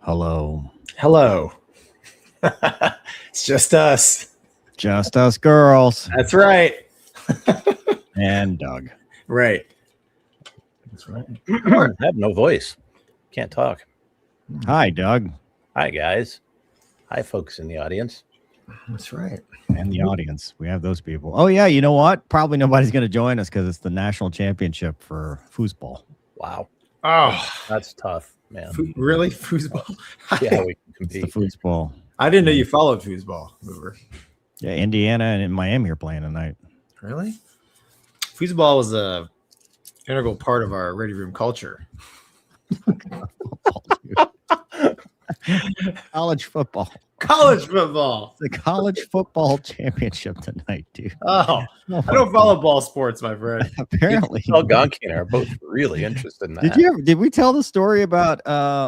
Hello. Hello. It's just us. Just us girls. That's right. And Doug. Right. That's right. I have no voice. Can't talk. Hi, Doug. Hi, guys. Hi, folks in the audience. That's right. And the audience. We have those people. Oh, yeah. You know what? Probably nobody's going to join us because it's the national championship for foosball. Wow. Oh, That's tough, man. really? Foosball? Yeah, we can It's the compete. foosball. I didn't know you followed foosball, Mover. Yeah, Indiana and Miami are playing tonight. Really? Foosball was a integral part of our ready room culture. College football. College football. The college football championship tonight, dude. Oh, I don't follow ball sports, my friend. Apparently. Well, Gonky and I are both really interested in that. Did we tell the story about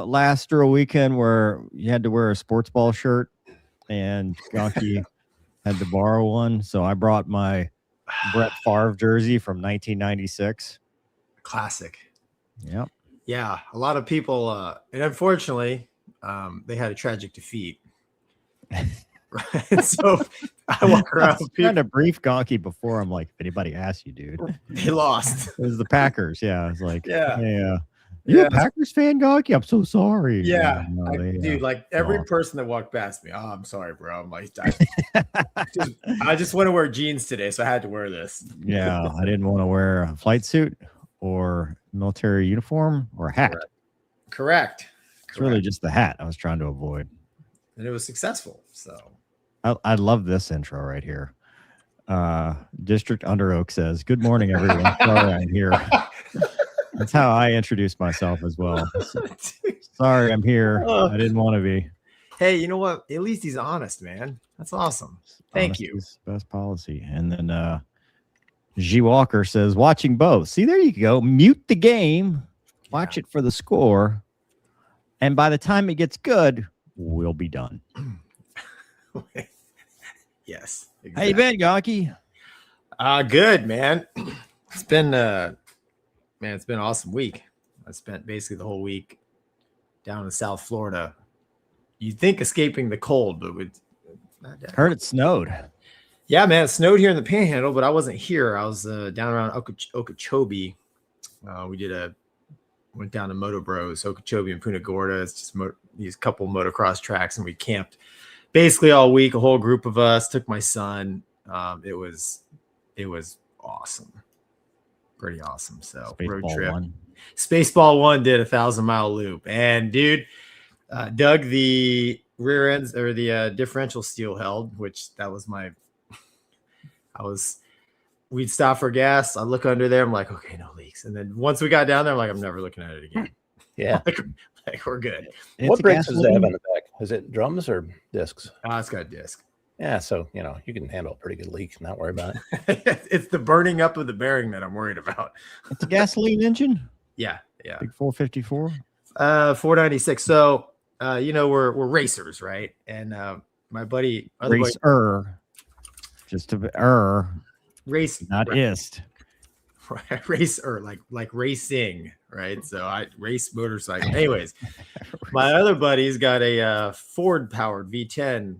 last Euro weekend where you had to wear a sports ball shirt and Gonky had to borrow one? So I brought my Brett Favre jersey from 1996. Classic. Yep. Yeah, a lot of people, and unfortunately, they had a tragic defeat. Right? So I walk around. Trying to brief Gonky before. I'm like, if anybody asks you, dude, They lost. it was the Packers. Yeah, it's like, Yeah. hey, you a Packers fan, Gonky? I'm so sorry. Yeah, No, dude, like every lost. person that walked past me, oh, I'm sorry, bro. I'm like, I just want to wear jeans today, so I had to wear this. Yeah, I didn't want to wear a flight suit or military uniform or a hat. Correct. It's really just the hat I was trying to avoid. And it was successful. So I love this intro right here. District Under Oak says, "Good morning, everyone. Sorry, I'm here." That's how I introduce myself as well. Sorry, I'm here. I didn't want to be. Hey, you know what? At least he's honest, man. That's awesome. Thank you. Best policy. And then G Walker says, "Watching both. See, there you go. Mute the game. Watch it for the score. And by the time it gets good, we'll be done." Yes. Exactly. How you been, Gonky? Good, man. It's been it's been an awesome week. I spent basically the whole week down in South Florida. You'd think escaping the cold, but Heard it snowed. yeah, man, it snowed here in the Panhandle, but I wasn't here. I was down around Okeechobee. Went down to Moto Bros, Okeechobee and Punta Gorda. It's just these couple motocross tracks, and we camped basically all week. A whole group of us. Took my son. It was awesome, pretty awesome. So road trip. Spaceball 1 did 1,000-mile loop, and dude, Doug, the rear ends or the differential steel held, which that was we'd stop for gas. I look under there. I'm like, okay, no leaks. And then once we got down there, I'm like, I'm never looking at it again. Yeah. like we're good. What brakes does it have on the back? Is it drums or discs? It's got a disc. Yeah, so you can handle a pretty good leak, not worry about it. It's the burning up of the bearing that I'm worried about. It's a gasoline engine. Yeah. Big 454. 496. So we're racers, right? And my buddy, just to race, not right. ist. Racer, like racing, right? So I race motorcycle. Anyways, my other buddy's got a Ford powered V10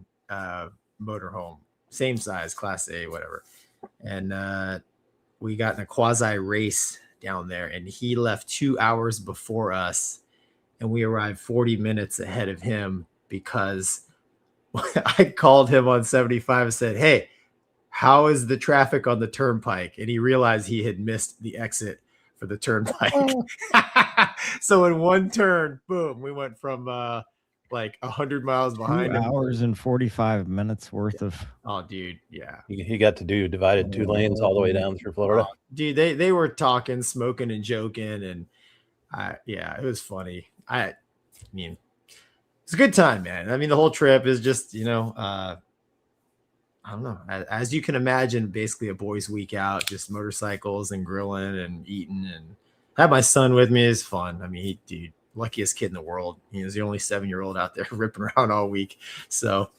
motorhome, same size, Class A, whatever. And we got in a quasi race down there, and he left 2 hours before us, and we arrived 40 minutes ahead of him because I called him on 75 and said, "Hey, how is the traffic on the turnpike?" And he realized he had missed the exit for the turnpike. So in one turn, boom, we went from like 100 miles behind 2 him. hours and 45 minutes worth of. Oh, dude, yeah. He got to do divided 2 lanes all the way down through Florida. Dude, they were talking, smoking, and joking, and it was funny. I mean, it's a good time, man. I mean, the whole trip is just, I don't know. As you can imagine, basically a boys' week out, just motorcycles and grilling and eating, and I had my son with me. It's fun. I mean, dude, luckiest kid in the world. He was the only 7-year-old out there ripping around all week. So,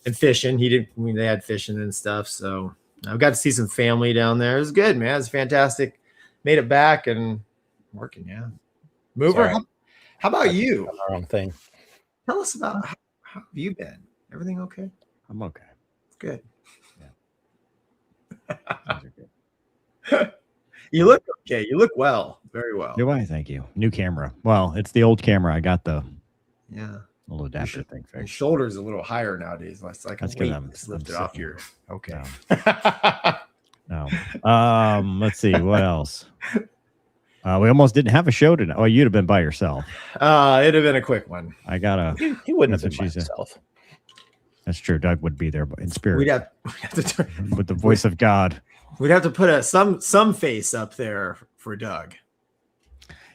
and fishing. They had fishing and stuff. So I got to see some family down there. It was good, man. It was fantastic. Made it back and working. Yeah. Mover. How about you? Wrong thing. Tell us about how have you been? Everything okay? I'm okay. Good. Things are good. You look okay. You look well. Very well. Do I? Thank you. New camera. Well, it's the old camera. I got the Yeah. little adapter thing Your fixed. shoulder's a little higher nowadays. It's like That's a 'cause weight I'm lifted off sitting. your. Okay. No. Let's see what else. We almost didn't have a show tonight. Oh, you'd have been by yourself. It'd have been a quick one. I gotta. He wouldn't That's have what been she by said. himself. That's true. Doug would be there in spirit We'd have to with the voice of God. we'd have to put some face up there for Doug.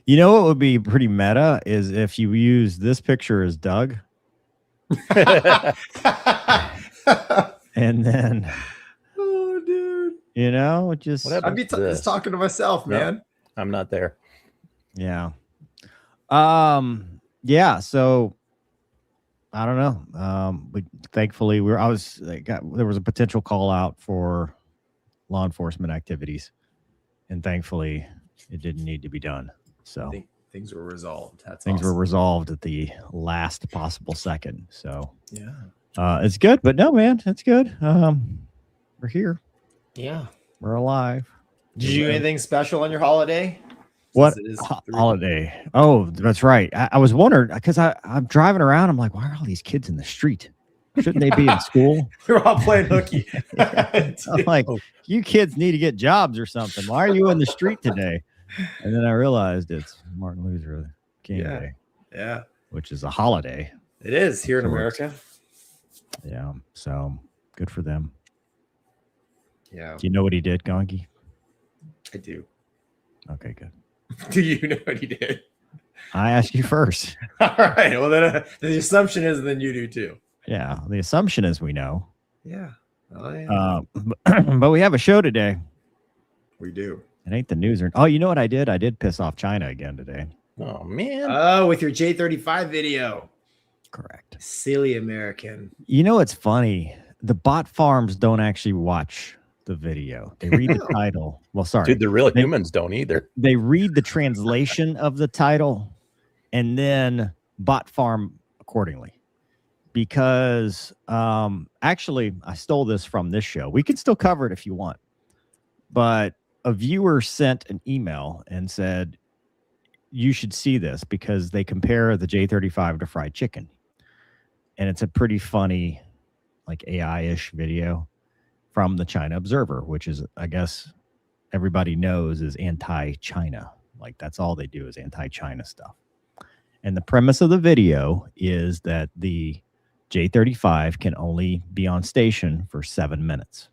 You know what would be pretty meta is if you use this picture as Doug, and then Oh, dude. you know just What happened? I'd be just talking to myself, No. man. I'm not there. yeah. Yeah. So I don't know. But thankfully there was a potential call out for law enforcement activities, and thankfully it didn't need to be done. So I think things were resolved. things were awesome. resolved at the last possible second. So Yeah. it's good, but no, man, it's good. We're here. Yeah. We're alive. Did you do anything special on your holiday? What Since it is holiday? Oh, that's right. I was wondering because I'm driving around. I'm like, why are all these kids in the street? Shouldn't they be in school? We were all playing hooky. I'm like, you kids need to get jobs or something. Why are you in the street today? And then I realized it's Martin Luther King Day, Yeah. which is a holiday. It is here in So America. Yeah. So good for them. Yeah, Do you know what he did, Gonky? I do. Okay, good. Do you know what he did? I asked you first. All right. Well, then the assumption is then you do too. Yeah. The assumption is we know. Yeah. Oh, yeah. But we have a show today. We do. It ain't the news. Oh, you know what I did? I did piss off China again today. Oh man. Oh, with your J35 video. Correct. Silly American. You know, it's funny. The bot farms don't actually watch the video. They read the title. Well, sorry. Dude, the real humans don't either. They read the translation of the title and then bot farm accordingly. Because actually, I stole this from this show. We can still cover it if you want. But a viewer sent an email and said, you should see this because they compare the J35 to fried chicken. And it's a pretty funny, like AI-ish video from the China Observer, which is, I guess, everybody knows is anti-China. Like that's all they do is anti-China stuff. And the premise of the video is that the J35 can only be on station for 7 minutes.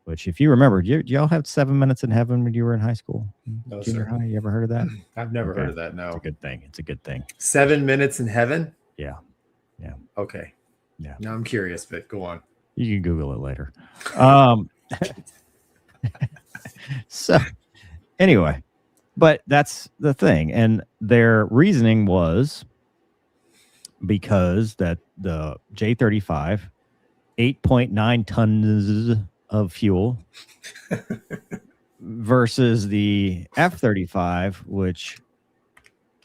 Which, if you remember, did y'all have 7 minutes in heaven when you were in high school? No, Junior sir. high? You ever heard of that? I've never Okay. heard of that. No. It's a good thing. It's a good thing. 7 minutes in heaven? Yeah. Yeah. Okay. Yeah. Now I'm curious, but go on. You can Google it later. So, anyway, but that's the thing. And their reasoning was because that the J35, 8.9 tons of fuel versus the F-35, which,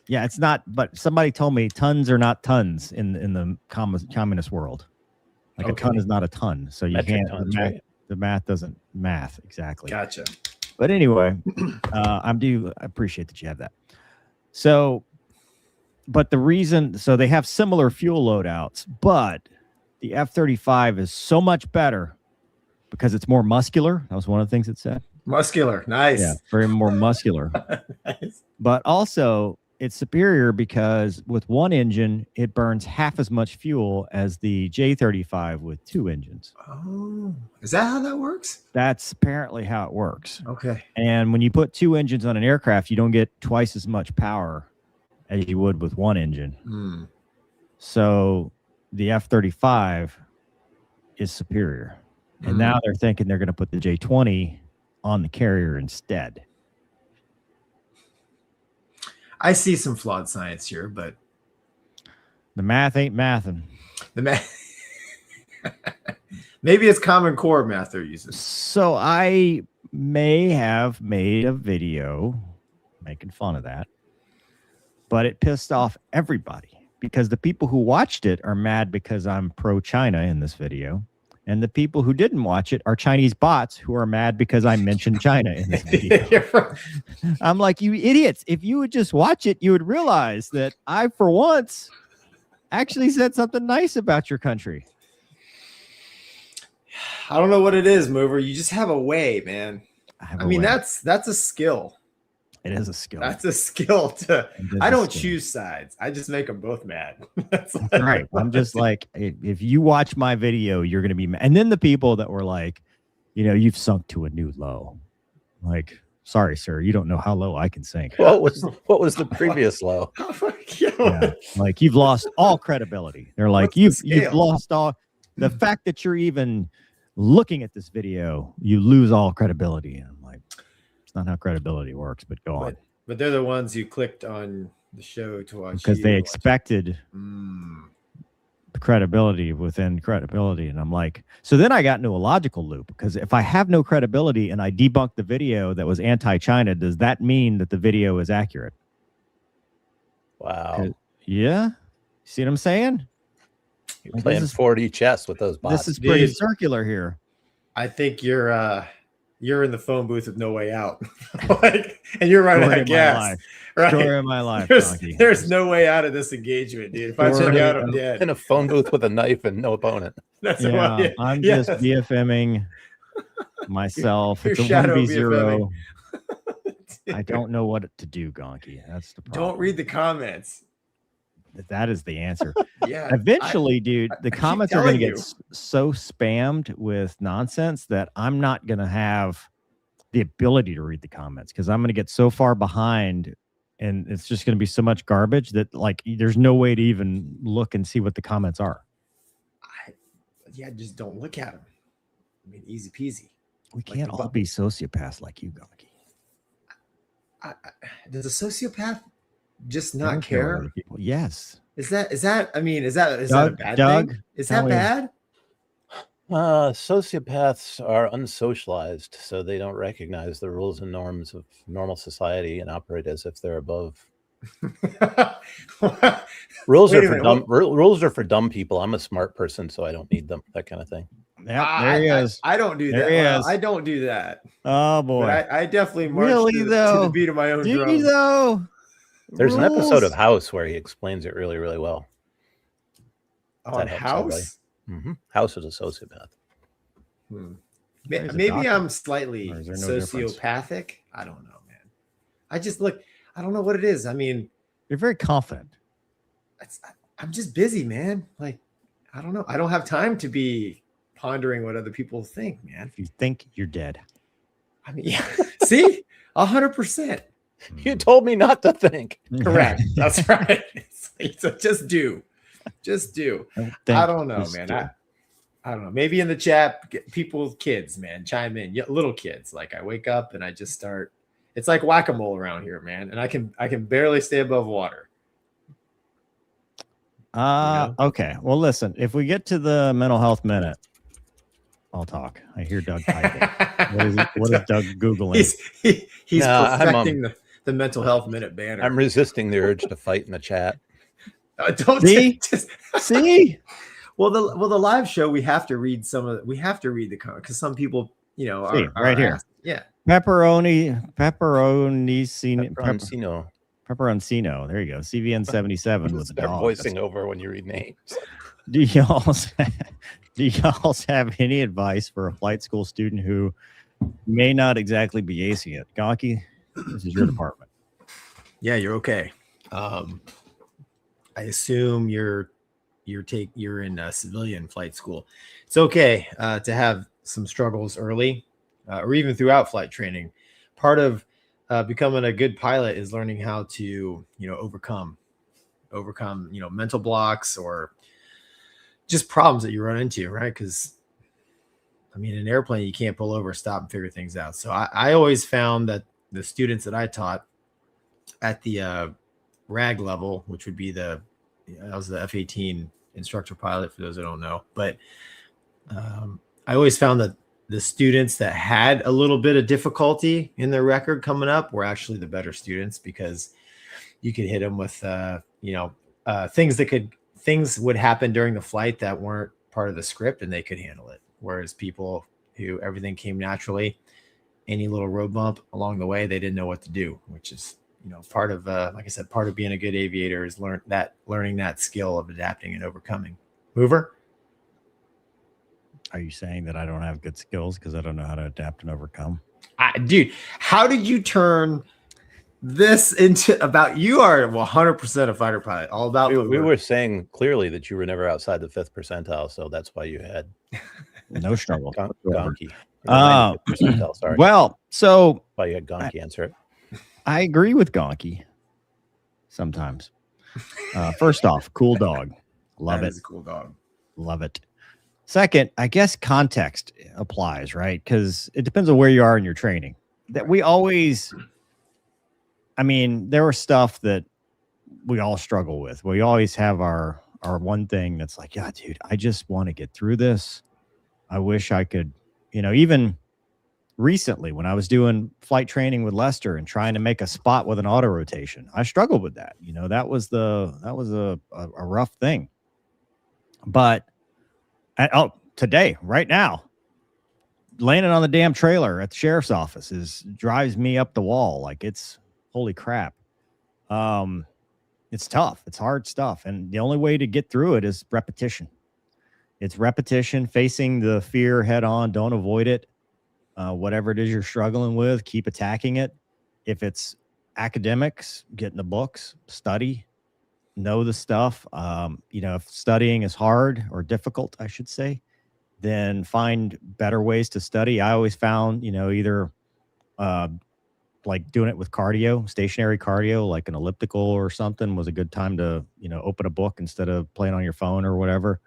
yeah, it's not, but somebody told me tons are not tons in the communist world. Like Okay. a ton is not a ton. So you Metric can't, tons, the, math, right? the math doesn't math exactly. Gotcha. But anyway, I appreciate that you have that. So, but the reason, so they have similar fuel loadouts, but the F-35 is so much better because it's more muscular. That was one of the things it said. Muscular. Nice. Yeah, very more muscular. Nice. But also it's superior because with one engine, it burns half as much fuel as the J35 with 2 engines. Oh, is that how that works? That's apparently how it works. Okay. And when you put 2 engines on an aircraft, you don't get twice as much power as you would with 1 engine. Hmm. So the F-35 is superior. And now they're thinking they're going to put the J-20 on the carrier instead. I see some flawed science here, but The math ain't mathing. the math. Maybe it's Common Core math they're using. So I may have made a video making fun of that, but it pissed off everybody because the people who watched it are mad because I'm pro-China in this video. And the people who didn't watch it are Chinese bots who are mad because I mentioned China in this video. I'm like, you idiots. If you would just watch it, you would realize that I, for once, actually said something nice about your country. I don't know what it is, Mover. You just have a way, man. I mean, way. that's a skill. It is a skill. That's a skill to. I don't choose sides. I just make them both mad. That's right. I'm just like, if you watch my video, you're going to be mad. And then the people that were like, you've sunk to a new low. Like, sorry, sir, you don't know how low I can sink. What was the previous low? Yeah, like you've lost all credibility. They're like, you've lost all. The fact that you're even looking at this video, you lose all credibility. And I'm like, it's not how credibility works, but go on. But they're the ones who clicked on the show to watch because they expected the credibility within credibility. And I'm like, so then I got into a logical loop, because if I have no credibility and I debunk the video that was anti-China, does that mean that the video is accurate? Wow. Yeah. See what I'm saying? You're playing 4D chess with those bots. This is pretty circular here. I think you're in the phone booth with no way out. And you're running out of gas. Right? Story of my life. There's no way out of this engagement, dude. If I run out, I'm dead. In a phone booth with a knife and no opponent. That's I'm just BFMing myself. It's a 1v0. I don't know what to do, Gonky. That's the problem. Don't read the comments. That is the answer. Yeah. Eventually, dude, the comments are going to get so spammed with nonsense that I'm not going to have the ability to read the comments, because I'm going to get so far behind, and it's just going to be so much garbage that like there's no way to even look and see what the comments are. Just don't look at them. I mean, easy peasy. We can't all be sociopaths like you, Gonky. Does a sociopath just not care? Yes. Is that a bad thing? Is that bad? Sociopaths are unsocialized, so they don't recognize the rules and norms of normal society and operate as if they're above. Rules are for dumb people. I'm a smart person, so I don't need them. That kind of thing. Yeah, there he is. I don't do that. I don't do that. Oh boy, but I definitely march to the beat of my own drum. You though? There's an episode of House where he explains it really, really well. On House? House is a sociopath. Maybe I'm slightly sociopathic. I don't know, man. I don't know what it is. I mean, you're very confident. I'm just busy, man. Like, I don't know. I don't have time to be pondering what other people think, man. If you think, you're dead. I mean, yeah. See? 100%. You told me not to think. Correct. That's right. So just do. I don't know, man. I don't know. Maybe in the chat, kids, man, chime in. Little kids. Like, I wake up and I just start. It's like whack-a-mole around here, man. And I can barely stay above water. Okay. Well, listen, if we get to the mental health minute, I'll talk. I hear Doug typing. What is Doug Googling? He's perfecting the mental health minute banner. I'm resisting the urge to fight in the chat. Don't see. Well, the live show, we have to read the comment, because some people, are right here. Asked. Yeah. Pepperoncino. There you go. CVN 77 with the dog. Voicing over when you read names. Do y'all have any advice for a flight school student who may not exactly be acing it? Gonky, this is your department. Yeah, you're okay. I assume you're in a civilian flight school. It's okay to have some struggles early, or even throughout flight training. Part of becoming a good pilot is learning how to, overcome, mental blocks or just problems that you run into, right? Because, I mean, in an airplane, you can't pull over, stop, and figure things out. So I always found that the students that I taught at the RAG level, which would be I was the F-18 instructor pilot, for those that don't know. But I always found that the students that had a little bit of difficulty in their record coming up were actually the better students, because you could hit them with, a things would happen during the flight that weren't part of the script, and they could handle it. Whereas people who everything came naturally, any little road bump along the way, they didn't know what to do, which is, part of, like I said, part of being a good aviator is learning that skill of adapting and overcoming. Mover? Are you saying that I don't have good skills because I don't know how to adapt and overcome? Dude, how did you turn this into about, you are 100% a fighter pilot, all about we were saying clearly that you were never outside the 5th percentile, so that's why you had no struggle. Gonky. 95th percentile, sorry. Well, so why you had Gonky answer it. I agree with Gonky sometimes. First off, cool dog. Love it. Is a cool dog. Love it. Second, I guess context applies, right? Because it depends on where you are in your training. That we always, I mean, there was stuff that we all struggle with. We always have our one thing that's like, yeah, dude, I just want to get through this. I wish I could, even recently when I was doing flight training with Lester and trying to make a spot with an auto rotation, I struggled with that. That was a rough thing. But today, right now, landing on the damn trailer at the sheriff's office drives me up the wall. Like, it's holy crap. It's tough. It's hard stuff. And the only way to get through it is repetition. It's repetition, facing the fear head on. Don't avoid it. Whatever it is you're struggling with, keep attacking it. If it's academics, get in the books, study, know the stuff. If studying is hard or difficult, I should say, then find better ways to study. I always found, either like doing it with cardio, stationary cardio, like an elliptical or something, was a good time to, open a book instead of playing on your phone or whatever.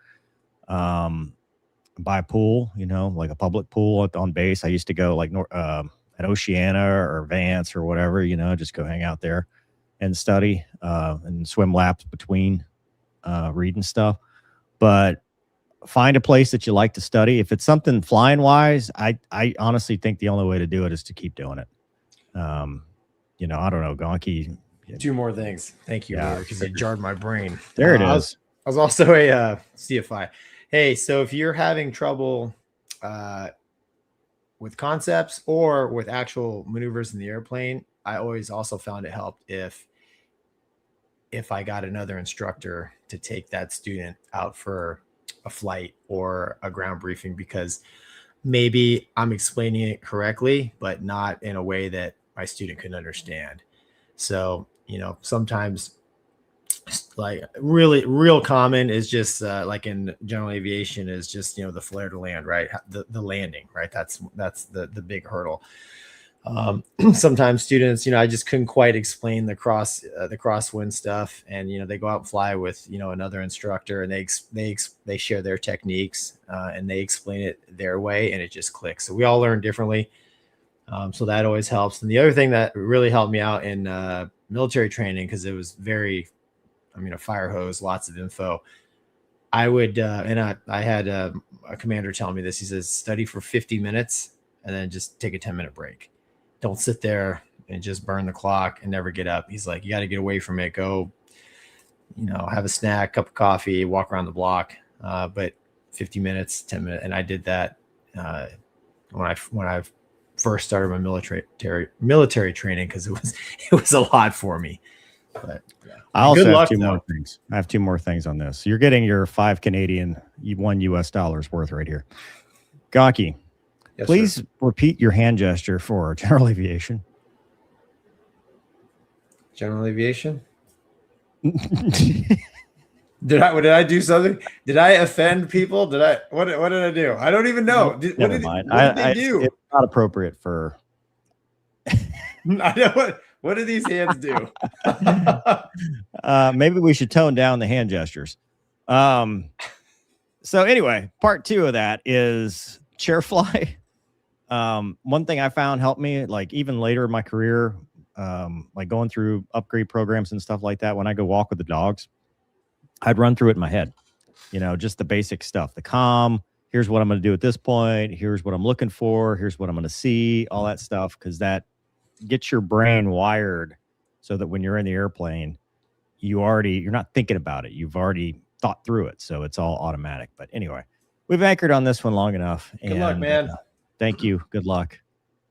Buy a pool, like a public pool on base. I used to go like at Oceana or Vance or whatever, just go hang out there and study and swim laps between reading stuff. But find a place that you like to study. If it's something flying wise, I honestly think the only way to do it is to keep doing it. I don't know, Gonky. 2 more things. Thank you, because it jarred my brain. There it is. I was also a CFI. Hey, so if you're having trouble with concepts or with actual maneuvers in the airplane, I always also found it helped if I got another instructor to take that student out for a flight or a ground briefing, because maybe I'm explaining it correctly, but not in a way that my student can understand. So, sometimes like real common is just like in general aviation is just, the flare to land, right? The landing, right? That's the big hurdle. Sometimes students, I just couldn't quite explain the crosswind stuff, and they go out and fly with another instructor, and they share their techniques and they explain it their way, and it just clicks. So we all learn differently, so that always helps. And the other thing that really helped me out in military training, because it was a fire hose, lots of info. I would and I had a commander tell me this. He says, study for 50 minutes and then just take a 10-minute break. Don't sit there and just burn the clock and never get up. He's like, you got to get away from it. Go, have a snack, cup of coffee, walk around the block. But 50 minutes, 10 minutes. And I did that when I first started my military training, because it was a lot for me. But yeah. I also have 2 more things. I have 2 more things on this. You're getting your 5 Canadian, $1 US worth right here. Gonky, yes, please sir. Repeat your hand gesture for general aviation. General aviation? Did I do something? Did I offend people? What did I do? I don't even know. What did they do? It's not appropriate for. I know what do these hands do? Maybe we should tone down the hand gestures. So anyway, part 2 of that is chair fly. One thing I found helped me, like even later in my career, like going through upgrade programs and stuff like that. When I go walk with the dogs, I'd run through it in my head, just the basic stuff, the comm. Here's what I'm going to do at this point. Here's what I'm looking for. Here's what I'm going to see, all that stuff. Cause that gets your brain wired so that when you're in the airplane, you're not thinking about it. You've already thought through it. So it's all automatic. But anyway, we've anchored on this one long enough. Good luck, man. Thank you. Good luck.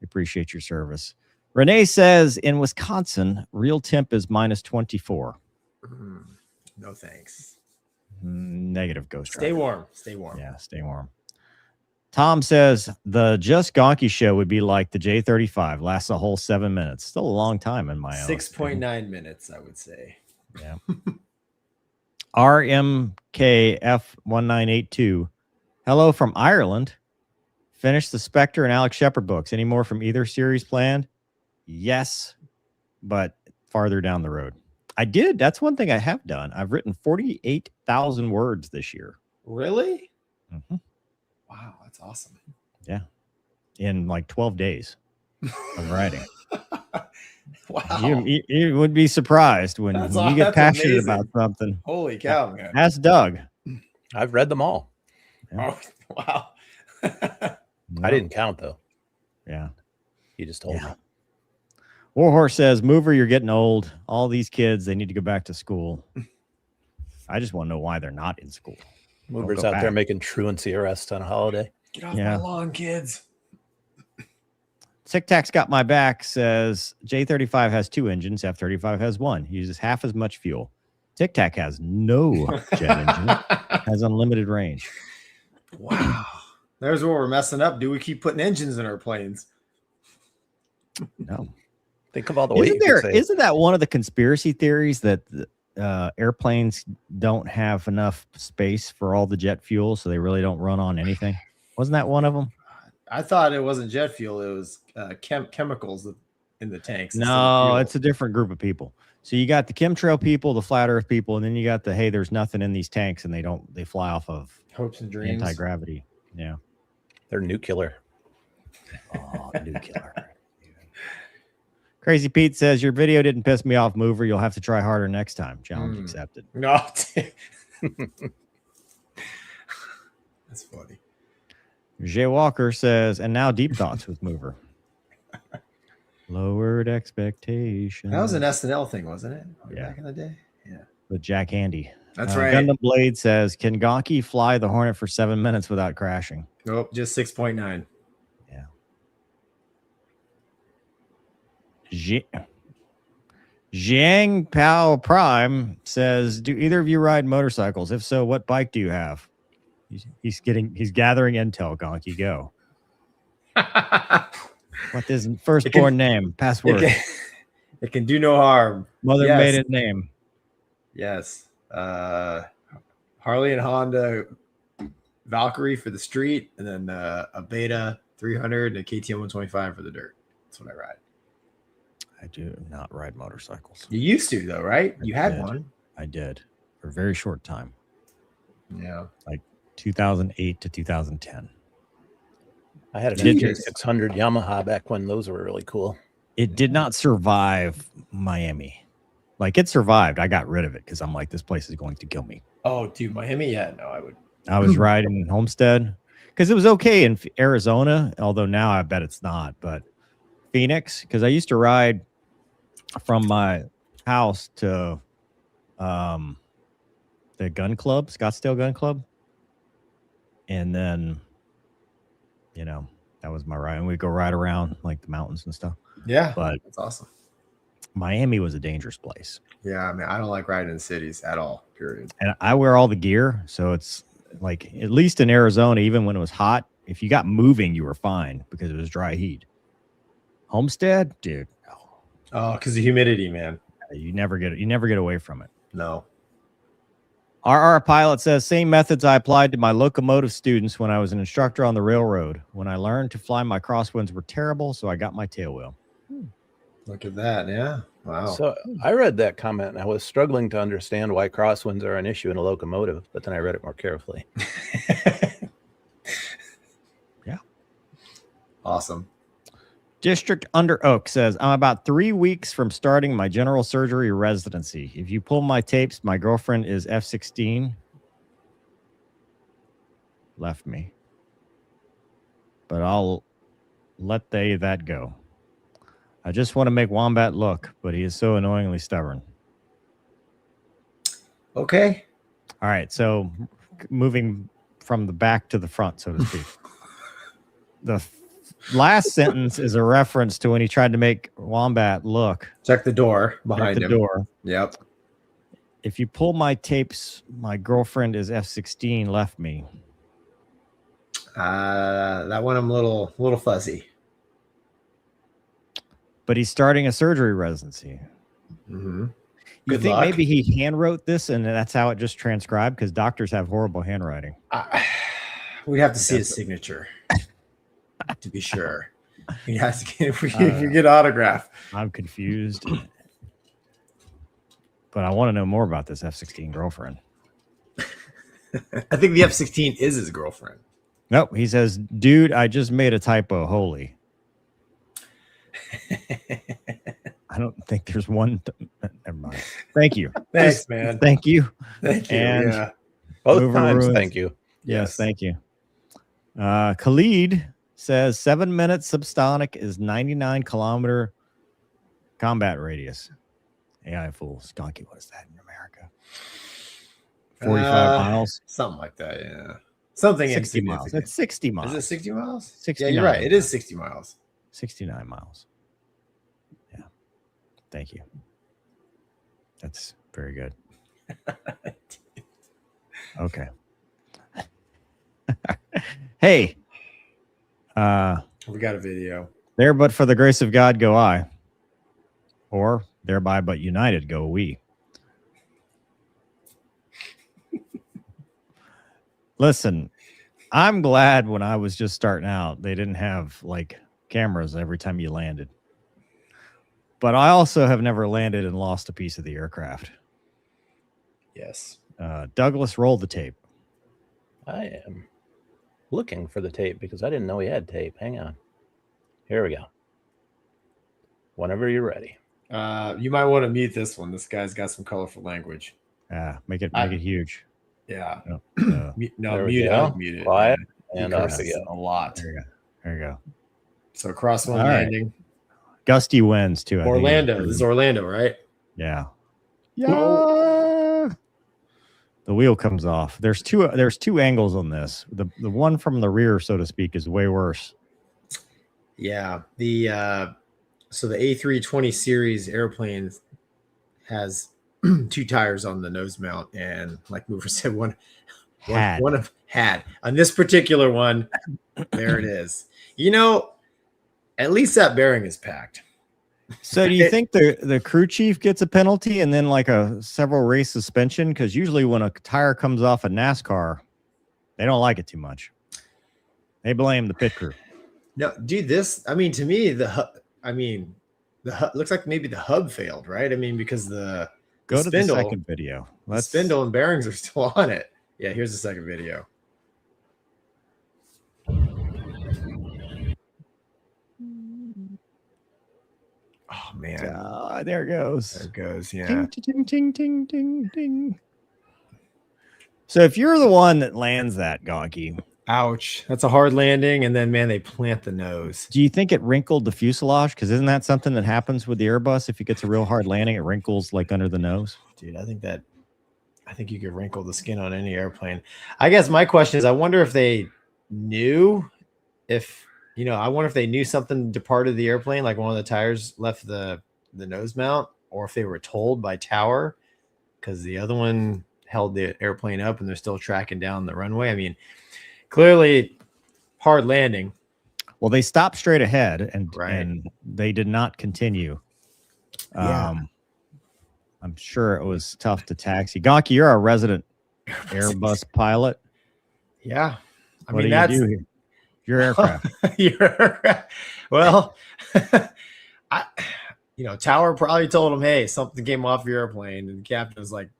We appreciate your service. Renee says in Wisconsin, real temp is minus 24. No thanks. Negative ghost. Stay warm. Stay warm. Yeah, stay warm. Tom says the Just Gonky show would be like the J35, lasts a whole 7 minutes. Still a long time in my own 6.9 minutes, I would say. Yeah. RMKF1982. Hello from Ireland. Finished the Spectre and Alex Shepard books. Any more from either series planned? Yes, but farther down the road. I did. That's one thing I have done. I've written 48,000 words this year. Really? Mm-hmm. Wow, that's awesome. Yeah. In like 12 days of writing. Wow. You would be surprised when you get passionate about something. Holy cow, man. Ask Doug. I've read them all. Yeah. Oh, wow. I didn't count, though. Yeah. He just told me. Warhorse says, Mover, you're getting old. All these kids, they need to go back to school. I just want to know why they're not in school. Mover's out there making truancy arrests on a holiday. Get off my lawn, kids. Tic Tac's got my back says J35 has 2 engines. F35 has 1. Uses half as much fuel. Tic Tac has no jet engine. Has unlimited range. Wow. There's where we're messing up. Do we keep putting engines in our planes? No. Think of all the weight. Isn't that one of the conspiracy theories that airplanes don't have enough space for all the jet fuel, so they really don't run on anything? Wasn't that one of them? I thought it wasn't jet fuel. It was chemicals in the tanks. No, it's a different group of people. So you got the chemtrail people, the flat earth people, and then you got the, hey, there's nothing in these tanks, and they fly off of hopes and dreams, anti-gravity. Yeah. They're nuclear. Oh, nuclear. Crazy Pete says, your video didn't piss me off, Mover. You'll have to try harder next time. Challenge accepted. No. That's funny. Jay Walker says, and now deep thoughts with Mover. Lowered expectations. That was an SNL thing, wasn't it? Yeah. Back in the day? Yeah. With Jack Handy. That's right. Gundam Blade says, can Gonky fly the Hornet for 7 minutes without crashing? Nope, just 6.9. Yeah. Jiang Pao Prime says, do either of you ride motorcycles? If so, what bike do you have? He's gathering intel, Gonky. Go. What is firstborn name? Password. It can do no harm. Mother maiden name. Yes. Harley and Honda Valkyrie for the street, and then a Beta 300 and a KTM 125 for the dirt. That's what I ride. I do not ride motorcycles. You used to, though, right? You had one. I did for a very short time. Yeah. Like 2008 to 2010. I had an 600 Yamaha back when those were really cool. It did not survive Miami. Like, it survived. I got rid of it because I'm like, this place is going to kill me. Oh, dude, Miami? Yeah, no, I would. I was riding Homestead because it was okay in Arizona, although now I bet it's not. But Phoenix, because I used to ride from my house to the gun club, Scottsdale Gun Club. And then, that was my ride. And we'd go ride around like the mountains and stuff. Yeah, but that's awesome. Miami was a dangerous place. Yeah, I mean, I don't like riding in cities at all, period. And I wear all the gear. So it's like, at least in Arizona, even when it was hot, if you got moving, you were fine because it was dry heat. Homestead, dude. Oh, because the humidity, man. You never get away from it. No. RR Pilot says, same methods I applied to my locomotive students when I was an instructor on the railroad. When I learned to fly, my crosswinds were terrible, so I got my tail wheel. Look at that. Yeah. Wow. So I read that comment, and I was struggling to understand why crosswinds are an issue in a locomotive, but then I read it more carefully. Yeah. Awesome. District Under Oak says, I'm about 3 weeks from starting my general surgery residency. If you pull my tapes, my girlfriend is F-16. Left me. But I'll let that go. I just want to make Wombat look, but he is so annoyingly stubborn. Okay. All right. So moving from the back to the front, so to speak. The last sentence is a reference to when he tried to make Wombat look. Check the door At behind the him. door. Yep. If you pull my tapes, my girlfriend is F-16 left me. That one I'm a little fuzzy. But he's starting a surgery residency. Mm-hmm. You Good think luck. maybe he hand wrote this and that's how it just transcribed? Because doctors have horrible handwriting. We'd have to see his signature to be sure. He has to get, if we get autograph. I'm confused. But I want to know more about this F-16 girlfriend. I think the F-16 is his girlfriend. Nope. He says, dude, I just made a typo. Holy. I don't think there's one. Never mind. Thank you. Thanks, man. Thank you. Thank you. And yeah. Both times, thank you. Yes, thank you. Khalid says 7 minutes subsonic is 99-kilometer combat radius. AI fools. Gonky, what is that in America? 45 miles? Something like that, yeah. Something 60 miles. insignificant. It's 60 miles. Is it 60 miles? 69 Yeah, you're right. It is miles. 60 miles. 69 miles. Yeah. Thank you. That's very good. Okay. Hey. We got a video. There but for the grace of God go I. Or thereby but united go we. Listen, I'm glad when I was just starting out, they didn't have like cameras every time you landed. But I also have never landed and lost a piece of the aircraft. Yes. Douglas, roll the tape. I am looking for the tape because I didn't know he had tape. Hang on. Here we go. Whenever you're ready. You might want to mute this one. This guy's got some colorful language. Make it huge. Yeah. No, No, mute it. go. Mute it. Quiet. Yeah. And off we go. A lot. there you go. There you go. So crosswind All right. landing. Gusty winds too. I think. Orlando. This is Orlando, right? Yeah. Yeah. The wheel comes off. There's two angles on this. The one from the rear, so to speak, is way worse. Yeah. So the A320 series airplane has two tires on the nose mount, and like Mover said, one had on this particular one. There it is. You know, at least that bearing is packed. So do you think the crew chief gets a penalty and then like a several race suspension? Because usually when a tire comes off a NASCAR, they don't like it too much. They blame the pit crew. No, dude, to me, the hub looks like maybe the hub failed, right? I mean, because the Go spindle, to the second video. The spindle and bearings are still on it. Yeah, here's the second video. Oh man, there it goes. There it goes. Yeah. Ting, ting, ting, ting, ting, ting. So if you're the one that lands that, Gonky, Ouch. That's a hard landing. And then, man, they plant the nose. do you think it wrinkled the fuselage? Because isn't that something that happens with the Airbus? If it gets a real hard landing, it wrinkles like under the nose. Dude, I think you could wrinkle the skin on any airplane. I guess my question is, I wonder if they knew I wonder if they knew something departed the airplane, like one of the tires left the nose mount, or if they were told by tower because the other one held the airplane up and they're still tracking down the runway. I mean, clearly hard landing. Well, they stopped straight ahead and they did not continue. Yeah. I'm sure it was tough to taxi. Gonky, you're a resident Airbus pilot. Yeah. What do you do here? Your aircraft. Well, Tower probably told him, hey, something came off your airplane. And the captain was like,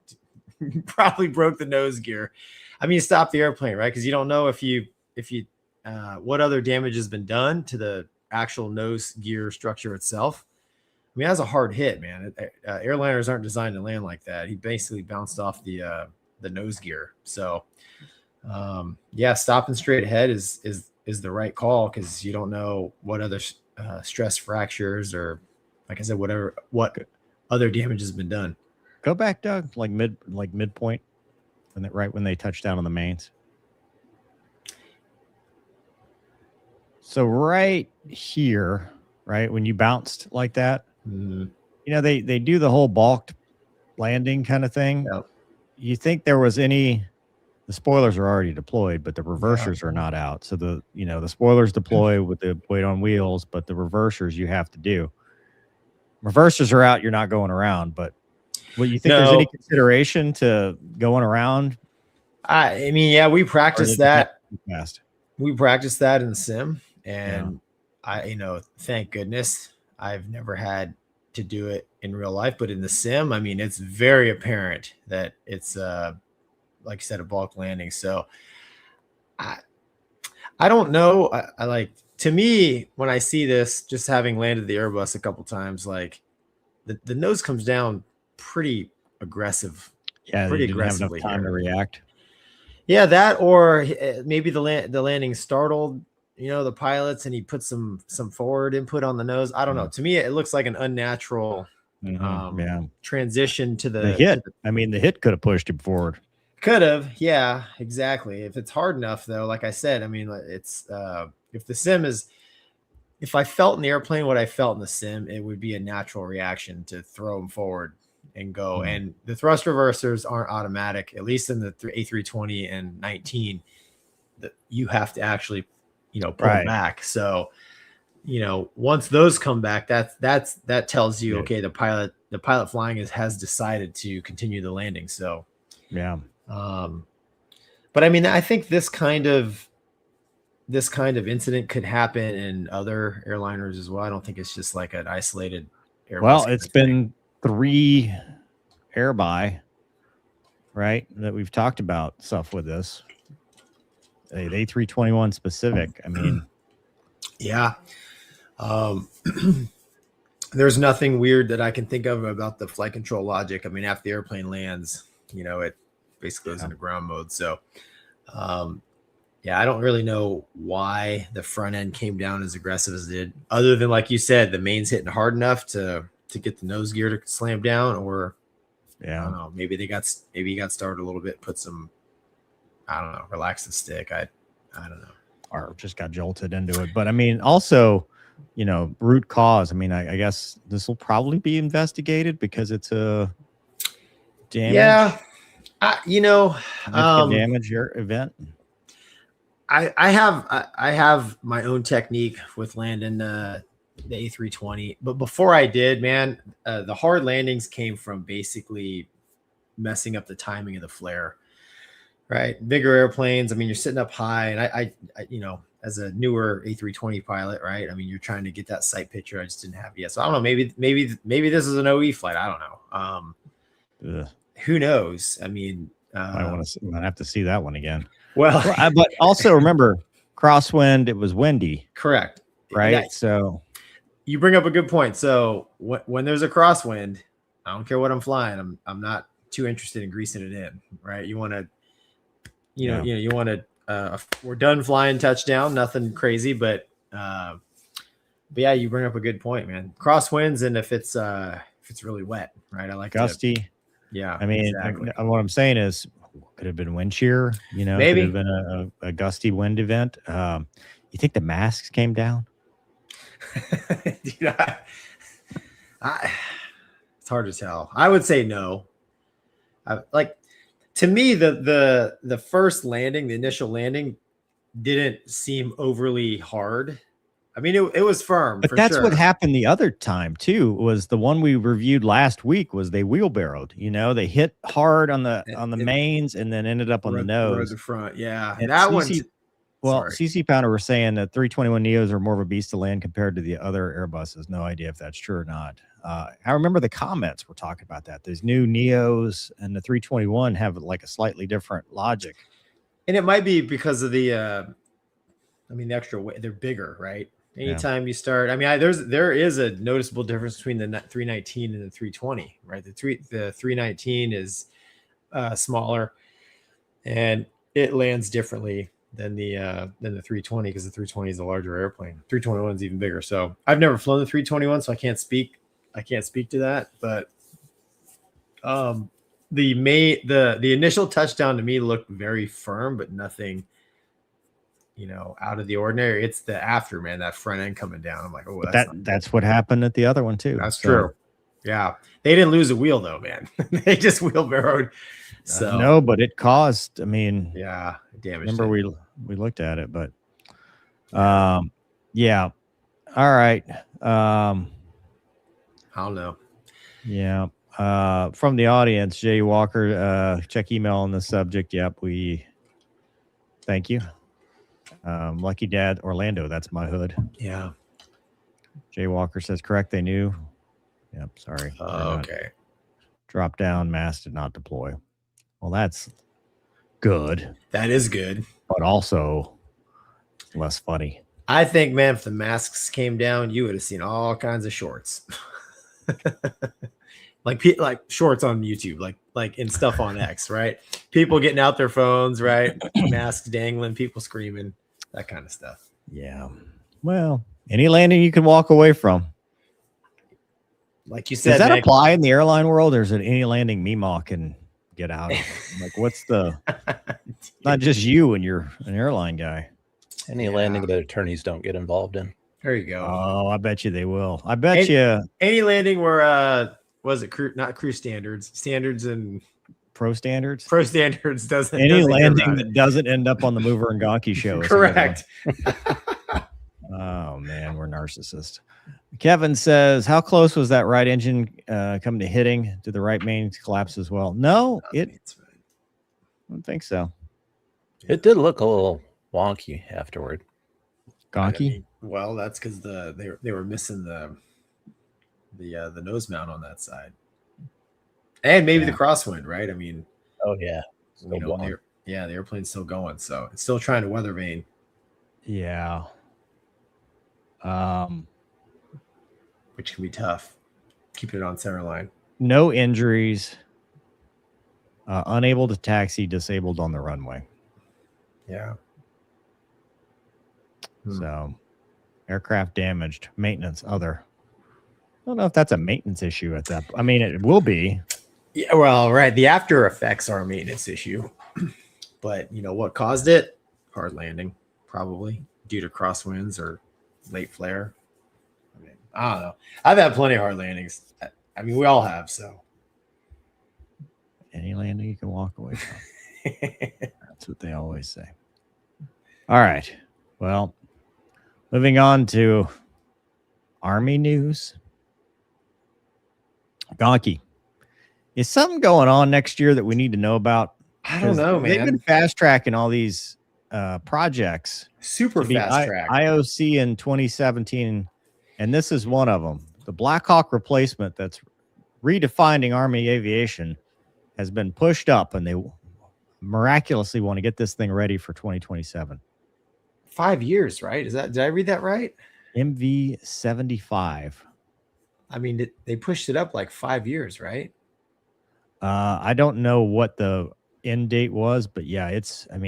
probably broke the nose gear. I mean, stop the airplane, right? Because you don't know if you what other damage has been done to the actual nose gear structure itself. I mean, that's a hard hit, man. Airliners aren't designed to land like that. He basically bounced off the nose gear. So, stopping straight ahead is the right call because you don't know what other stress fractures or, like I said, what other damage has been done. Go back, Doug. Like midpoint, when they touch down on the mains. So right here, right when you bounced like that, they do the whole balked landing kind of thing. Yep. You think there was any? The spoilers are already deployed, but the reversers are not out. So the spoilers deploy with the weight on wheels, but the reversers you have to do. Reversers are out. You're not going around. But you think there's any consideration to going around? I mean, yeah, we practiced that. Fast. We practiced that in the sim, and thank goodness I've never had to do it in real life. But in the sim, I mean, it's very apparent that it's like you said, a bulk landing. So I don't know. I like, to me, when I see this, just having landed the Airbus a couple times, like the nose comes down pretty aggressive. Yeah, pretty didn't have enough aggressively time to react. Yeah, that, or maybe the landing startled the pilots, and he put some forward input on the nose. I don't know. To me, it looks like an unnatural transition to the hit. The hit could have pushed him forward. Could have, yeah, exactly. If it's hard enough, though, like I said, I mean, it's if the sim is, if I felt in the airplane what I felt in the sim, it would be a natural reaction to throw them forward and go. And the thrust reversers aren't automatic, at least in the A320 and 19. That you have to actually, pull back. So, once those come back, that tells you, okay, the pilot flying has decided to continue the landing. So, yeah. But I mean, I think this kind of incident could happen in other airliners as well. I don't think it's just like an isolated Airbus. Well, it's been 3 airby, right, that we've talked about stuff with this. The A321 specific. I mean, yeah. There's nothing weird that I can think of about the flight control logic. I mean, after the airplane lands, it basically goes into ground mode. So, I don't really know why the front end came down as aggressive as it did, other than, like you said, the main's hitting hard enough to get the nose gear to slam down, or I don't know, maybe he got started a little bit, put some, I don't know, relax the stick. I don't know, or just got jolted into it. But I mean, also, root cause. I mean, I guess this will probably be investigated because it's a damage. Yeah. Damage your event. I have my own technique with landing the A320, but before I did, man, the hard landings came from basically messing up the timing of the flare. Right, bigger airplanes. I mean, you're sitting up high, and I as a newer A320 pilot, right? I mean, you're trying to get that sight picture. I just didn't have it yet, so I don't know. Maybe this is an OE flight. I don't know. Who knows? I mean, I have to see that one again. Well, but also remember, crosswind. It was windy. Correct. Right. Yeah. So you bring up a good point. So when there's a crosswind, I don't care what I'm flying. I'm not too interested in greasing it in. Right. You want to, you want to. We're done flying touchdown. Nothing crazy, but yeah, you bring up a good point, man. Crosswinds, and if it's really wet, right? I like gusty. Yeah. I mean, exactly. What I'm saying is, could have been wind shear. Maybe could have been a gusty wind event. You think the masks came down? It's hard to tell. I would say no. To me, the first landing, the initial landing, didn't seem overly hard. I mean, it was firm. But that's what happened the other time too. Was the one we reviewed last week? Was they wheelbarrowed? They hit hard on the mains and then ended up on the nose. The front, yeah. And that one. Well, CC Pounder were saying that 321 Neos are more of a beast to land compared to the other Airbuses. No idea if that's true or not. I remember the comments were talking about that. Those new Neos and the 321 have like a slightly different logic. And it might be because of the extra weight. They're bigger, right? Anytime you start, I mean, there is a noticeable difference between the 319 and the 320, right? The 319 is smaller, and it lands differently than the 320, because the 320 is a larger airplane. 321 is even bigger. So I've never flown the 321, so I can't speak to that. But The initial touchdown to me looked very firm, but nothing, out of the ordinary. It's the after, man, that front end coming down. I'm like, oh, That's what happened at the other one too. That's true. Yeah, they didn't lose a wheel though, man. They just wheelbarrowed. So no, but it caused. I mean, yeah, damage. Remember we looked at it, but yeah. All right. I don't know. Yeah. From the audience, Jay Walker, check email on the subject. Yep, we thank you. Lucky Dad Orlando, that's my hood. Yeah. Jay Walker says correct, they knew. Yep, sorry. Okay. Drop down, mask did not deploy. Well, that's good. That is good. But also less funny. I think, man, if the masks came down, you would have seen all kinds of shorts. like shorts on YouTube, like in stuff on X, right? People getting out their phones, right? Masks dangling, people screaming, that kind of stuff. Yeah. Well, any landing you can walk away from. Like you said, does that man, apply in the airline world, or is it any landing Meemaw can get out of? Like, what's the? Not just you and you're an airline guy. Any landing that attorneys don't get involved in. There you go. Oh, I bet you they will. I bet you any landing where was it not crew standards and pro standards doesn't any landing that doesn't end up on the Mover and Gonky show. Correct. Oh man, we're narcissists. Kevin says, how close was that right engine coming to hitting? Did the right main collapse as well? No, I don't think so. It did look a little wonky afterward. Gonky? Well, that's because they were missing the nose mount on that side, and maybe the crosswind, right? I mean, oh yeah, the airplane's still going, so it's still trying to weather vane. Yeah. Which can be tough. Keeping it on center line. No injuries. Unable to taxi, disabled on the runway. Yeah. So, aircraft damaged, maintenance, other. I don't know if that's a maintenance issue at that. I mean, it will be. Yeah, well, right. The after effects are a maintenance issue, but what caused it? Hard landing, probably due to crosswinds or late flare. I don't know. I've had plenty of hard landings. I mean, we all have. So, any landing you can walk away from. That's what they always say. All right. Well, moving on to Army news. Gonky, is something going on next year that we need to know about? I don't know, man. They've been fast tracking all these projects. Super fast track. IOC in 2017, and this is one of them. The Black Hawk replacement that's redefining Army aviation has been pushed up, and they miraculously want to get this thing ready for 2027. 5 years, right? Did I read that right? MV-75. I mean, they pushed it up like 5 years, right? I don't know what the end date was, but yeah, it's 5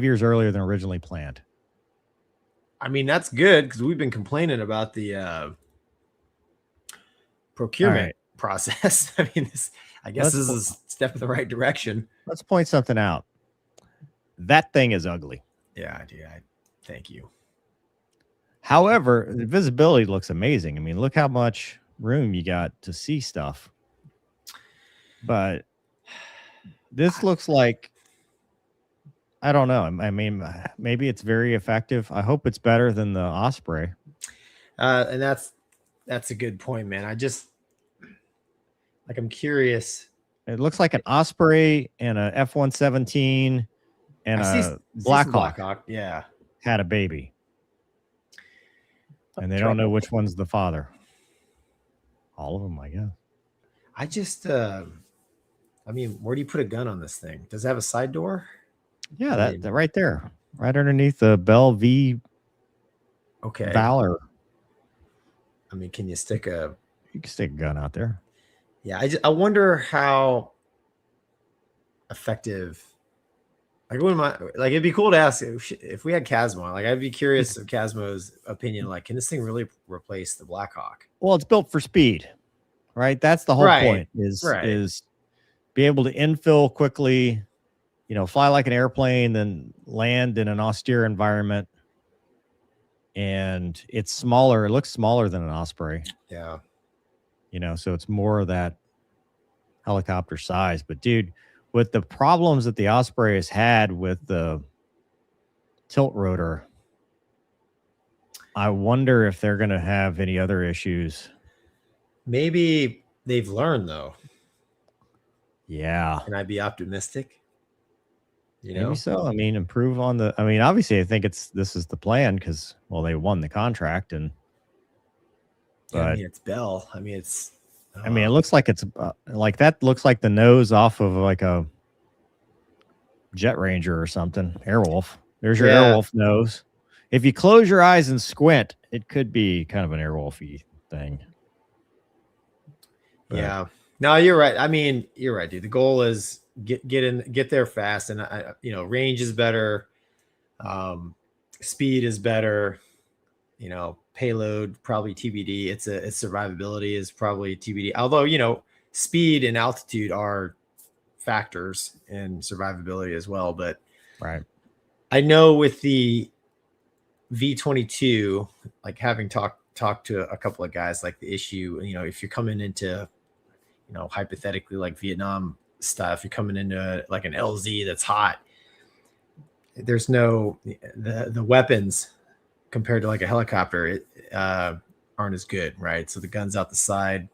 years earlier than originally planned. I mean, that's good because we've been complaining about the procurement process. I mean, I guess this is a step in the right direction. Let's point something out. That thing is ugly. Yeah, dude. Thank you. However, the visibility looks amazing. I mean, look how much room you got to see stuff. But this looks like, I don't know. I mean, maybe it's very effective. I hope it's better than the Osprey. And that's a good point, man. I'm curious. It looks like an Osprey and a F-117 and a Black Hawk. Yeah, had a baby. And they don't know which one's the father. All of them, I guess. I mean, where do you put a gun on this thing? Does it have a side door? Yeah, that right there, right underneath the Bell V. Okay. Valor. I mean, can you stick a? You can stick a gun out there. Yeah, I wonder how effective. Like, it'd be cool to ask if we had Casmo. Like, I'd be curious of Casmo's opinion. Like, can this thing really replace the Black Hawk? Well, it's built for speed. right? That's the whole Right, point is right. be able to infill quickly, fly like an airplane, then land in an austere environment. And it's smaller. It looks smaller than an Osprey, Yeah. so it's more of that helicopter size. But dude, with the problems that the Osprey has had with the tilt rotor, I wonder if they're going to have any other issues. Maybe they've learned though. Yeah. Can I be optimistic? Maybe so. I mean, improve on the. I mean, obviously, I think this is the plan because they won the contract Yeah, I but mean, it's Bell. I mean, it's. I mean, it looks like it's like that. Looks like the nose off of like a Jet Ranger or something. Airwolf. There's your Airwolf nose. If you close your eyes and squint, it could be kind of an Airwolfy thing. But, yeah. No, you're right. I mean, you're right, dude. The goal is get there fast, and range is better, speed is better, payload probably TBD. Its survivability is probably TBD. Although speed and altitude are factors in survivability as well. But right, I know with the V-22, like having talked to a couple of guys, like the issue, if you're coming into hypothetically like Vietnam stuff, you're coming into like an LZ that's hot. There's no the weapons compared to like a helicopter aren't as good, right? So the gun's out the side.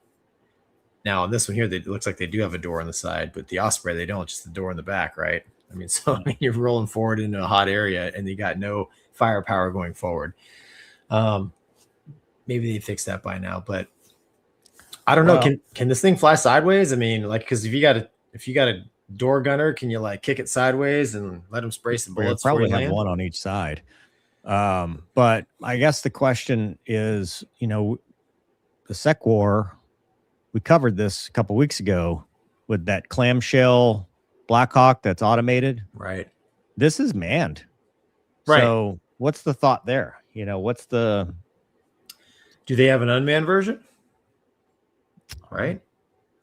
Now on this one here, it looks like they do have a door on the side, but the Osprey they don't, just the door in the back, right? I mean, so you're rolling forward into a hot area and you got no firepower going forward. Maybe they fixed that by now, but I don't know. Can this thing fly sideways? I mean, like, because if you got a door gunner, can you like kick it sideways and let them spray some bullets? Probably have one on each side. But I guess the question is, the Sec War, we covered this a couple weeks ago with that clamshell Black Hawk that's automated. Right. This is manned. Right. So what's the thought there? What's the? Do they have an unmanned version? Right.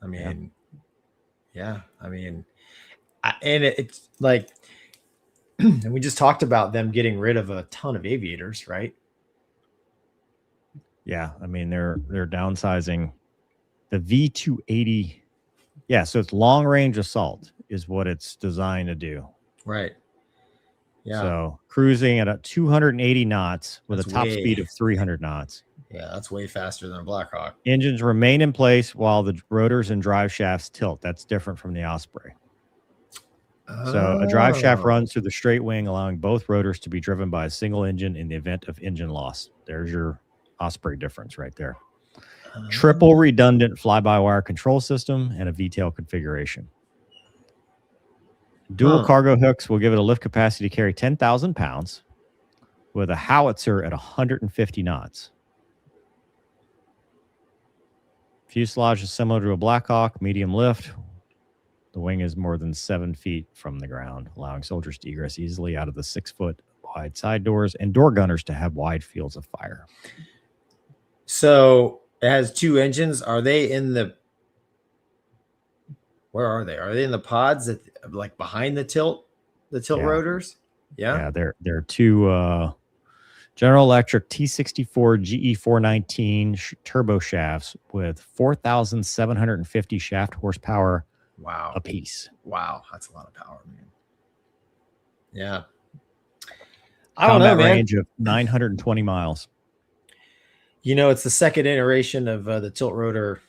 I mean, yeah. I mean, and it's like, and we just talked about them getting rid of a ton of aviators, right? Yeah. I mean, they're downsizing the V280. Yeah. So it's long range assault is what it's designed to do. Right. Yeah. So cruising at 280 knots with a top speed of 300 knots. Yeah, that's way faster than a Black Hawk. Engines remain in place while the rotors and drive shafts tilt. That's different from the Osprey. So a drive shaft runs through the straight wing, allowing both rotors to be driven by a single engine in the event of engine loss. There's your Osprey difference right there. Triple redundant fly-by-wire control system and a V-tail configuration. Dual cargo hooks will give it a lift capacity to carry 10,000 pounds with a howitzer at 150 knots. Fuselage is similar to a Black Hawk, medium lift. The wing is more than 7 feet from the ground, allowing soldiers to egress easily out of the 6-foot wide side doors and door gunners to have wide fields of fire. So it has 2 engines. Are they in the? Where are they? Are they in the pods that like behind the tilt rotors? Yeah. Yeah, they're 2 General Electric T64 GE419 turbo shafts with 4,750 shaft horsepower. Wow. A piece. Wow, that's a lot of power, man. Yeah. I don't know, man. Range of 920 miles. It's the second iteration of the tilt rotor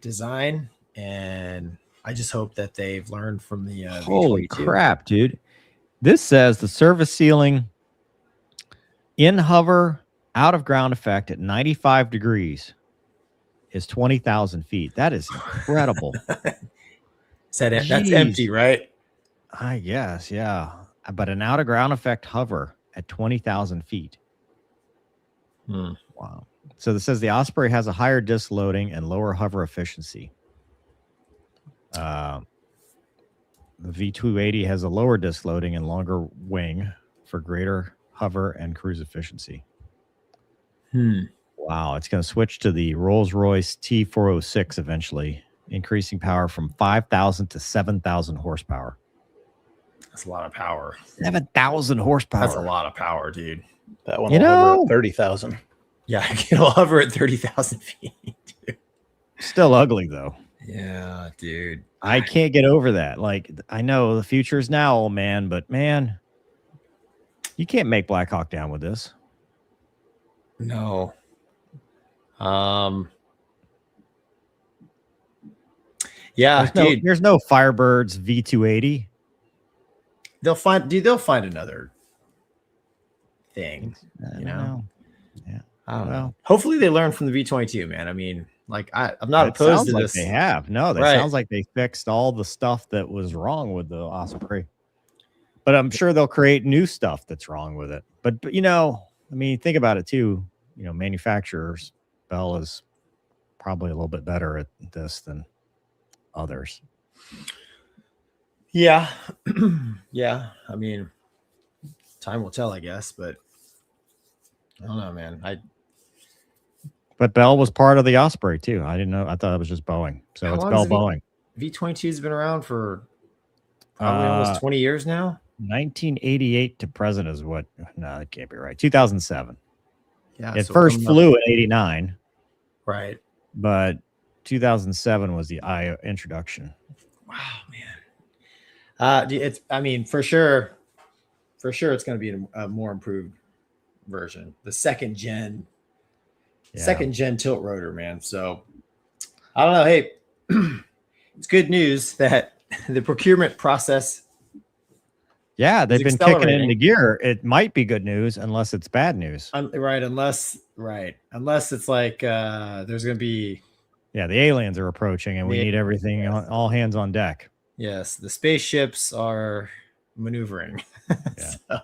design, and I just hope that they've learned from the Holy V22. crap, dude. This says the service ceiling in hover out of ground effect at 95 degrees is 20,000 feet. That is incredible. That's empty, right? I guess, yeah. But an out of ground effect hover at 20,000 feet. Wow. So this says the Osprey has a higher disc loading and lower hover efficiency. The V280 has a lower disc loading and longer wing for greater hover and cruise efficiency. Wow. Wow, it's going to switch to the Rolls-Royce T406 eventually, increasing power from 5,000 to 7,000 horsepower. That's a lot of power. 7,000 horsepower. That's a lot of power, dude. That one will hover at 30,000. Yeah, it'll hover at 30,000 feet. Dude. Still ugly though. Yeah, dude. I can't get over that. Like, I know the future is now, old man, but man, you can't make Black Hawk Down with this. No. Yeah, dude. There's no Firebirds V280. They'll find another thing. I don't know. Yeah. I don't know. Hopefully they learn from the V22, man. I mean, like I'm not opposed to this. They have. No, that sounds like they fixed all the stuff that was wrong with the Osprey. But I'm sure they'll create new stuff that's wrong with it. But you know, I mean, think about it too. You know, manufacturers, Bell is probably a little bit better at this than others. Yeah. Yeah. I mean, time will tell, I guess, but I don't know, man. But Bell was part of the Osprey too. I didn't know. I thought it was just Boeing. So it's Bell Boeing. V22's been around for probably almost 20 years now. 1988 to present is what? No, that can't be right. 2007. Yeah. It first flew in 89. Right. But 2007 was the introduction. Wow, man. It's, I mean, for sure, it's going to be a more improved version. The second gen tilt rotor, man. So I don't know. Hey, it's good news that the procurement process. Yeah, they've been kicking it into gear. It might be good news unless it's bad news. Unless it's like there's going to be. Yeah, the aliens are approaching and we need everything on all hands on deck. Yes, the spaceships are maneuvering. Yeah. So,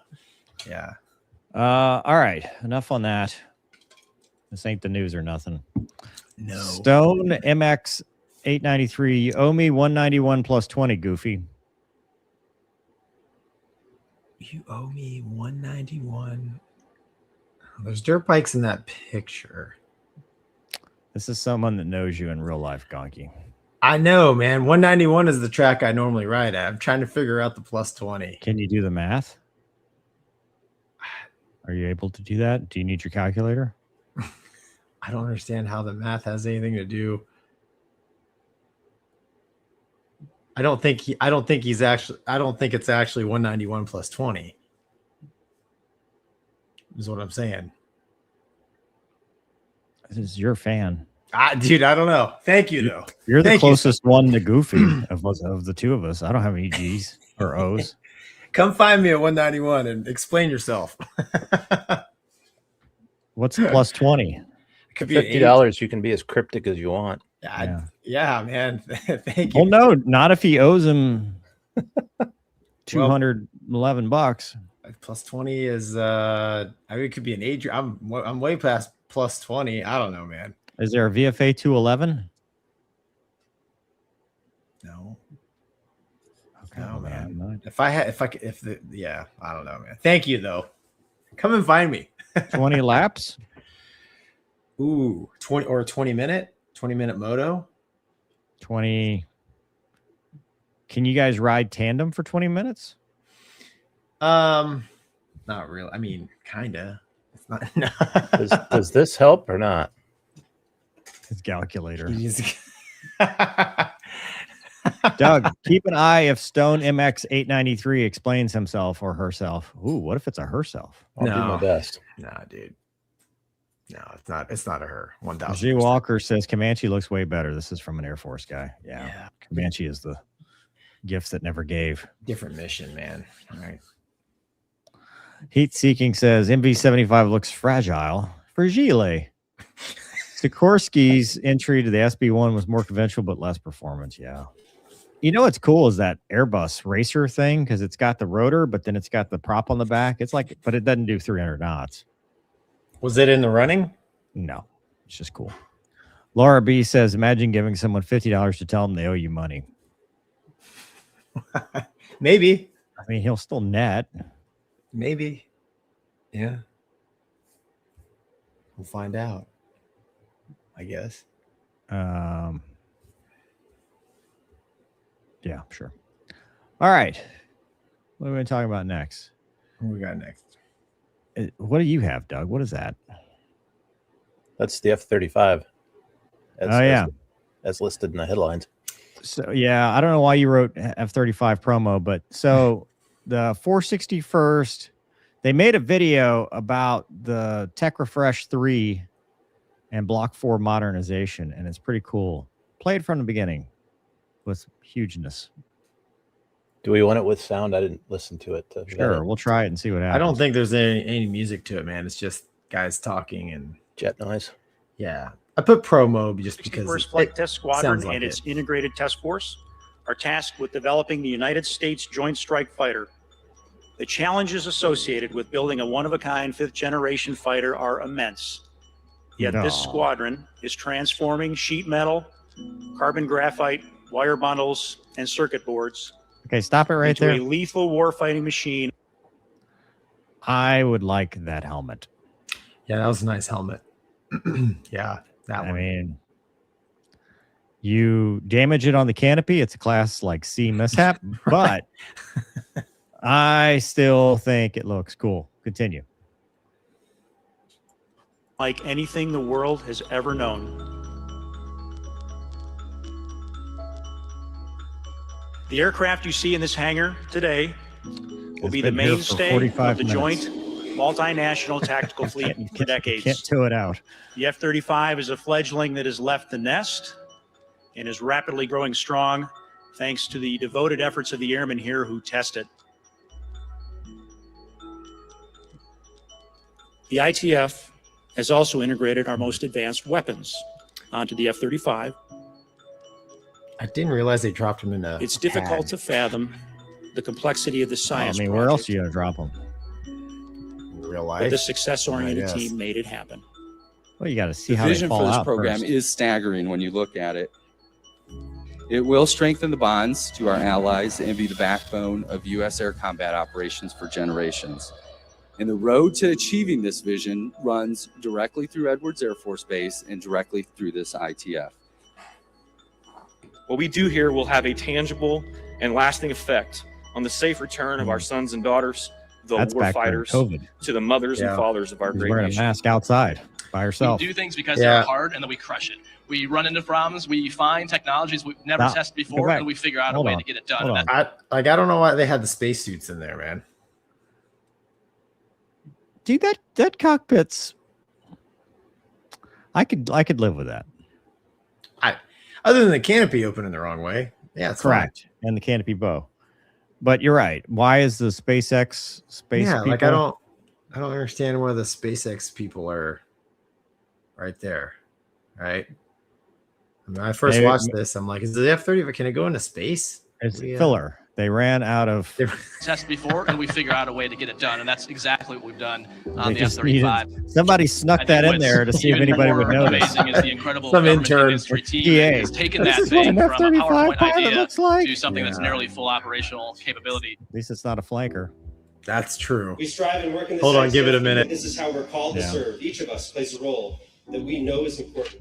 yeah. All right, enough on that. This ain't the news or nothing. No. Stone MX 893. You owe me 191 plus 20, Goofy. You owe me 191. There's dirt bikes in that picture. This is someone that knows you in real life, Gonky. I know, man. 191 is the track I normally ride at. I'm trying to figure out the plus 20. Can you do the math? Are you able to do that? Do you need your calculator? I don't understand how the math has anything to do. I don't think it's actually 191 plus 20. Is what I'm saying. This is your fan. Dude, I don't know. Thank you, though. You're the closest one to Goofy of the two of us. I don't have any G's or O's. Come find me at 191 and explain yourself. What's plus 20? It could be $50. You can be as cryptic as you want. Yeah, man. Thank you. Well, no, not if he owes him $211. Plus 20 is I mean, it could be an age. I'm way past plus 20. I don't know, man. Is there a VFA 211? No. Okay, No, man. Not. Yeah, I don't know, man. Thank you, though. Come and find me. 20 laps? Ooh, 20 or 20-minute moto. 20. Can you guys ride tandem for 20 minutes? Not really. I mean, kinda. It's not. No. Does this help or not? His calculator. Doug, keep an eye if Stone MX 893 explains himself or herself. Ooh, what if it's a herself? I'll do my best. Nah, dude. No, it's not a her. 1,000. G Walker says Comanche looks way better. This is from an Air Force guy. Yeah. Comanche is the gift that never gave. Different mission, man. All right. Heat Seeking says MV75 looks fragile. Fragile. Sikorsky's entry to the SB1 was more conventional but less performance. Yeah. You know what's cool is that Airbus racer thing because it's got the rotor, but then it's got the prop on the back. It's like, but it doesn't do 300 knots. Was it in the running? No, it's just cool. Laura B says, imagine giving someone $50 to tell them they owe you money. Maybe. I mean, he'll still net. Maybe. Yeah. We'll find out. I guess. Yeah, sure. All right. What are we talking about next? What we got next? What do you have, Doug? What is that? That's the F-35. As listed in the headlines. So, yeah, I don't know why you wrote F-35 promo, but so the 461st, they made a video about the Tech Refresh 3 and Block 4 modernization, and it's pretty cool. Played from the beginning with hugeness. Do we want it with sound? I didn't listen to it. Sure, we'll try it and see what happens. I don't think there's any music to it, man. It's just guys talking and jet noise. Yeah. I put promo just because 61st Flight Test Squadron like and its integrated test force are tasked with developing the United States Joint Strike Fighter. The challenges associated with building a one-of-a-kind fifth-generation fighter are immense. Yet this squadron is transforming sheet metal, carbon graphite, wire bundles, and circuit boards. Okay, stop it right into there. A lethal warfighting machine. I would like that helmet. Yeah, that was a nice helmet. Yeah, that one. I mean, you damage it on the canopy, it's a class like C mishap, but I still think it looks cool. Continue. Like anything the world has ever known. The aircraft you see in this hangar today will be the mainstay of the joint multinational tactical fleet for decades. Can't tow it out. The F-35 is a fledgling that has left the nest and is rapidly growing strong thanks to the devoted efforts of the airmen here who test it. The ITF has also integrated our most advanced weapons onto the F-35. I didn't realize they dropped them in a It's difficult to fathom the complexity of the science I mean, where else are you going to drop them? Real life. but the success-oriented team made it happen. Well, you got to see The how they vision fall for this out program first. is staggering when you look at it. It will strengthen the bonds to our allies and be the backbone of U.S. air combat operations for generations. And the road to achieving this vision runs directly through Edwards Air Force Base and directly through this ITF. What we do here will have a tangible and lasting effect on the safe return of our sons and daughters, the That's back during warfighters, COVID. to the mothers and fathers of our He's great wearing nation. a mask outside by herself. We do things because they're hard and then we crush it. We run into problems, we find technologies we've never Stop. tested Go before, back. and we figure out Hold a way on. to get it done. Hold And on. I don't know why they had the spacesuits in there, man. Dude, that cockpit's. I could live with that. Other than the canopy opening the wrong way. Yeah, it's Correct. And the canopy bow. But you're right. Why is the SpaceX space? Yeah, people, like I don't understand why the SpaceX people are right there. Right. When I first watched this, I'm like, is the F-35, can it go into space? It's filler. They ran out of. test before, and we figure out a way to get it done. And that's exactly what we've done on They the just F-35. needed- somebody snuck I that think in there to see if even anybody would more notice. Amazing is the incredible Some government intern industry or team TA. that has taken This that is what thing an from a F-35 PowerPoint pilot idea looks like. to something that's Yeah. nearly full operational capability. At least it's not a flanker. That's true. We strive and work in this Hold on, give it a ICF, minute. This is how we're called to serve. Each of us plays a role that we know is important.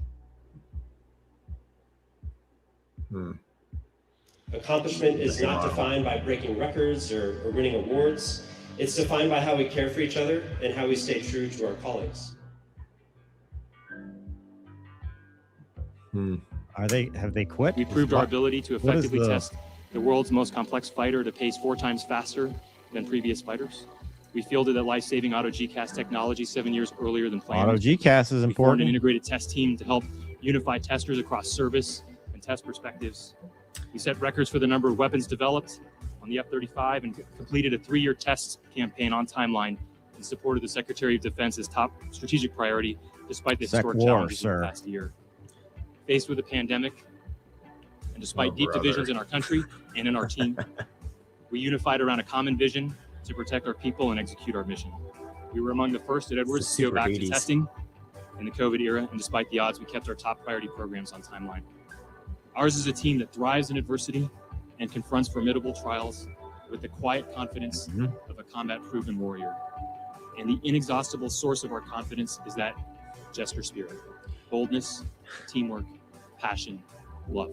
Accomplishment is not defined by breaking records or winning awards. It's defined by how we care for each other and how we stay true to our callings. Have they quit? We proved our ability to What is effectively the- test the world's most complex fighter at a pace 4 times faster than previous fighters. We fielded that life-saving auto GCAS technology 7 years earlier than planned. Auto GCAS is We formed an important. integrated test team to help unify testers across service and test perspectives. We set records for the number of weapons developed on the F-35 and completed a 3-year test campaign on timeline in support of the Secretary of Defense's top strategic priority, despite the historic War, challenges of sir. the past year. Faced with a pandemic, and despite deep divisions in our country and in our team, we unified around a common vision to protect our people and execute our mission. We were among the first at Edwards to go super back 80s. to testing in the COVID era, and despite the odds, we kept our top priority programs on timeline. Ours is a team that thrives in adversity and confronts formidable trials with the quiet confidence of a combat-proven warrior. And the inexhaustible source of our confidence is that gesture spirit. boldness, teamwork, passion, love.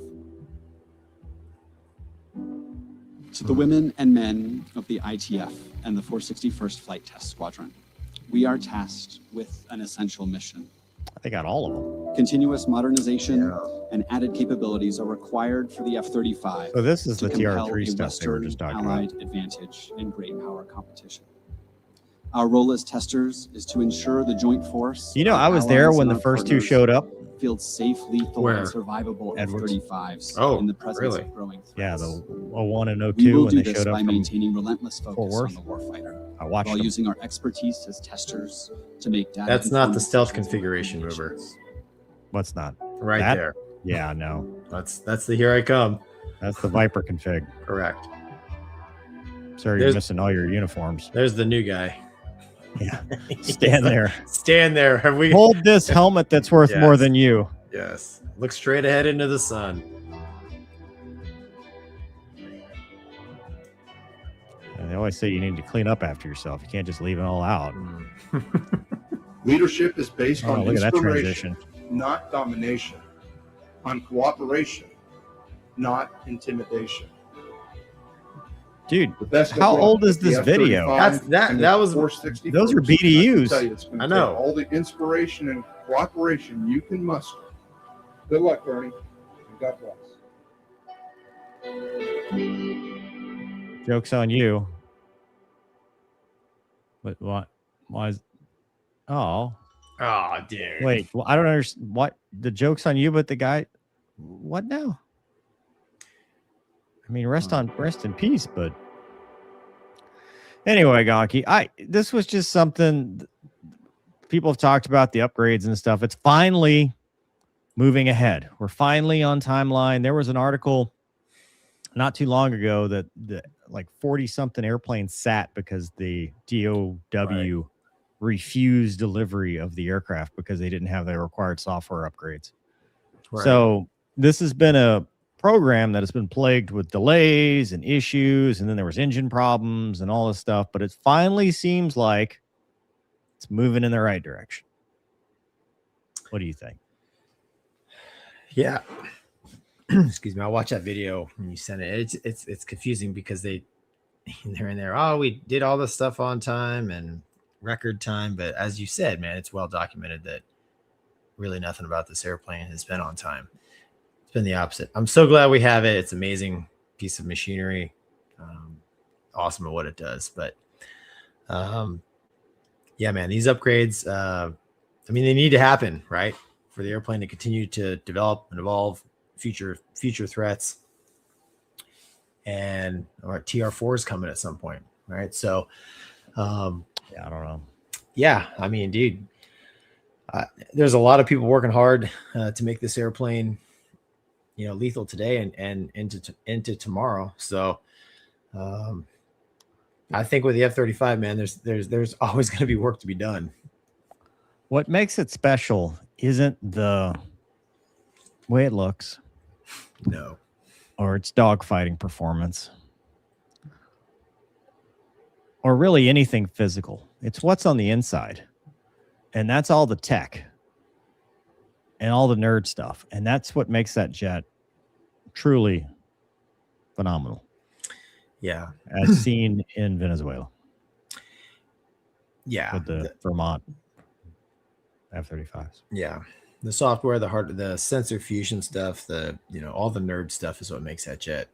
To the women and men of the ITF and the 461st Flight Test Squadron, we are tasked with an essential mission. They got all of them. Continuous modernization and added capabilities are required for the F-35. So this is to the compel TR3 a stuff they were Western just talking allied about. advantage in great power competition. Our role as testers is to ensure the joint force. You know, our I was there allies when and the our first two partners showed up. field safe, lethal, Where? and survivable Edwards. F-35s in the presence really? of growing threats. Yeah, the 01 and We 02 will when do they this showed up by from maintaining relentless Fort focus Worth. on the warfighter, I watched while them. using our expertise as testers to make data. That's not the informed stealth decisions and configuration mover. recommendations. What's not? Right That? there. Yeah, no. That's the here I come. That's the Viper config. Correct. Sir, you're There's- missing all your uniforms. There's the new guy. Yeah. Stand there. Stand there. Have we? Hold this helmet that's worth more Yes. than you. Yes. Look straight ahead into the sun. And they always say you need to clean up after yourself. You can't just leave it all out. Leadership is based Oh, on look at that inspiration, transition. not domination, on cooperation, not intimidation. Dude, The best how of old luck is with the this video? F-35 That and the was 461st. those are I can BDUs. tell you, it's gonna I know. take all the inspiration and cooperation you can muster. Good luck, Bernie, and God bless. Joke's on you. But what? Why is... Oh. Oh, dude. Wait, well, I don't understand. What? The joke's on you, but the guy... What now? I mean, rest in peace, but... Anyway, Gonky, this was just something... People have talked about the upgrades and stuff. It's finally moving ahead. We're finally on timeline. There was an article not too long ago that like 40-something airplanes sat because the DOW refused delivery of the aircraft because they didn't have the required software upgrades. Right. So this has been a program that has been plagued with delays and issues, and then there was engine problems and all this stuff, but it finally seems like it's moving in the right direction. What do you think? Yeah. Excuse me. I watched that video when you sent it. It's confusing because they're in there. Oh, we did all this stuff on time and record time, but as you said, man, it's well documented that really nothing about this airplane has been on time. It's been the opposite. I'm so glad we have it. It's an amazing piece of machinery. Awesome at what it does. But yeah, man, these upgrades, I mean, they need to happen, right? For the airplane to continue to develop and evolve future threats. And our TR4 is coming at some point, right? So, Yeah, I don't know. yeah, I mean, dude, there's a lot of people working hard to make this airplane, lethal today and into tomorrow. So, I think with the F-35, man, there's always going to be work to be done. What makes it special isn't the way it looks. No. Or its dogfighting performance. Or really anything physical. It's what's on the inside. And that's all the tech. And all the nerd stuff. And that's what makes that jet truly phenomenal. Yeah. As seen in Venezuela. Yeah. With the Vermont F-35s. Yeah. The software, the sensor fusion stuff, all the nerd stuff is what makes that jet.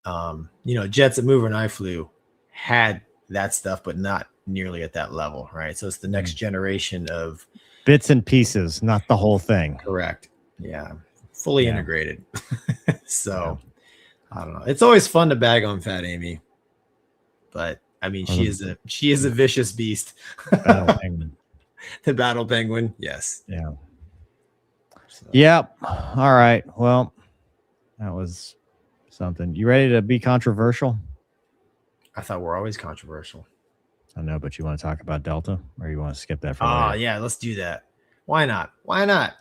Jets that Mover and I flew had that stuff, but not nearly at that level, right? So it's the next generation of bits and pieces, not the whole thing. Correct. Yeah. Fully integrated. So I don't know. It's always fun to bag on Fat Amy, but I mean, she is a vicious beast. Battle Penguin. The Battle Penguin. Yes. Yeah. So. Yep. All right. Well, that was something. You ready to be controversial? I thought we're always controversial. I know, but you want to talk about Delta, or you want to skip that for later? Yeah, let's do that. Why not? Why not?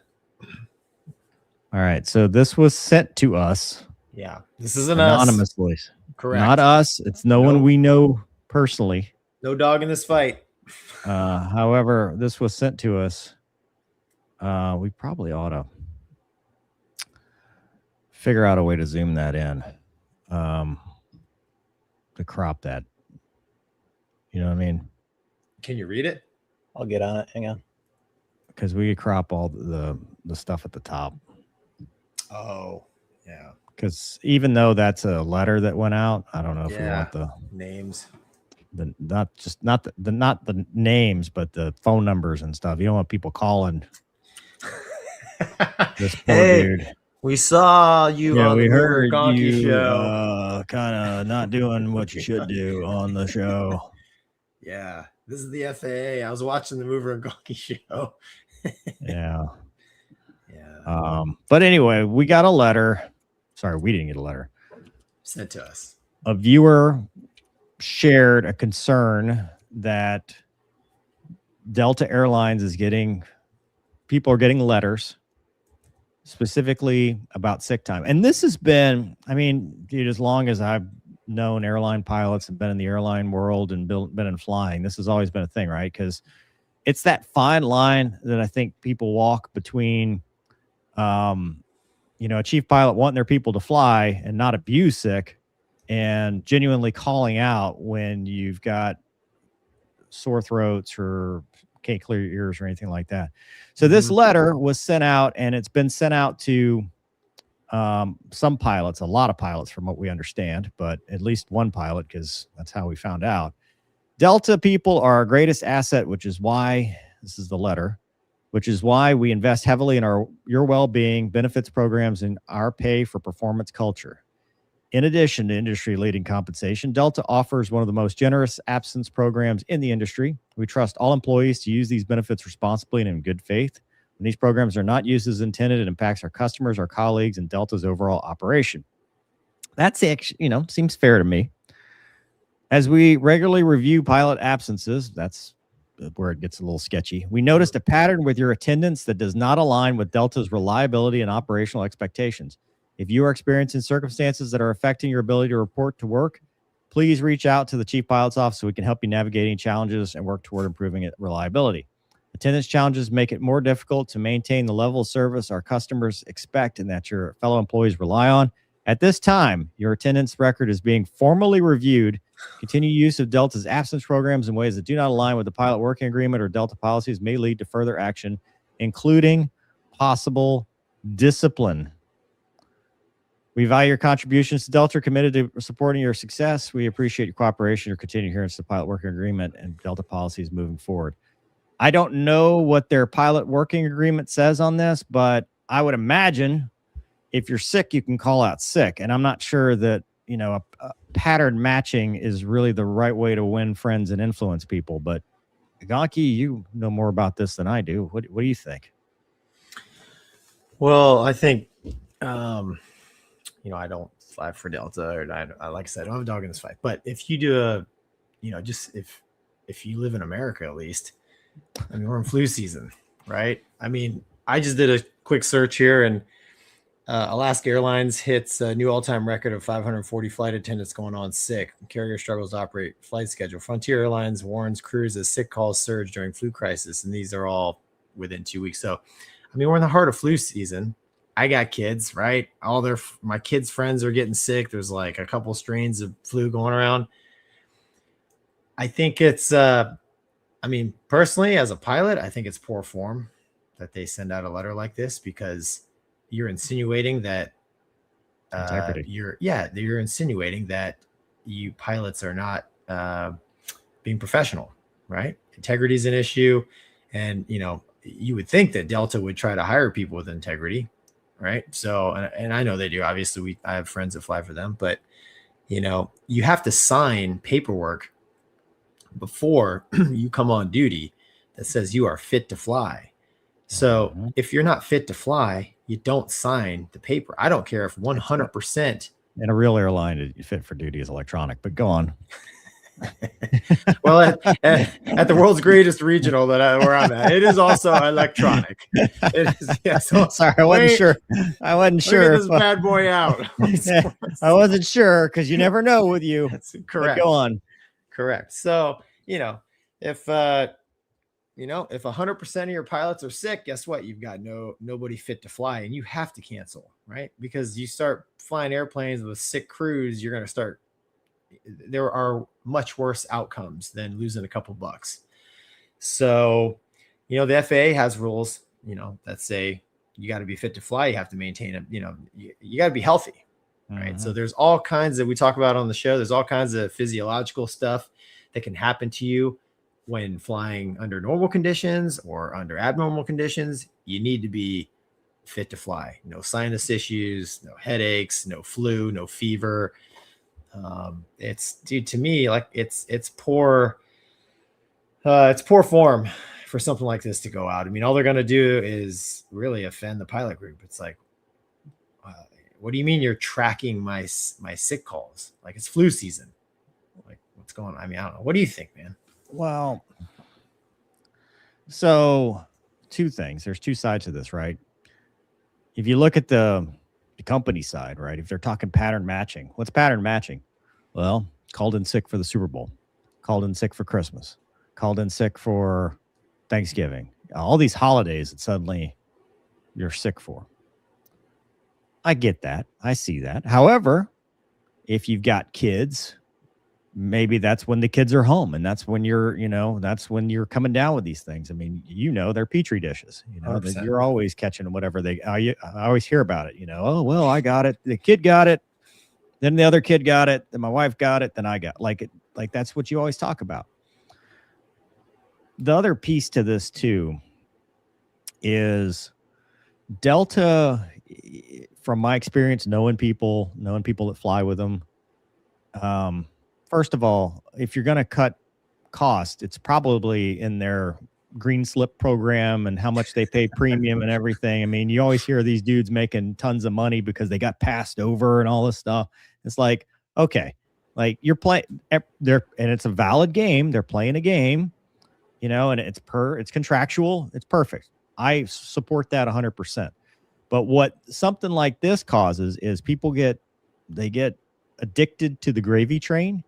All right. So this was sent to us. Yeah. This is anonymously. Us. Correct. Not us. It's no one we know personally. No dog in this fight. However, this was sent to us We probably ought to figure out a way to zoom that in, to crop that. You know what I mean? Can you read it? I'll get on it. Hang on. Because we could crop all the stuff at the top. Oh, yeah. Because even though that's a letter that went out, I don't know if we Yeah. want the Names. not the names, but the phone numbers and stuff. You don't want people calling this poor Hey, dude. we saw you Yeah, on we the heard Gonky you show. kind of not doing what you should do on the show. Yeah, this is the FAA. I was watching the Mover and Gonky show. Yeah. Yeah. But anyway, we got a letter. Sorry, we didn't get a letter. Sent to us. A viewer shared a concern that Delta Airlines is people are getting letters specifically about sick time. And this has been, I mean, dude, as long as I've known airline pilots and been in the airline world and been in flying, this has always been a thing, right? Because it's that fine line that I think people walk between, a chief pilot wanting their people to fly and not abuse sick, and genuinely calling out when you've got sore throats or can't clear your ears or anything like that. So this letter was sent out, and it's been sent out to some pilots, a lot of pilots from what we understand, but at least one pilot, because that's how we found out. Delta people are our greatest asset, which is why, this is the letter, which is why we invest heavily in your well-being, benefits programs, and our pay for performance culture. In addition to industry-leading compensation, Delta offers one of the most generous absence programs in the industry. We trust all employees to use these benefits responsibly and in good faith. When these programs are not used as intended, it impacts our customers, our colleagues, and Delta's overall operation. That's actually, seems fair to me. As we regularly review pilot absences, that's where it gets a little sketchy. We noticed a pattern with your attendance that does not align with Delta's reliability and operational expectations. If you are experiencing circumstances that are affecting your ability to report to work, please reach out to the Chief Pilot's Office so we can help you navigate any challenges and work toward improving reliability. Attendance challenges make it more difficult to maintain the level of service our customers expect and that your fellow employees rely on. At this time, your attendance record is being formally reviewed. Continued use of Delta's absence programs in ways that do not align with the pilot working agreement or Delta policies may lead to further action, including possible discipline. We value your contributions to Delta, committed to supporting your success. We appreciate your cooperation, your continued adherence to the pilot working agreement and Delta policies moving forward. I don't know what their pilot working agreement says on this, but I would imagine if you're sick, you can call out sick. And I'm not sure that, a pattern matching is really the right way to win friends and influence people. But Gonky, you know more about this than I do. What do you think? Well, I think, I don't fly for Delta, or I like I said, I don't have a dog in this fight. But if you do if you live in America, at least, I mean, we're in flu season, right? I mean, I just did a quick search here, and Alaska Airlines hits a new all-time record of 540 flight attendants going on sick. Carrier struggles to operate flight schedule. Frontier Airlines warns crews as sick calls surge during flu crisis, and these are all within 2 weeks. So, I mean, we're in the heart of flu season. I got kids, right? My kids' friends are getting sick. There's like a couple strains of flu going around. I think it's, personally, as a pilot, I think it's poor form that they send out a letter like this, because you're insinuating that you're insinuating that you pilots are not being professional, right? Integrity is an issue, and you would think that Delta would try to hire people with integrity, right? So, and I know they do. Obviously, I have friends that fly for them, but you have to sign paperwork before you come on duty that says you are fit to fly. So if you're not fit to fly, you don't sign the paper. I don't care if 100%. In a real airline, fit for duty is electronic, but go on. Well, at the world's greatest regional where I'm at, it is also electronic. It is, yeah, so sorry, I wasn't sure. Get this bad boy out. I wasn't sure, because you never know with you. That's correct. But go on. Correct. So, if if 100% of your pilots are sick, guess what? You've got nobody fit to fly, and you have to cancel, right? Because you start flying airplanes with sick crews, you're going to start. There are much worse outcomes than losing a couple bucks. So, the FAA has rules, that say you got to be fit to fly. You have to maintain you got to be healthy, right? So there's all kinds that we talk about on the show. There's all kinds of physiological stuff that can happen to you when flying under normal conditions or under abnormal conditions. You need to be fit to fly. No sinus issues, no headaches, no flu, no fever. To me, like it's poor form for something like this to go out. I mean, all they're going to do is really offend the pilot group. It's like, what do you mean you're tracking my sick calls? Like it's flu season. Like what's going on? I mean, I don't know. What do you think, man? Well, so two things. There's two sides to this, right? If you look at the company side, right? If they're talking pattern matching, what's pattern matching? Well, called in sick for the Super Bowl, called in sick for Christmas, called in sick for Thanksgiving, all these holidays that suddenly you're sick for. I get that. I see that. However, if you've got kids, maybe that's when the kids are home, and that's when that's when you're coming down with these things. I mean, they're petri dishes, that you're always catching whatever I always hear about it, oh, well, I got it. The kid got it. Then the other kid got it. Then my wife got it. Then I got like that's what you always talk about. The other piece to this too is Delta, from my experience, knowing people that fly with them. First of all, if you're going to cut cost, it's probably in their green slip program and how much they pay premium and everything. I mean, you always hear these dudes making tons of money because they got passed over and all this stuff. It's like, okay, like you're playing there, and it's a valid game. They're playing a game, and it's contractual. It's perfect. I support that 100%. But what something like this causes is people get addicted to the gravy train.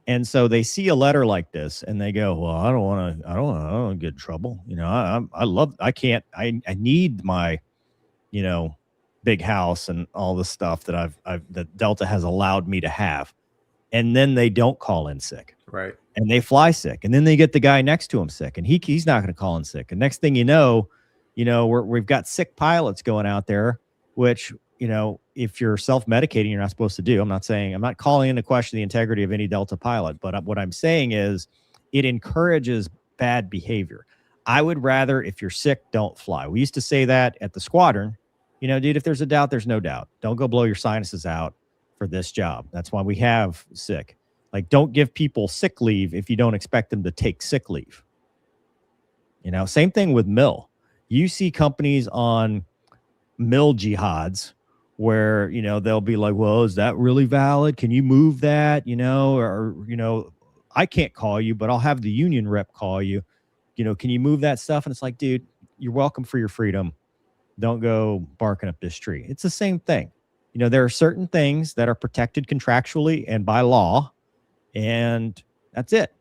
And so they see a letter like this and they go, well, I don't want to get in trouble. I need my, big house and all the stuff that that Delta has allowed me to have. And then they don't call in sick. Right. And they fly sick. And then they get the guy next to him sick, and he's not going to call in sick. And next thing you know, we've got sick pilots going out there, which, if you're self-medicating, you're not supposed to do. I'm not calling into question the integrity of any Delta pilot, but what I'm saying is it encourages bad behavior. I would rather, if you're sick, don't fly. We used to say that at the squadron, dude, if there's a doubt, there's no doubt. Don't go blow your sinuses out for this job. That's why we have sick. Like, don't give people sick leave if you don't expect them to take sick leave. Same thing with mill. You see companies on mill jihads where, they'll be like, well, is that really valid? Can you move that? I can't call you, but I'll have the union rep call you. Can you move that stuff? And it's like, dude, you're welcome for your freedom. Don't go barking up this tree. It's the same thing. There are certain things that are protected contractually and by law, and that's it.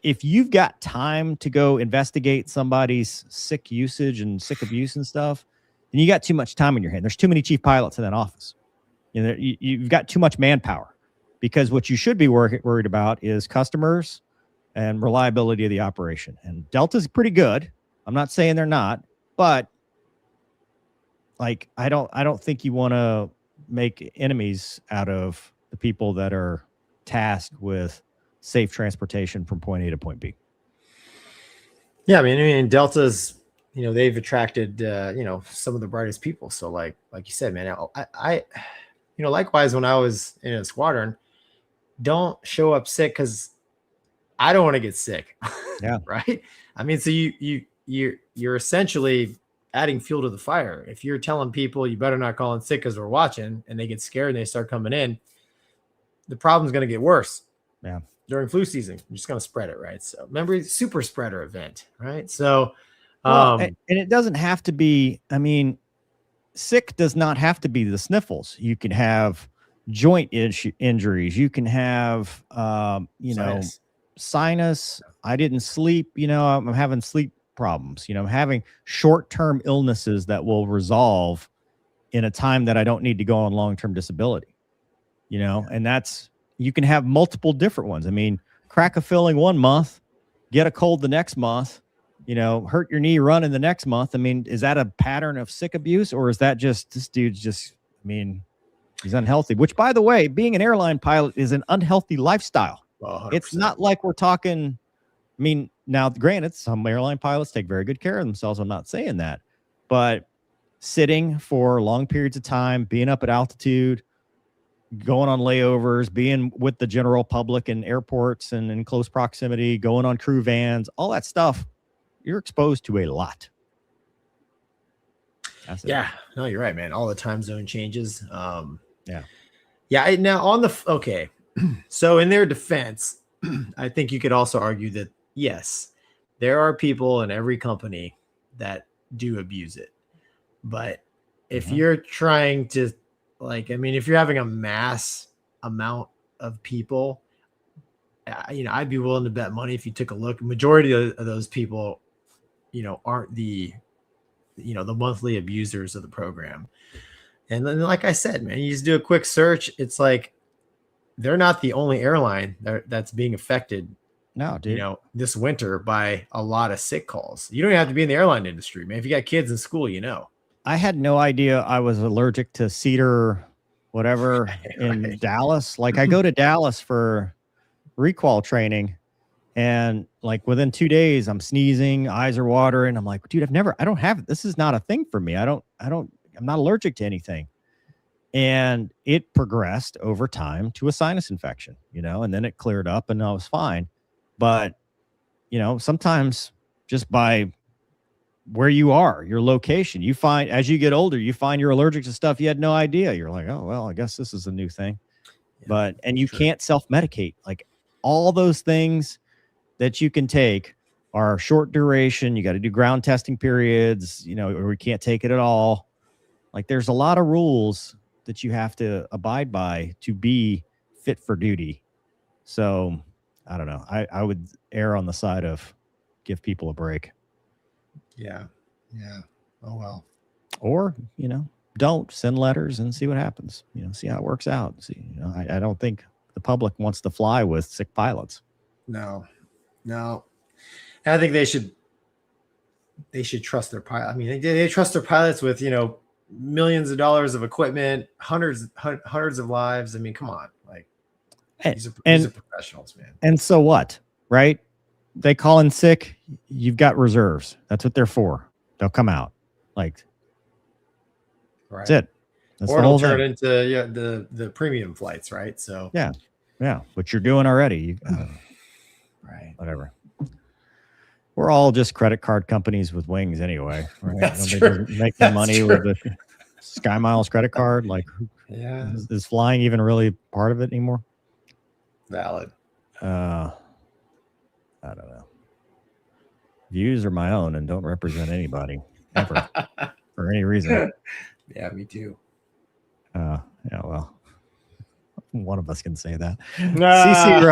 If you've got time to go investigate somebody's sick usage and sick abuse and stuff, then you got too much time in your hand. There's too many chief pilots in that office. You've got too much manpower, because what you should be worried about is customers and reliability of the operation. And Delta's pretty good. I'm not saying they're not, but I don't think you want to make enemies out of the people that are tasked with safe transportation from point A to point B. Yeah, I mean, Delta's, they've attracted, some of the brightest people. So like you said, man, I likewise, when I was in a squadron, don't show up sick because I don't want to get sick. Yeah. Right. I mean, so you're essentially adding fuel to the fire. If you're telling people you better not call in sick because we're watching, and they get scared and they start coming in, the problem's going to get worse. Yeah. During flu season, you're just going to spread it, right? So remember, super spreader event, right? So, and it doesn't have to be. I mean, sick does not have to be the sniffles. You can have joint injuries. You can have, sinus. I didn't sleep. I'm having sleep problems. I'm having short-term illnesses that will resolve in a time that I don't need to go on long-term disability. And you can have multiple different ones. I mean, crack a filling 1 month, get a cold the next month, hurt your knee running the next month. I mean, is that a pattern of sick abuse, or is that just this dude's just, he's unhealthy, which, by the way, being an airline pilot is an unhealthy lifestyle. 100%. It's not like we're talking, now granted, some airline pilots take very good care of themselves. I'm not saying that, but sitting for long periods of time, being up at altitude, going on layovers, being with the general public in airports and in close proximity, going on crew vans, all that stuff, you're exposed to a lot. Yeah, no, you're right, man. All the time zone changes. Yeah. Now okay. So in their defense, I think you could also argue that, yes, there are people in every company that do abuse it. But if you're trying to, if you're having a mass amount of people, I'd be willing to bet money if you took a look. Majority of those people, aren't the monthly abusers of the program. And then, like I said, man, you just do a quick search. It's like they're not the only airline that's being affected. No, dude. This winter by a lot of sick calls. You don't have to be in the airline industry, man. If you got kids in school, I had no idea I was allergic to cedar, whatever, in Dallas. Like, I go to Dallas for requal training, and within 2 days, I'm sneezing, eyes are watering. I'm like, dude, I don't have, this is not a thing for me. I'm not allergic to anything. And it progressed over time to a sinus infection, and then it cleared up and I was fine. But, sometimes just by where you are, your location, you find as you get older, you find you're allergic to stuff you had no idea. You're like, oh, well, I guess this is a new thing. And you can't self-medicate. Like, all those things that you can take are short duration. You got to do ground testing periods, or we can't take it at all. Like, there's a lot of rules that you have to abide by to be fit for duty. So I don't know. I would err on the side of give people a break. Yeah. Oh, well. Or, don't send letters and see what happens. See how it works out. See, I don't think the public wants to fly with sick pilots. No. I think they should trust their pilot. They trust their pilots with, millions of dollars of equipment, hundreds of lives. Come on. These are professionals, man. And so what, right? They call in sick. You've got reserves. That's what they're for. They'll come out. Right. That's it. That's or the it'll whole turn thing. into the premium flights, right? So yeah, what you're doing already. Right. Whatever. We're all just credit card companies with wings anyway. Right? That's They true. just make their money with the Sky Miles credit card. Yeah. Is flying even really part of it anymore? Valid. I don't know. Views are my own and don't represent anybody ever for any reason. Yeah, me too. Yeah, well, one of us can say that. CC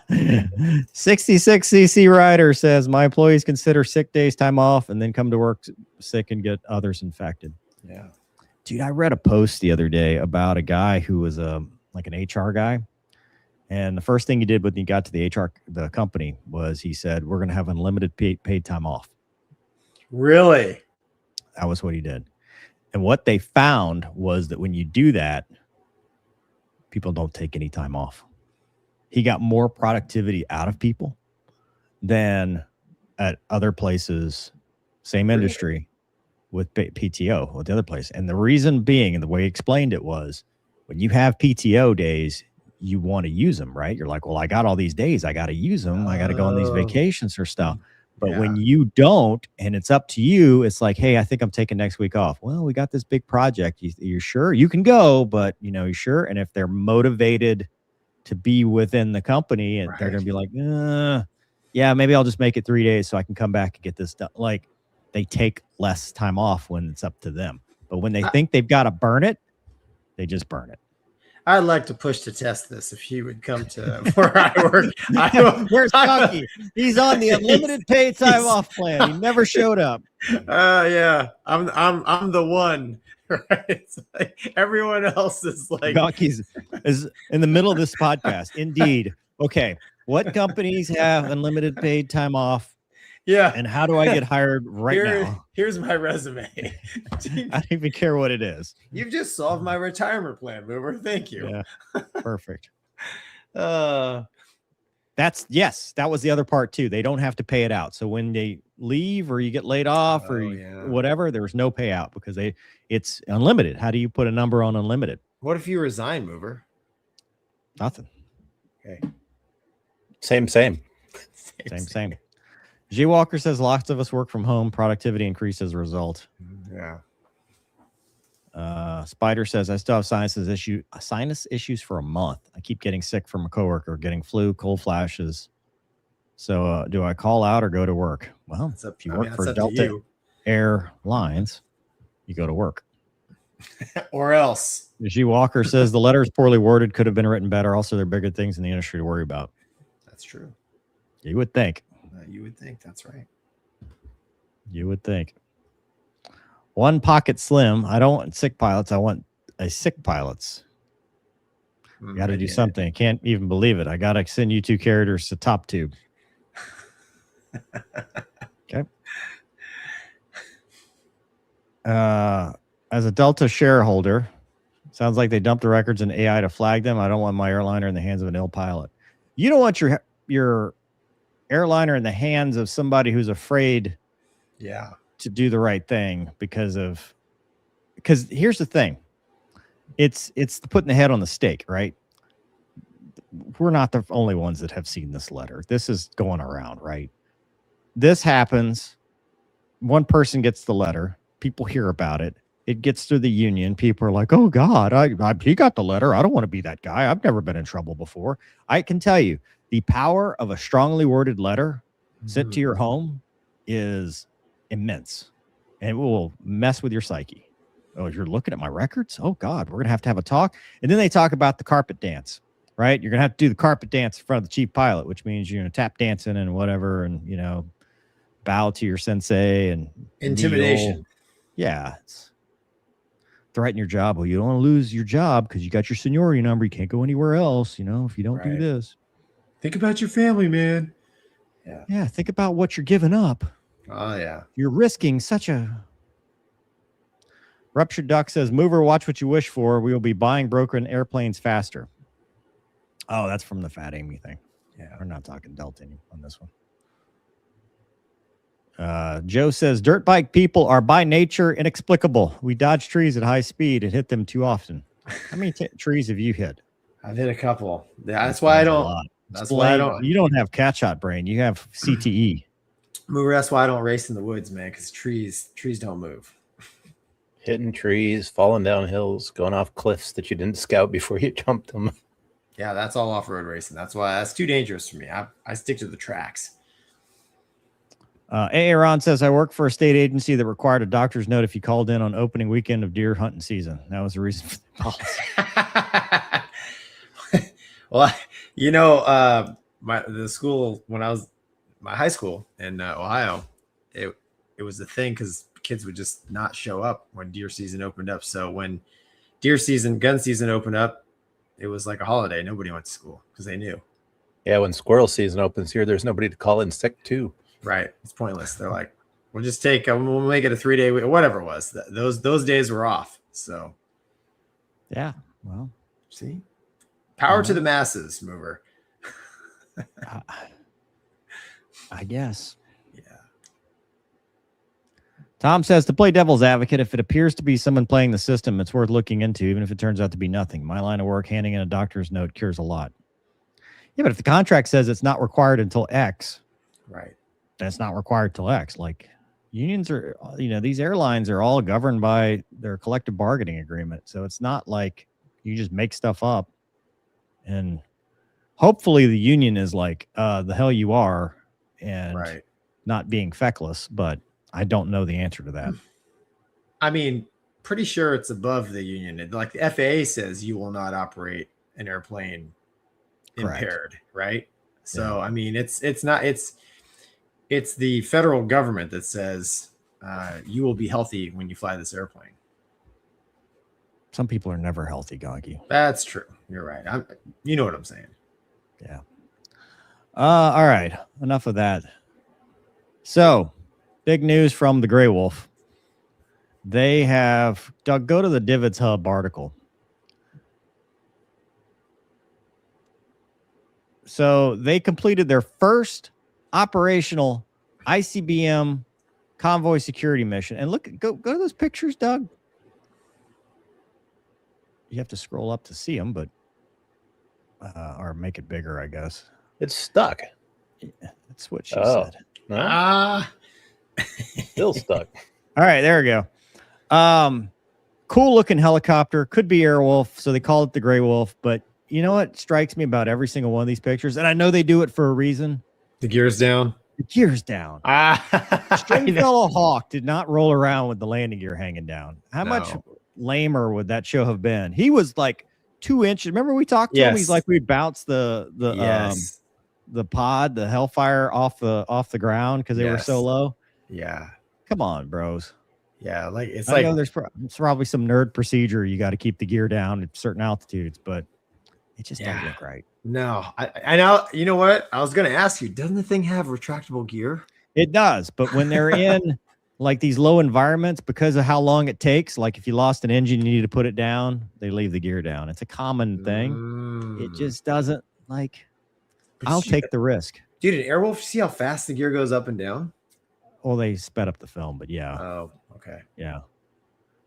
Rider. 66 CC Rider says, my employees consider sick days time off and then come to work sick and get others infected. Yeah. Dude, I read a post the other day about a guy who was like an HR guy. And the first thing he did when he got to the company was he said, we're going to have unlimited paid time off. Really? That was what he did. And what they found was that when you do that, people don't take any time off. He got more productivity out of people than at other places, same industry, with PTO with the other place. And the reason being, and the way he explained it was, when you have PTO days, you want to use them, right? You're like, well, I got all these days. I got to use them. I got to go on these vacations or stuff. But when you don't, and it's up to you, it's like, hey, I think I'm taking next week off. Well, we got this big project. You're sure? You can go, but you sure? And if they're motivated to be within the company, and they're going to be like, yeah, maybe I'll just make it 3 days so I can come back and get this done. Like, they take less time off when it's up to them. But when they think they've got to burn it, they just burn it. I'd like to push to test this if he would come to where I work. Where's Gonky? He's on the unlimited paid time off plan. He never showed up. Yeah, I'm the one. Right? It's like everyone else is like Gonky's is in the middle of this podcast. Indeed. Okay. What companies have unlimited paid time off? Yeah. And how do I get hired now? Here's my resume. I don't even care what it is. You've just solved my retirement plan, Mover. Thank you. Yeah. Perfect. That was the other part too. They don't have to pay it out. So when they leave or you get laid off or whatever, there's no payout because it's unlimited. How do you put a number on unlimited? What if you resign, Mover? Nothing. Okay. Same. Same. G Walker says lots of us work from home. Productivity increased as a result. Yeah. Spider says I still have sinus issues for a month. I keep getting sick from a coworker, getting flu, cold flashes. So do I call out or go to work? Well, if you work for Delta Airlines, you go to work. Or else. G Walker says the letter is poorly worded, could have been written better. Also, there are bigger things in the industry to worry about. That's true. You would think. You would think that's right. You would think. One pocket slim. I don't want sick pilots. I want a sick pilots. Got to do something. I can't even believe it. I got to send you 2 carriers to top tube. Okay. As a Delta shareholder, sounds like they dumped the records in AI to flag them. I don't want my airliner in the hands of an ill pilot. You don't want your airliner in the hands of somebody who's afraid to do the right thing because here's the thing. It's putting the head on the stake, right? We're not the only ones that have seen this letter. This is going around, right? This happens. One person gets the letter. People hear about it. It gets through the union. People are like, oh God, he got the letter. I don't want to be that guy. I've never been in trouble before. I can tell you, the power of a strongly worded letter sent to your home is immense, and it will mess with your psyche. Oh, you're looking at my records? Oh God, we're going to have a talk. And then they talk about the carpet dance, right? You're going to have to do the carpet dance in front of the chief pilot, which means you're going to tap dancing and whatever, and, bow to your sensei and intimidation. kneel. Yeah. It's threaten your job. Well, you don't want to lose your job because you got your seniority number. You can't go anywhere else, if you don't do this. Think about your family, man. Yeah. Think about what you're giving up. Oh, yeah. You're risking such a... Ruptured Duck says, Mover, watch what you wish for. We will be buying broken airplanes faster. Oh, that's from the Fat Amy thing. Yeah, we're not talking Delta on this one. Joe says, dirt bike people are by nature inexplicable. We dodge trees at high speed and hit them too often. How many trees have you hit? I've hit a couple. That's why I don't. That's why I don't. You don't have catshot brain. You have CTE. Mover, that's why I don't race in the woods, man, because trees don't move. Hitting trees, falling down hills, going off cliffs that you didn't scout before you jumped them. Yeah, that's all off-road racing. That's too dangerous for me. I stick to the tracks. Aaron says, I work for a state agency that required a doctor's note if you called in on opening weekend of deer hunting season. That was the reason for the policy. Well, the school when I was my high school in Ohio, it was a thing because kids would just not show up when deer season opened up. So when gun season opened up, it was like a holiday. Nobody went to school because they knew. Yeah, when squirrel season opens here, there's nobody to call in sick too. Right. It's pointless. They're like, we'll make it a 3-day week, whatever it was. Those days were off. So, yeah. Well, see, power to the masses, Mover. I guess. Yeah. Tom says, to play devil's advocate, if it appears to be someone playing the system, it's worth looking into, even if it turns out to be nothing. My line of work, handing in a doctor's note cures a lot. Yeah, but if the contract says it's not required until X, right? That's not required till X. Like unions are, these airlines are all governed by their collective bargaining agreement. So it's not like you just make stuff up. And hopefully the union is like, the hell you are, and not being feckless, but I don't know the answer to that. I mean, pretty sure it's above the union. Like the FAA says, you will not operate an airplane impaired, right? So I mean, it's the federal government that says you will be healthy when you fly this airplane. Some people are never healthy, Gonky. That's true. You're right. You know what I'm saying. Yeah. All right. Enough of that. So, big news from the Gray Wolf. They have, Doug, go to the Divots Hub article. So they completed their first operational ICBM convoy security mission. And look, go to those pictures, Doug. You have to scroll up to see them, but or make it bigger, I guess. It's stuck. Yeah, that's what she said. No? Still stuck. All right, there we go. Cool looking helicopter, could be Airwolf, so they call it the Gray Wolf. But you know what strikes me about every single one of these pictures, and I know they do it for a reason. The gear's down. The gear's down. Stringfellow Hawk did not roll around with the landing gear hanging down. How much lamer would that show have been? He was like 2 inches. Remember we talked to him? He's like, we bounced the pod, the Hellfire off the ground because they were so low. Yeah. Come on, bros. Yeah, like it's I know there's probably some nerd procedure. You got to keep the gear down at certain altitudes, but it just doesn't look right. No, I know. You know what? I was going to ask you, doesn't the thing have retractable gear? It does, but when they're in like these low environments, because of how long it takes, like if you lost an engine, you need to put it down, they leave the gear down. It's a common thing. It just doesn't like, I'll take the risk. Dude, an Airwolf, see how fast the gear goes up and down? Well, they sped up the film, but yeah. Oh, okay. Yeah.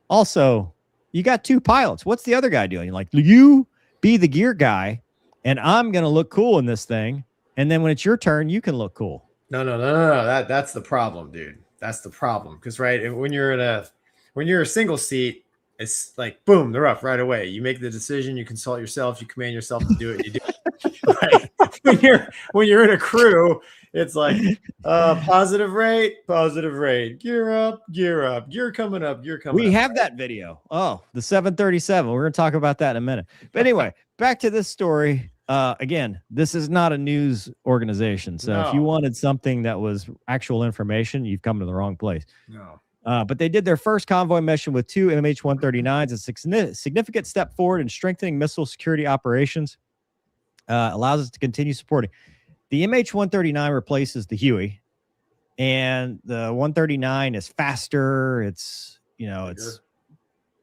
Also, you got two pilots. What's the other guy doing? Like, you be the gear guy, and I'm going to look cool in this thing. And then when it's your turn, you can look cool. No. That's the problem, dude. That's the problem. Because when you're a single seat, it's like boom, they're up right away. You make the decision, you consult yourself, you command yourself to do it, you do it. Right? When you're in a crew, it's like positive rate, gear up, gear coming up, gear coming up. We have that video. Oh, the 737. We're going to talk about that in a minute. But anyway, back to this story. Again, this is not a news organization. So if you wanted something that was actual information, you've come to the wrong place. No. But they did their first convoy mission with two MH-139s, a significant step forward in strengthening missile security operations. Allows us to continue supporting. The MH-139 replaces the Huey, and the 139 is faster. It's, it's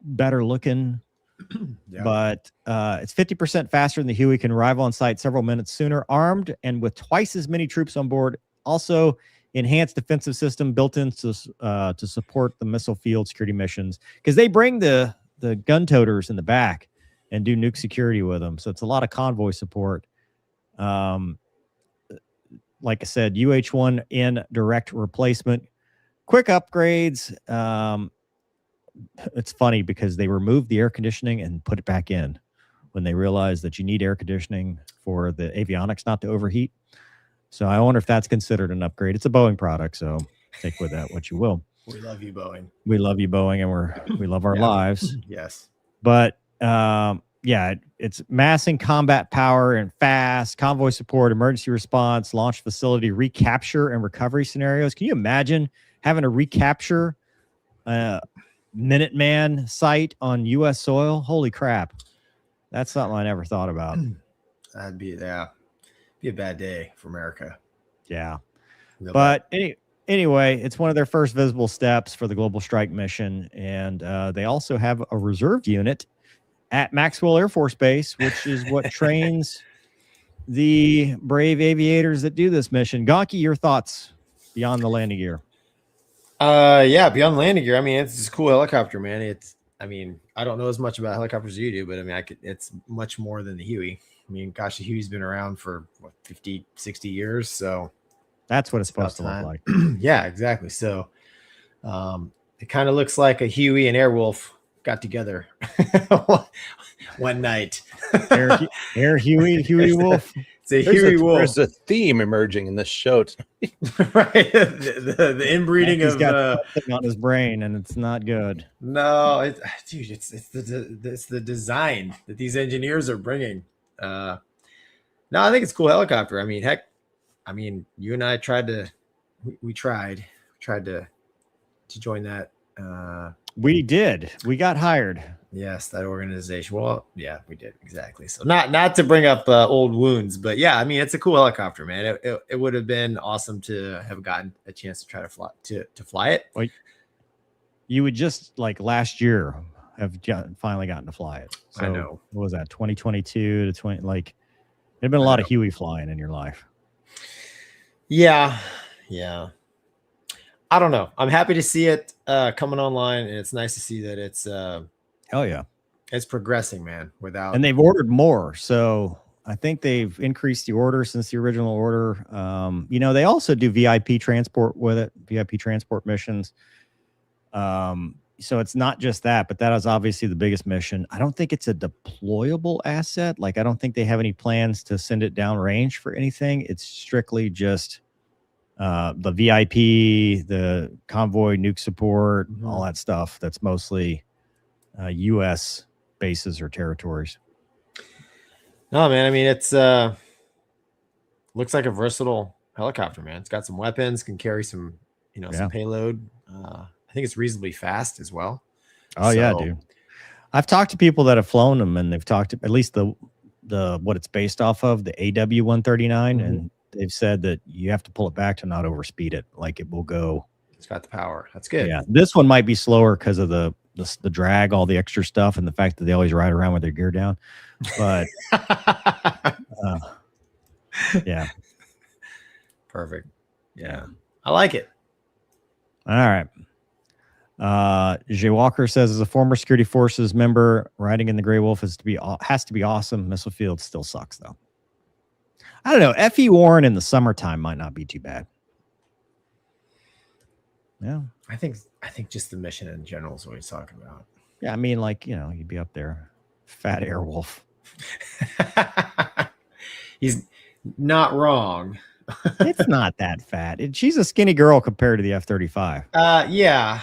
better looking, but it's 50% faster than the Huey, can arrive on site several minutes sooner, armed and with twice as many troops on board. Also, enhanced defensive system built in to support the missile field security missions, because they bring the gun toters in the back and do nuke security with them. So it's a lot of convoy support. Like I said, UH-1N direct replacement, quick upgrades. It's funny because they removed the air conditioning and put it back in when they realized that you need air conditioning for the avionics not to overheat. So I wonder if that's considered an upgrade. It's a Boeing product, so take with that what you will. We love you, Boeing. We love you, Boeing, and we love our lives. Yes. But it's massing combat power and fast convoy support, emergency response, launch facility, recapture and recovery scenarios. Can you imagine having to recapture Minuteman site on U.S. soil? Holy crap. That's something I never thought about. That'd be a bad day for America. Yeah. But anyway, it's one of their first visible steps for the global strike mission. And they also have a reserve unit at Maxwell Air Force Base, which is what trains the brave aviators that do this mission. Gonky, your thoughts beyond the landing gear? Beyond the landing gear. I mean, it's a cool helicopter, man. I don't know as much about helicopters as you do, but I mean, it's much more than the Huey. I mean, gosh, the Huey's been around for 50, 60 years. So that's what it's supposed to look like. Yeah, exactly. So it kind of looks like a Huey and Airwolf got together one night. Air Huey Wolf. It's a Huey wolf. There's a theme emerging in this show. Right. The inbreeding He's of got something on his brain, and it's not good. no, dude, it's the design that these engineers are bringing. No, I think it's a cool helicopter. I mean, heck, you and I tried to, we tried to join that. We did. We got hired. Yes, that organization. Well, yeah, we did exactly. So not to bring up old wounds, but yeah, I mean, it's a cool helicopter, man. It would have been awesome to have gotten a chance to try to fly it. Well, you would just like last year have finally gotten to fly it. So I know. What was that? 2022 to 20? Like, there'd been a lot of Huey flying in your life. Yeah. I don't know. I'm happy to see it coming online, and it's nice to see that it's hell yeah, it's progressing, man. And they've ordered more, so I think they've increased the order since the original order. They also do VIP transport with it, VIP transport missions. So it's not just that, but that is obviously the biggest mission. I don't think it's a deployable asset. Like, I don't think they have any plans to send it downrange for anything. It's strictly just the VIP, the convoy, nuke support, all that stuff. That's mostly U.S. bases or territories. No, man. I mean, it's looks like a versatile helicopter, man. It's got some weapons, can carry some, some payload. I think it's reasonably fast as well. Oh yeah, dude. I've talked to people that have flown them, and they've talked to at least the what it's based off of, the AW139, and they've said that you have to pull it back to not overspeed it. Like, it will go. It's got the power. That's good. Yeah, this one might be slower because of the drag, all the extra stuff, and the fact that they always ride around with their gear down. But yeah, perfect. Yeah, I like it. All right. Jay Walker says, as a former security forces member, riding in the Gray Wolf has to be awesome. Missile field still sucks though. I don't know. F.E. Warren in the summertime might not be too bad. Yeah, I think just the mission in general is what he's talking about. Yeah, I mean, like, you'd be up there, fat Airwolf. He's not wrong. It's not that fat. She's a skinny girl compared to the F-35. Yeah.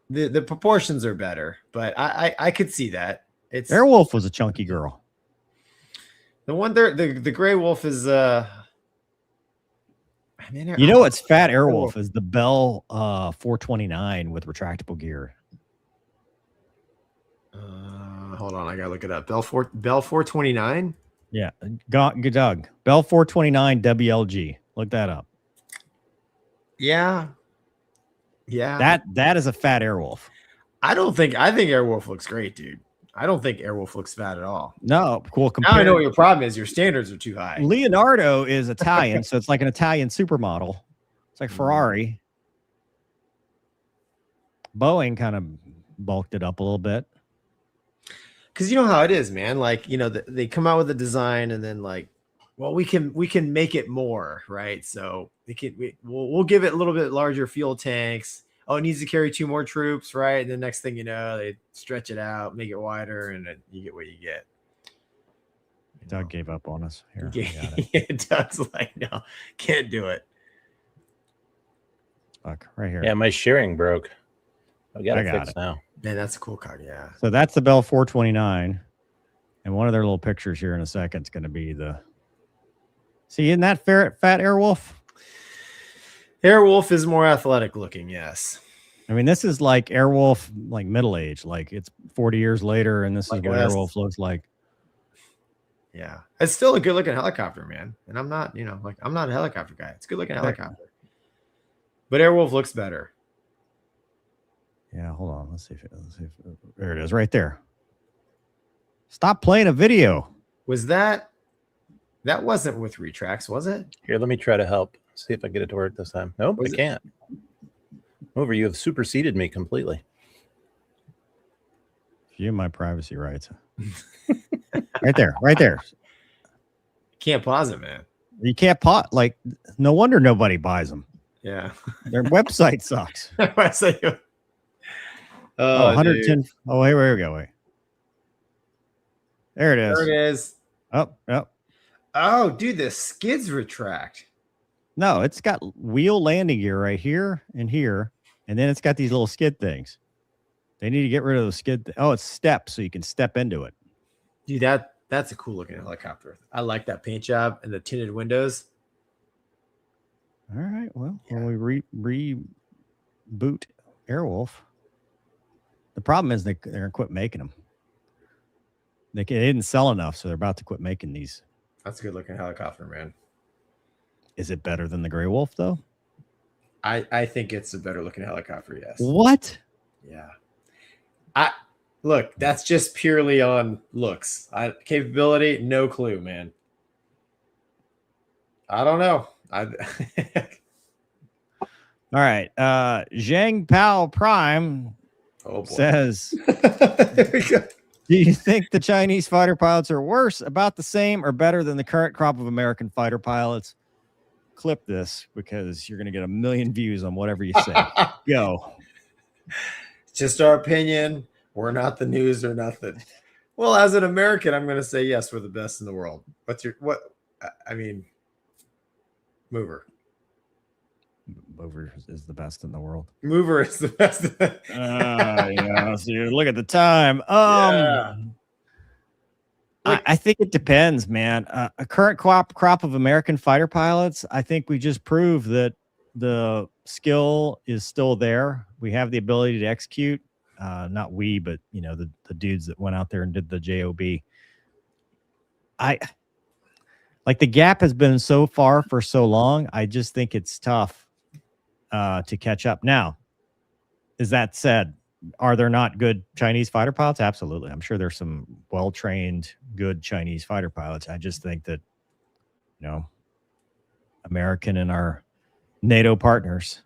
The proportions are better, but I could see that. It's Airwolf was a chunky girl. The one there, the Gray Wolf is what's fat Airwolf is the Bell 429 with retractable gear. Hold on, I gotta look it up. Bell 429. Yeah, good Doug. Bell 429 WLG. Look that up. Yeah. That is a fat Airwolf. I think Airwolf looks great, dude. I don't think Airwolf looks fat at all. No, cool. Now I know what your problem is. Your standards are too high. Leonardo is Italian, so it's like an Italian supermodel. It's like Ferrari. Boeing kind of bulked it up a little bit. Because you know how it is, man. Like, they come out with a design and then like, well, we can make it more, right? So we'll give it a little bit larger fuel tanks. Oh, it needs to carry 2 more troops, right? And the next thing you know, they stretch it out, make it wider, and then you get what you get. Doug gave up on us here. Doug's like, no, can't do it. Look, right here. Yeah, my shearing broke. I got it fixed now. Man, that's a cool car. Yeah. So that's the Bell 429. And one of their little pictures here in a second is going to be the... See, isn't that fat Airwolf? Airwolf is more athletic looking, yes. I mean, this is like Airwolf, like middle age. Like, it's 40 years later, and this is what Airwolf looks like. Yeah. It's still a good looking helicopter, man. And I'm not, I'm not a helicopter guy. It's a good looking helicopter. But Airwolf looks better. Yeah, hold on. Let's see if there it is, right there. Stop playing a video. Was that wasn't with retracts, was it? Here, let me try to help. See if I get it to work this time. Nope, I can't. Over, you have superseded me completely. You and my privacy rights. Right there. Can't pause it, man. You can't pause. Like, no wonder nobody buys them. Yeah. Their website sucks. Oh, 110. Dude. Oh, here we go. Wait. There it is. There it is. Oh, yep. Oh, dude, the skids retract. No, it's got wheel landing gear right here and here, and then it's got these little skid things. They need to get rid of the skid. Oh, it's steps, so you can step into it. Dude, that's a cool looking helicopter. I like that paint job and the tinted windows. All right. Well, when we reboot Airwolf, the problem is they're going to quit making them. They didn't sell enough, so they're about to quit making these. That's a good looking helicopter, man. Is it better than the Gray Wolf, though? I think it's a better looking helicopter, yes. What? Yeah. Look, that's just purely on looks. Capability, no clue, man. I don't know. All right. Zhang Pao Prime says, do you think the Chinese fighter pilots are worse, about the same, or better than the current crop of American fighter pilots? Clip this because you're going to get 1 million views on whatever you say. Go. Just our opinion. We're not the news or nothing. Well, as an American, I'm going to say yes, we're the best in the world. Mover. Mover is the best in the world. Mover is the best. Yeah. So you look at the time. Yeah. I think it depends, man. A current crop of American fighter pilots, I think we just proved that the skill is still there. We have the ability to execute. Not we, but the dudes that went out there and did the JOB. The gap has been so far for so long. I just think it's tough to catch up. Now, is that said, are there not good Chinese fighter pilots? Absolutely. I'm sure there's some well-trained, good Chinese fighter pilots. I just think that, American and our NATO partners,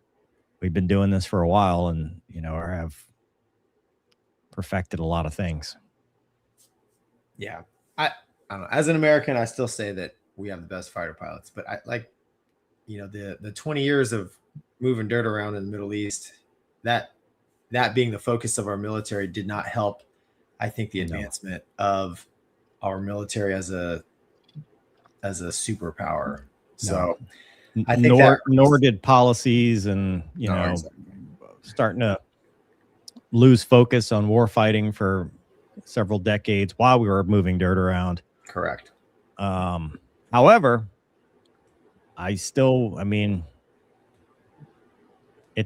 we've been doing this for a while and, have perfected a lot of things. Yeah. I don't know. As an American, I still say that we have the best fighter pilots, but the 20 years of moving dirt around in the Middle East, that being the focus of our military did not help, I think, the advancement of our military as a superpower. So I think nor did policies and, starting to lose focus on war fighting for several decades while we were moving dirt around. Correct. However, it's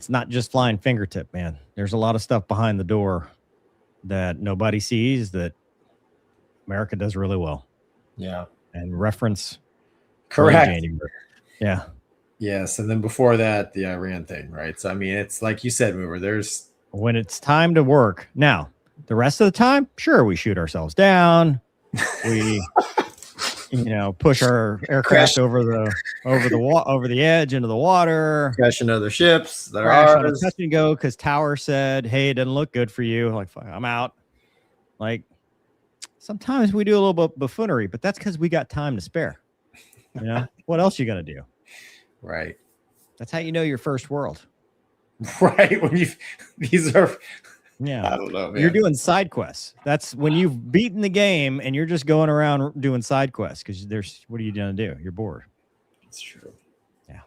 not just flying fingertip, man. There's a lot of stuff behind the door that nobody sees that America does really well. Yeah. And reference. Correct. Yeah. Yes. And then before that, the Iran thing, right? So, it's like you said, Mover, when it's time to work. Now, the rest of the time, sure, we shoot ourselves down. We, push our aircraft over the edge into the water. Crash into other ships that are on a ours. touch and go because Tower said, "Hey, it doesn't look good for you." Like, I'm out. Like, sometimes we do a little bit of buffoonery, but that's because we got time to spare. What else you gonna do? Right. That's how you know your first world. Right. These are. Yeah. I don't know, man. You're doing side quests. That's when you've beaten the game and you're just going around doing side quests because what are you going to do? You're bored. It's true. Yeah.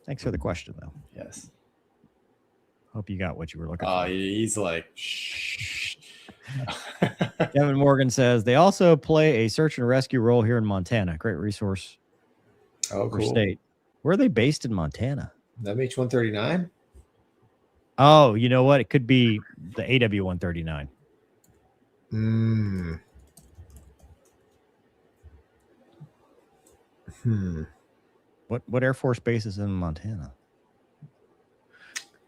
Thanks for the question, though. Yes. Hope you got what you were looking for. He's like, shh. Kevin Morgan says they also play a search and rescue role here in Montana. Great resource. Oh, cool. State. Where are they based in Montana? That makes 139. Oh, you know what? It could be the AW-139. What Air Force base is in Montana?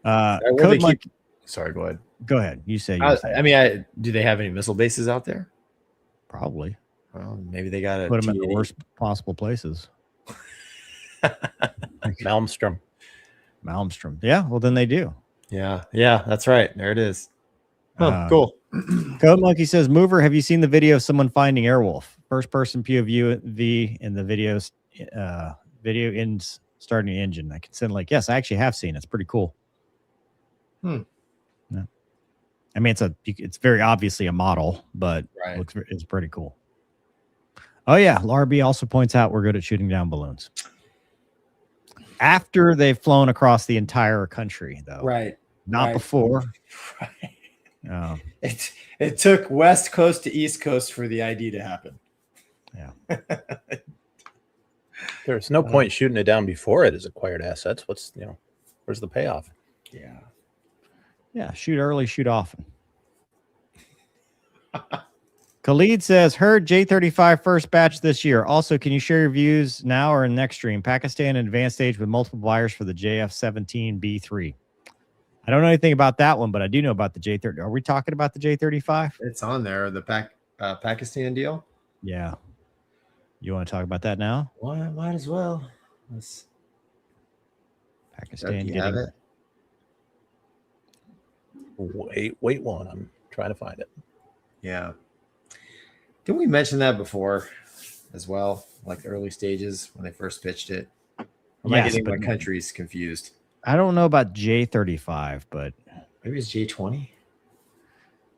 Sorry, go ahead. Go ahead. You say. Do they have any missile bases out there? Probably. Well, maybe they got to put them in the worst possible places. Malmstrom. Yeah. Well, then they do. Yeah, that's right. There it is. Oh, cool. Code Monkey says, Mover, have you seen the video of someone finding Airwolf? First person POV in the videos, video ends starting the engine. I can send yes, I actually have seen it. It's pretty cool. Yeah. It's very obviously a model, but it's pretty cool. Oh yeah, Laura B also points out we're good at shooting down balloons. After they've flown across the entire country, though. Right. Not right. before. Right. Oh. It took West Coast to East Coast for the ID to happen. Yeah. There's no point shooting it down before it is acquired assets. Where's the payoff? Yeah. Yeah, shoot early, shoot often. Khalid says, heard J-35 first batch this year. Also, can you share your views now or in next stream? Pakistan in advanced stage with multiple buyers for the JF-17B3. I don't know anything about that one, but I do know about the J-30. Are we talking about the J-35? It's on there, the Pakistan deal. Yeah. You want to talk about that now? Well, might as well. Let's Pakistan you have getting it. Wait one. I'm trying to find it. Yeah. Didn't we mention that before as well? Like the early stages when they first pitched it? Or am I getting my countries confused? I don't know about J-35, but maybe it's J-20.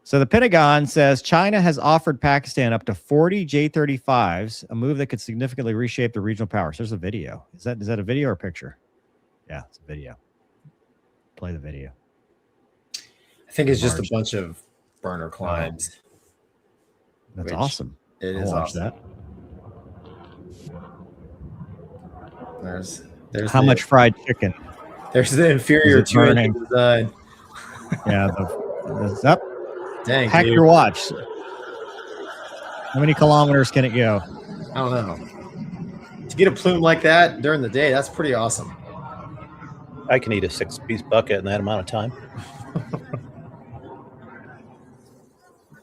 So the Pentagon says China has offered Pakistan up to 40 J-35s, a move that could significantly reshape the regional powers. There's a video. Is that a video or a picture? Yeah, it's a video. Play the video. I think it's just a bunch of burner climbs. That's awesome. It is awesome. That. There's how much fried chicken? There's the inferior tuning design. Yeah, the up. Dang, hack your watch. How many kilometers can it go? I don't know. To get a plume like that during the day, that's pretty awesome. I can eat a 6-piece bucket in that amount of time.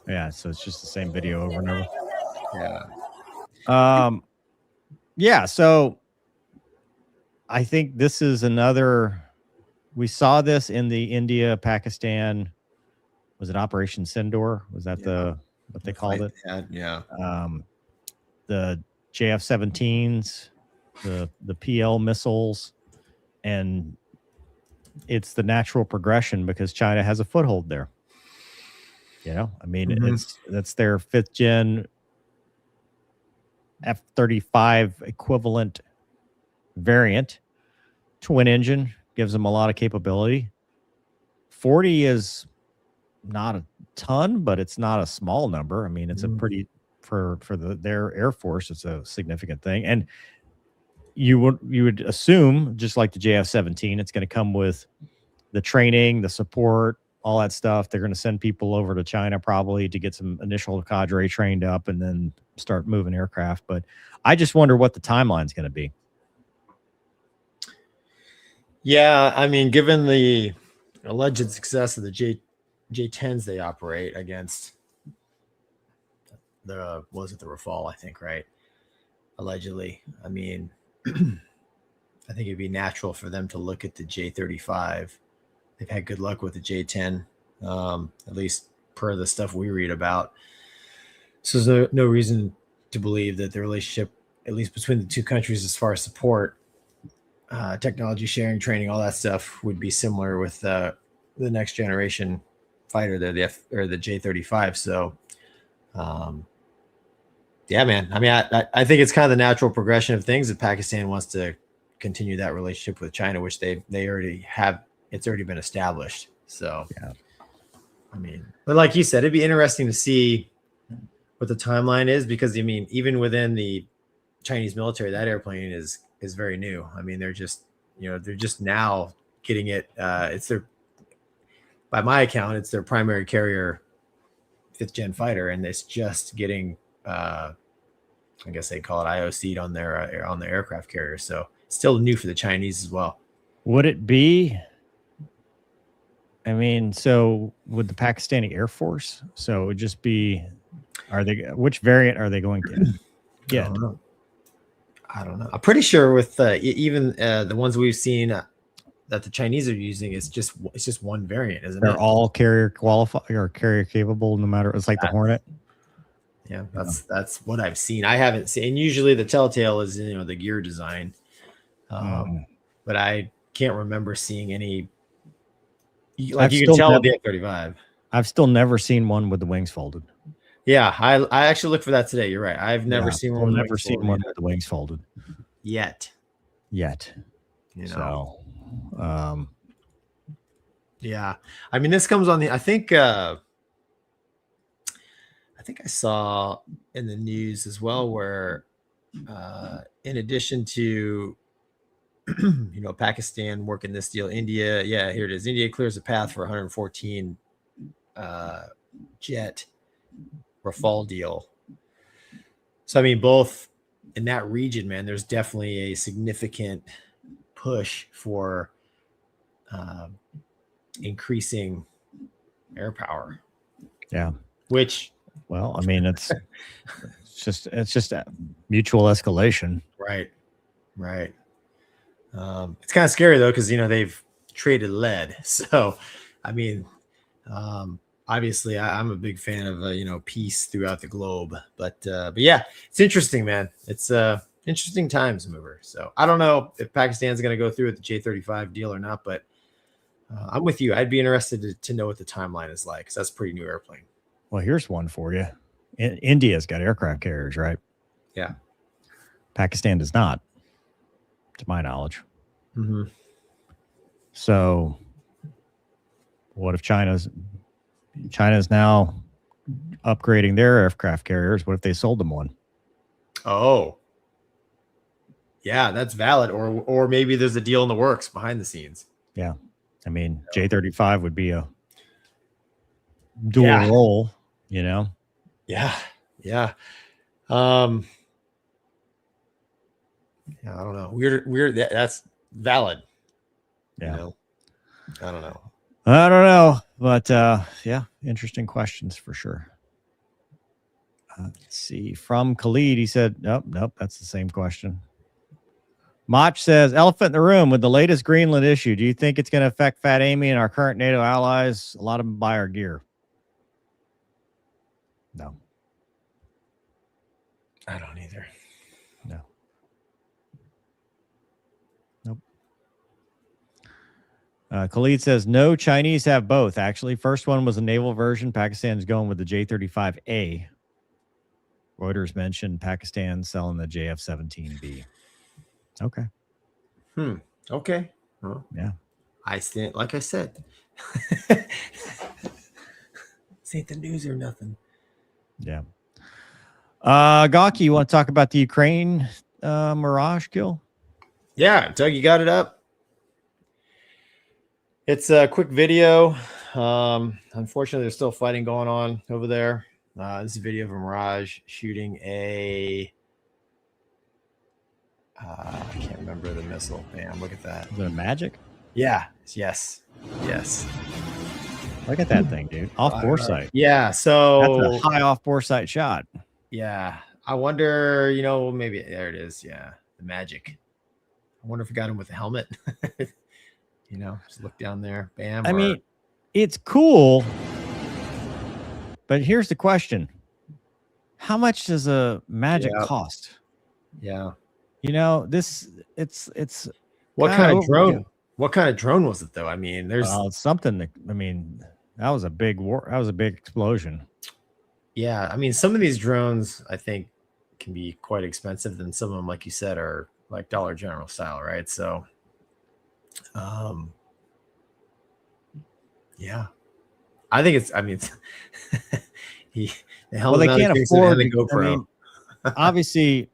Yeah, so it's just the same video over and over. Yeah. Yeah, so I think this is another. We saw this in the India, Pakistan. Was it Operation Sindoor? Was that what they called it? Yeah. The JF-17s, the PL missiles, and it's the natural progression because China has a foothold there. You know, I mean, that's their 5th gen F-35 equivalent variant. Twin engine gives them a lot of capability. 40 is not a ton, but it's not a small number. I mean, it's a pretty for their Air Force, it's a significant thing. And you would assume, just like the JF-17, it's going to come with the training, the support, all that stuff. They're going to send people over to China probably to get some initial cadre trained up and then start moving aircraft. But I just wonder what the timeline is going to be. Yeah, I mean, given the alleged success of the J-10s they operate against the Rafale, I think, right? Allegedly. I mean, I think it'd be natural for them to look at the J-35. They've had good luck with the J-10, at least per the stuff we read about. So there's no reason to believe that the relationship, at least between the two countries as far as support, technology sharing, training, all that stuff would be similar with the next generation fighter there, the J-35. So, yeah, man. I mean, I think it's kind of the natural progression of things that Pakistan wants to continue that relationship with China, which they already have. It's already been established. So, yeah. I mean, but like you said, it'd be interesting to see what the timeline is because, I mean, even within the Chinese military, that airplane is very new. I mean, they're just now getting it. It's their, by my account, it's their primary carrier 5th gen fighter, and it's just getting, I guess they call it IOC'd on their aircraft carrier. So it's still new for the Chinese as well. Would it be? I mean, so would the Pakistani Air Force? So it would just be, which variant are they going to get? I don't know. I'm pretty sure with even the ones we've seen that the Chinese are using, it's just one variant, isn't it? They're all carrier qualified or carrier capable, no matter. It's like the Hornet. Yeah, that's what I've seen. I haven't seen. And usually the telltale is the gear design, but I can't remember seeing any. Like you can tell with the F-35. I've still never seen one with the wings folded. Yeah, I actually looked for that today. You're right. I've never seen one. Never seen one with the wings folded yet. You know. So, yeah. I mean, this comes on the. I think I saw in the news as well where, in addition to, Pakistan working this deal, India. Yeah, here it is. India clears a path for 114 jet Rafale deal. So, I mean, both in that region, man, there's definitely a significant push for increasing air power. Yeah. Which, well, I mean, it's just a mutual escalation. Right. It's kind of scary though, because they've traded lead. So, I mean, obviously, I'm a big fan of peace throughout the globe. But yeah, it's interesting, man. It's interesting times, Mover. So I don't know if Pakistan's going to go through with the J-35 deal or not, but I'm with you. I'd be interested to know what the timeline is like, because that's a pretty new airplane. Well, here's one for you. India's got aircraft carriers, right? Yeah. Pakistan does not, to my knowledge. Mm-hmm. So what if China's now upgrading their aircraft carriers? What if they sold them one? Oh, yeah, that's valid. Or maybe there's a deal in the works behind the scenes. Yeah. I mean, J-35 would be a dual role, Yeah. Yeah. Yeah, I don't know. Weird. That's valid. Yeah. I don't know. But yeah, interesting questions for sure. Let's see. From Khalid, he said, nope, that's the same question. Mach says, elephant in the room with the latest Greenland issue. Do you think it's going to affect Fat Amy and our current NATO allies? A lot of them buy our gear. No. I don't either. No. Nope. Khalid says, no, Chinese have both. Actually, first one was a naval version. Pakistan's going with the J-35A. Reuters mentioned Pakistan selling the JF-17B. Okay. Okay. Well, yeah. I stand, like I said, this ain't the news or nothing. Yeah. Gonky, you want to talk about the Ukraine Mirage kill? Yeah, Doug, you got it up. It's a quick video. Unfortunately, there's still fighting going on over there. This is a video of a Mirage shooting a I can't remember the missile. Damn, look at that. Is it a Magic? Yeah. Yes. Look at that thing, dude. Off bore sight. Yeah. So that's a high off bore sight shot. Yeah. I wonder, maybe there it is. Yeah. The Magic. I wonder if we got him with a helmet. Just look down there. Bam. I mean, it's cool. But here's the question. How much does a Magic cost? Yeah. It's what kind of drone? What kind of drone was it though? I mean, there's something that, that was a big war. That was a big explosion. Yeah. I mean, some of these drones I think can be quite expensive, and some of them, like you said, are like Dollar General style, right? So yeah. I think it's they can't afford the GoPro. Obviously,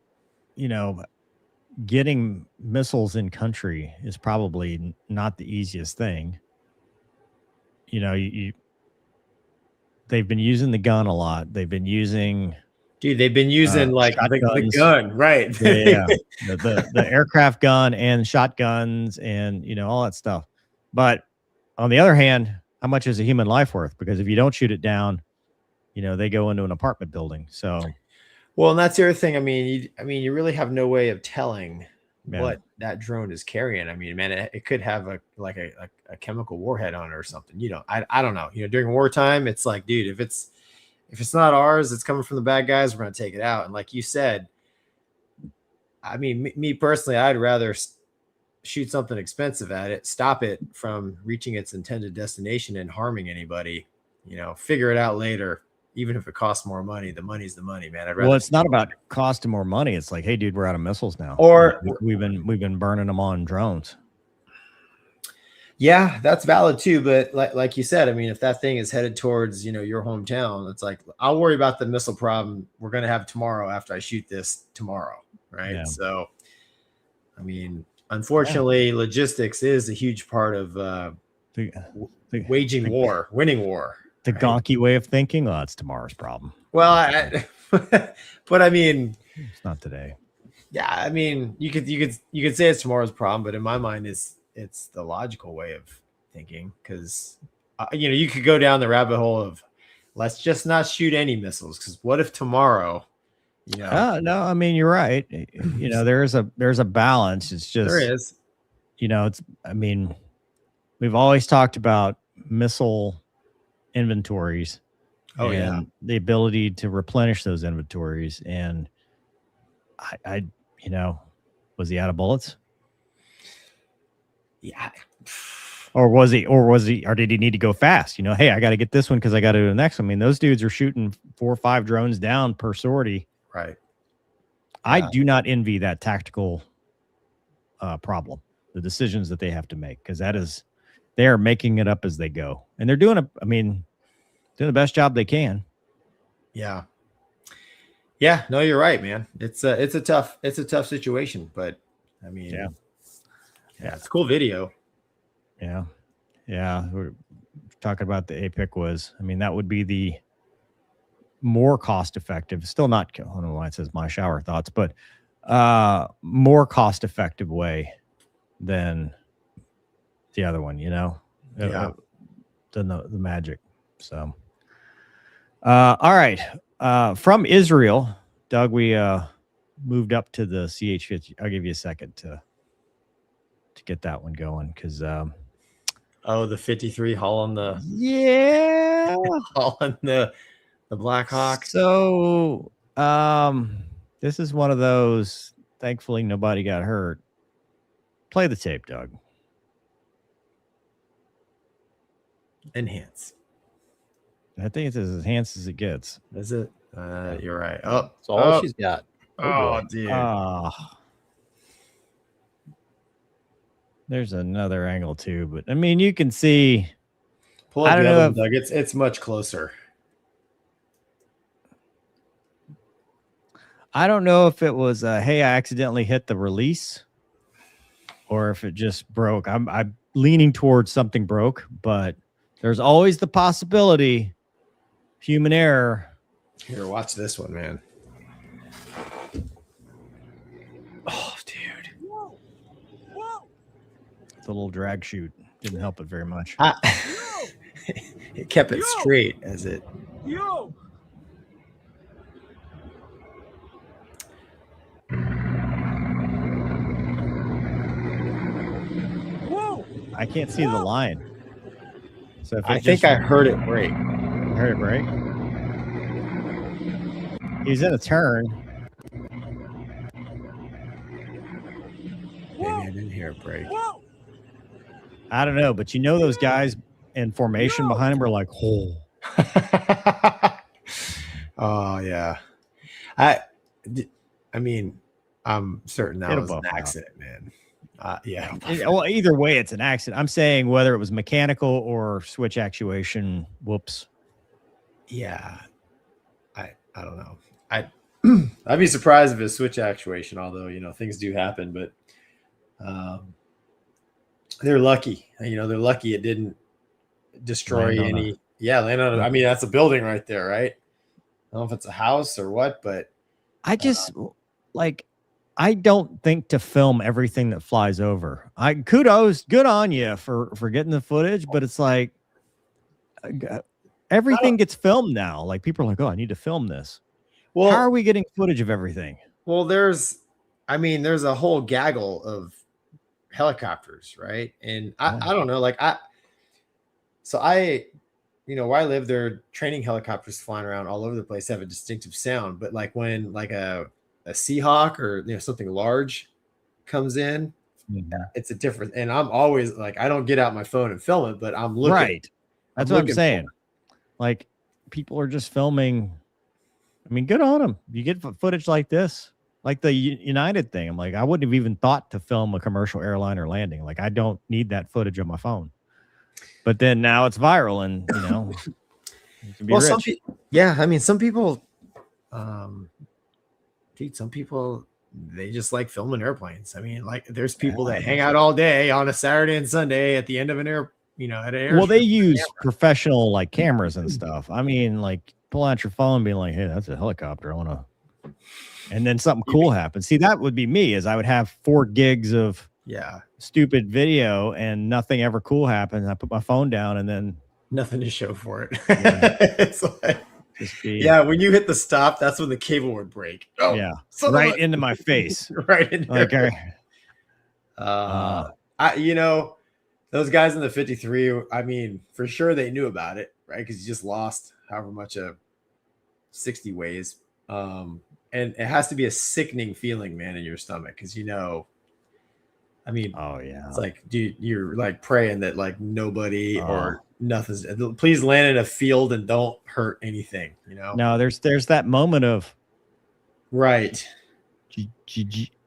getting missiles in country is probably not the easiest thing. They've been using the gun a lot. They've been using like the gun, right? Yeah. the aircraft gun and shotguns and all that stuff. But on the other hand, how much is a human life worth? Because if you don't shoot it down, they go into an apartment building. So well, and that's the other thing. I mean, you really have no way of telling what that drone is carrying. I mean, man, it could have a chemical warhead on it or something. I don't know. During wartime, it's like, dude, if it's not ours, it's coming from the bad guys, we're gonna take it out. And like you said, I mean, me personally, I'd rather shoot something expensive at it, stop it from reaching its intended destination and harming anybody. Figure it out later. even if it costs more money, the money's the money, man. Well, it's not about costing more money. It's like, hey, dude, we're out of missiles now. Or we've been burning them on drones. Yeah, that's valid too. But like you said, I mean, if that thing is headed towards, your hometown, it's like, I'll worry about the missile problem we're going to have tomorrow after I shoot this tomorrow. Right. Yeah. So, I mean, unfortunately, logistics is a huge part of winning war. The Gonky way of thinking. Oh, it's tomorrow's problem. Well, but I mean, it's not today. Yeah. I mean, you could say it's tomorrow's problem, but in my mind, it's the logical way of thinking, because you could go down the rabbit hole of let's just not shoot any missiles, because what if tomorrow no, I mean, you're right. There's a balance. It's just there is, it's, I mean, we've always talked about missile inventories and the ability to replenish those inventories, and I was he out of bullets? Yeah. Or did he need to go fast? Hey, I got to get this one because I got to do the next one. I mean, those dudes are shooting 4 or 5 drones down per sortie. Right. I do not envy that tactical problem, the decisions that they have to make, because they are making it up as they go, and they're doing the best job they can. Yeah. Yeah. No, you're right, man. It's a tough situation, but I mean, yeah, it's a cool video. Yeah. We're talking about the APIC was, I mean, that would be the more cost effective, still not, I don't know why it says my shower thoughts, but more cost effective way than the other one, than the Magic. So, all right. From Israel, Doug, we moved up to the CH-50. I'll give you a second to get that one going, because the 53 hauling the hauling the Black Hawk. So this is one of those, thankfully nobody got hurt. Play the tape, Doug. Enhance. I think it's as enhanced as it gets. Is it? You're right. Oh, that's all she's got. Oh, dude. There's another angle too, but I mean, you can see. Pull up the other one, Doug. It's much closer. I don't know if it was hey, I accidentally hit the release, or if it just broke. I'm leaning towards something broke, but there's always the possibility, human error. Here, watch this one, man. Oh, dude. It's a little drag shoot. Didn't help it very much. It kept it straight as it. I can't see the line. So if I think I heard it break. Heard it break? He's in a turn. Maybe I didn't hear it break. I don't know, but those guys in formation behind him are like, oh. Oh yeah. I mean, I'm certain that was an accident, man. Yeah. Well, either way, it's an accident. I'm saying whether it was mechanical or switch actuation. Whoops. Yeah. I don't know. I'd be surprised if it's switch actuation, although things do happen, but they're lucky. They're lucky it didn't destroy any. Land on it. I mean, that's a building right there, right? I don't know if it's a house or what, but I just I don't think to film everything that flies over. Kudos, good on you for getting the footage, but it's like everything gets filmed now. Like people are like, oh, I need to film this. Well, how are we getting footage of everything? Well, there's a whole gaggle of helicopters, right? And I don't know, where I live, there are training helicopters flying around all over the place, have a distinctive sound. But like when a Seahawk or something large comes in, it's a different. And I'm always I don't get out my phone and film it, but I'm looking. Right. That's what I'm saying. Like people are just filming. I mean, good on them. You get footage like this, like the United thing. I'm like, I wouldn't have even thought to film a commercial airliner landing. Like, I don't need that footage on my phone. But then now it's viral, and you know, you can be rich. I mean, some people, dude, some people, they just like filming airplanes. I mean, like, there's people that hang out all day on a Saturday and Sunday at the end of an air, at an air. Well, they use professional like cameras and stuff. I mean, like, pull out your phone and be like, hey, that's a helicopter. I want to, and then something cool happens. See, that would be me, is I would have 4 gigs of stupid video and nothing ever cool happens. I put my phone down and then nothing to show for it. Yeah. It's like, when you hit the stop, that's when the cable would break. Oh, yeah, right into my face. Right into like, those guys in the 53, I mean, for sure they knew about it, right? Because you just lost however much a 60 weighs. And it has to be a sickening feeling, man, in your stomach, because I mean, it's like, dude, you're like praying that like nobody or nothing's, please land in a field and don't hurt anything, No, there's that moment of right.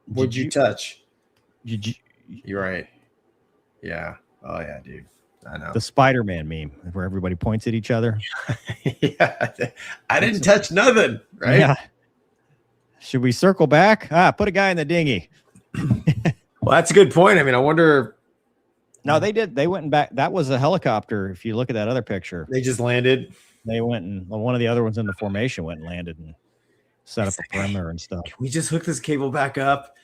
What'd you touch? You're right. Yeah. Oh yeah, dude. I know. The Spider-Man meme where everybody points at each other. Yeah. I didn't touch nothing, right? Yeah. Should we circle back? Put a guy in the dinghy. Well, that's a good point. I mean, I wonder. No, they did. They went back. That was a helicopter. If you look at that other picture, they just landed. They went, and one of the other ones in the formation went and landed and set up a perimeter and stuff. Can we just hook this cable back up?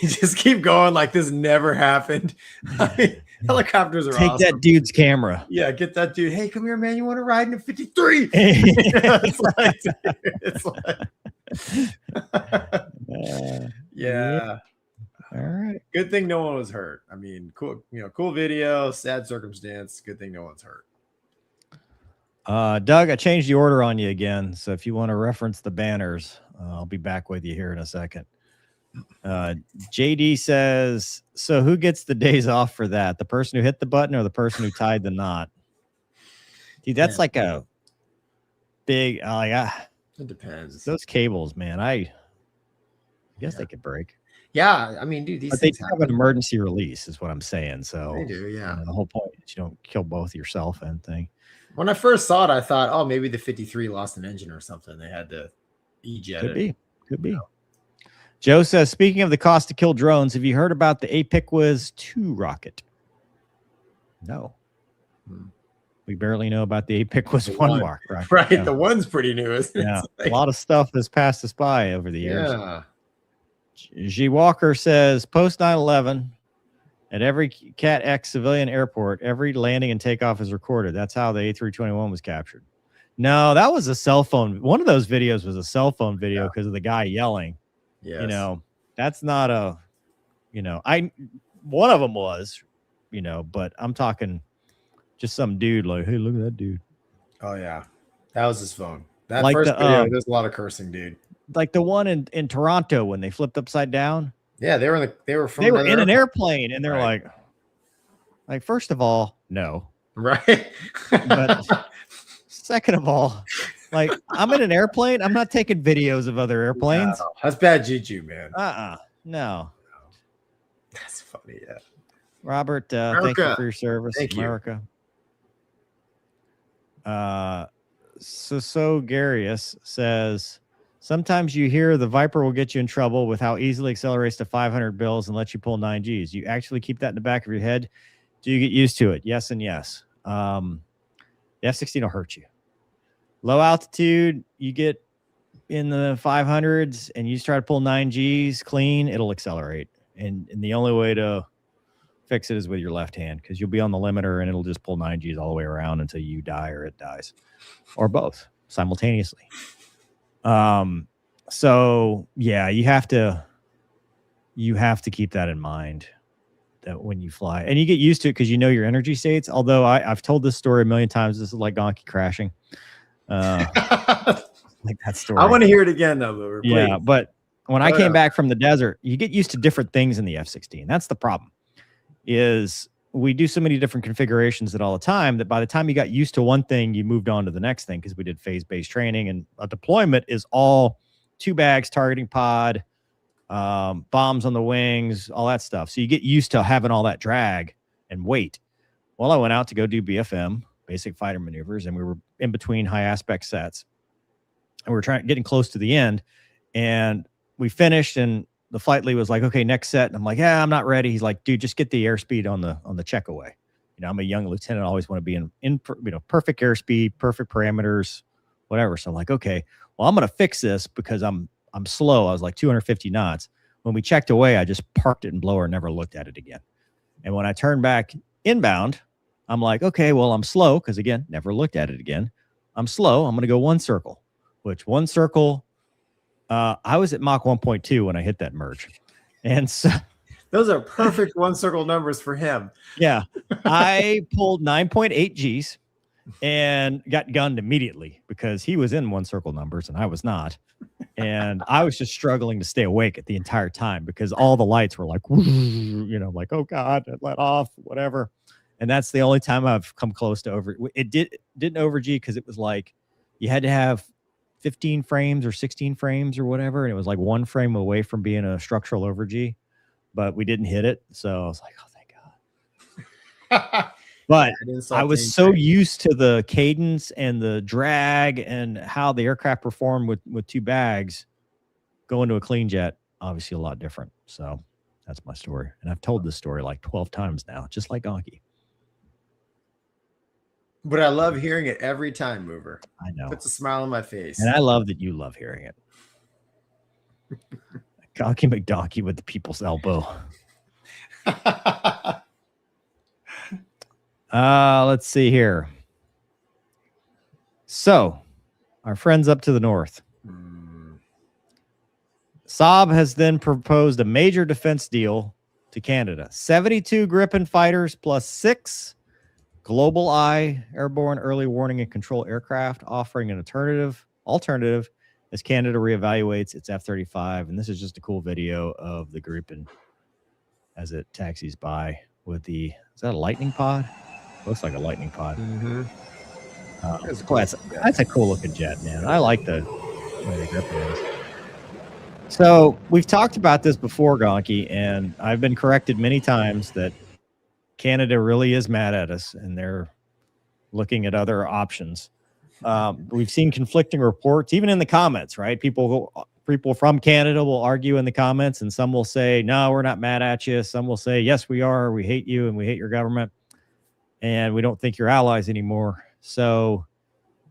Just keep going like this never happened. I mean, helicopters are Take awesome. that dude's camera. Yeah, get that dude. Hey, come here, man. You want to ride in a 53? It's like yeah. All right. Good thing no one was hurt. I mean, cool, cool video, sad circumstance. Good thing no one's hurt. Doug, I changed the order on you again. So if you want to reference the banners, I'll be back with you here in a second. JD says, so who gets the days off for that? The person who hit the button or the person who tied the knot? Dude, that's like a big, it depends. Those cables, man, I guess they could break. Yeah, I mean, dude, these they things have an emergency release, is what I'm saying. So they do, yeah. The whole point is you don't kill both yourself and thing. When I first saw it, I thought, oh, maybe the 53 lost an engine or something. They had to E-jet it. Could be. Joe says, speaking of the cost to kill drones, have you heard about the Apiquiz 2 rocket? No. We barely know about the Apiquiz 1 rocket. Right, Yeah. the one's pretty new, isn't it? Yeah, Like, a lot of stuff has passed us by over the years. yeah. G. Walker says, post 9/11, at every Cat X civilian airport, every landing and takeoff is recorded. That's how the A321 was captured. No, that was a cell phone. One of those videos was a cell phone video because of the guy yelling. Yes. That's not a, one of them was, but I'm talking just some dude like, hey, look at that dude. Oh, yeah. That was his phone. That Like first the, video, there's a lot of cursing, dude. Like the one in Toronto when they flipped upside down. Yeah, they were in an airplane, and they're like, first of all, no. Right. But second of all, like, I'm in an airplane. I'm not taking videos of other airplanes. No, that's bad juju, man. No. That's funny, yeah. Robert, thank you for your service. Thank you. America. So Garius says, sometimes you hear the Viper will get you in trouble with how easily accelerates to 500 bills and lets you pull 9Gs. You actually keep that in the back of your head. Do you get used to it? Yes and yes. The F-16 will hurt you. Low altitude, you get in the 500s and you just try to pull 9Gs clean, it'll accelerate. And the only way to fix it is with your left hand, because you'll be on the limiter and it'll just pull 9Gs all the way around until you die or it dies, or both simultaneously. So yeah, you have to keep that in mind, that when you fly, and you get used to it because you know your energy states. Although I've told this story a million times. This is like Gonky crashing. Like that story. I want to hear it again though, Boober. Yeah, but when I came back from the desert, you get used to different things in the F-16. That's the problem. Is we do so many different configurations at all the time that by the time you got used to one thing, you moved on to the next thing because we did phase-based training, and a deployment is all 2 bags, targeting pod, bombs on the wings, all that stuff. So you get used to having all that drag and weight. Well, I went out to go do BFM, basic fighter maneuvers, and we were in between high aspect sets, and we were getting close to the end, and we finished, and the flight lead was like, okay, next set. And I'm like, yeah, I'm not ready. He's like, dude, just get the airspeed on the check away. You know, I'm a young lieutenant. I always want to be in perfect airspeed, perfect parameters, whatever. So I'm like, okay, well, I'm going to fix this because I'm slow. I was like 250 knots. When we checked away, I just parked it in blower, never looked at it again. And when I turned back inbound, I'm like, okay, well, I'm slow because, again, never looked at it again. I'm slow. I'm going to go 1 circle, which 1 circle, I was at Mach 1.2 when I hit that merge. And so those are perfect 1 circle numbers for him. Yeah. I pulled 9.8 Gs and got gunned immediately because he was in 1 circle numbers and I was not. And I was just struggling to stay awake at the entire time because all the lights were like, you know, like, oh God, it let off, whatever. And that's the only time I've come close to over. It didn't over G because it was like you had to have 15 frames or 16 frames or whatever. And it was like 1 frame away from being a structural over G, but we didn't hit it. So I was like, oh, thank God. But I was so used to the cadence and the drag and how the aircraft performed with 2 bags. Going to a clean jet, obviously a lot different. So that's my story. And I've told this story like 12 times now, just like Gonky. But I love hearing it every time, Mover. I know. Puts a smile on my face. And I love that you love hearing it. Gonky McDonkey with the people's elbow. Let's see here. So, our friends up to the north. Saab has then proposed a major defense deal to Canada. 72 Gripen fighters plus 6 Global Eye airborne early warning and control aircraft, offering an alternative as Canada reevaluates its F-35. And this is just a cool video of the Gripen as it taxis by with the, is that a lightning pod? Looks like a lightning pod. Mm-hmm. That's a cool looking jet, man. I like the way the Gripen is. So we've talked about this before, Gonky, and I've been corrected many times that Canada really is mad at us and they're looking at other options. We've seen conflicting reports, even in the comments, right? People from Canada will argue in the comments, and some will say, no, we're not mad at you. Some will say, yes, we are. We hate you and we hate your government. And we don't think you're allies anymore. So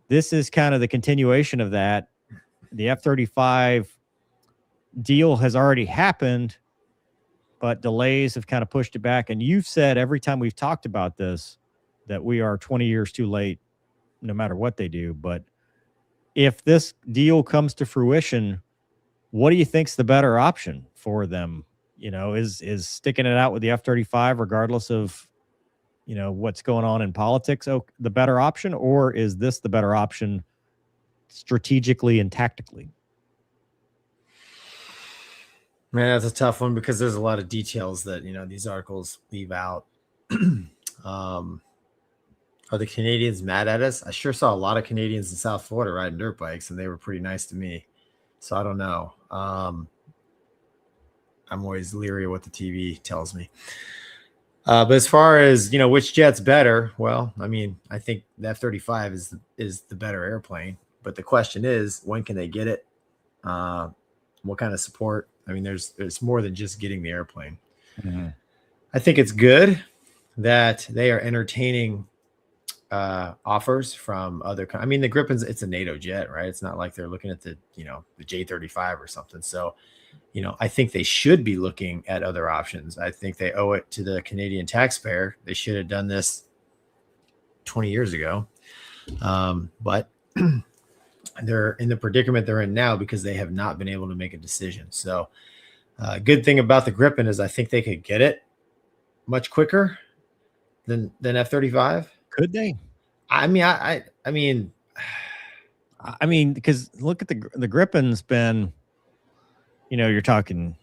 this is kind of the continuation of that. The F-35 deal has already happened, but delays have kind of pushed it back. And you've said every time we've talked about this that we are 20 years too late, no matter what they do. But if this deal comes to fruition, what do you think's the better option for them? You know, is sticking it out with the F-35 regardless of, you know, what's going on in politics, the better option, or is this the better option strategically and tactically? Man, that's a tough one because there's a lot of details that, you know, these articles leave out. Are the Canadians mad at us? I sure saw a lot of Canadians in South Florida riding dirt bikes, and they were pretty nice to me. So I don't know. I'm always leery of what the TV tells me. But as far as, you know, which jet's better, well, I mean, I think the F-35 is the better airplane. But the question is, when can they get it? What kind of support? I mean, there's more than just getting the airplane. Mm-hmm. I think it's good that they are entertaining offers from other. I mean, the Gripen's, it's a NATO jet, right? It's not like they're looking at the, you know, the J-35 or something. So, you know, I think they should be looking at other options. I think they owe it to the Canadian taxpayer. They should have done this 20 years ago. But they're in the predicament they're in now because they have not been able to make a decision. So good thing about the Gripen is I think they could get it much quicker than F-35. Could they? I mean, because look at the Gripen's been, you know, you're talking,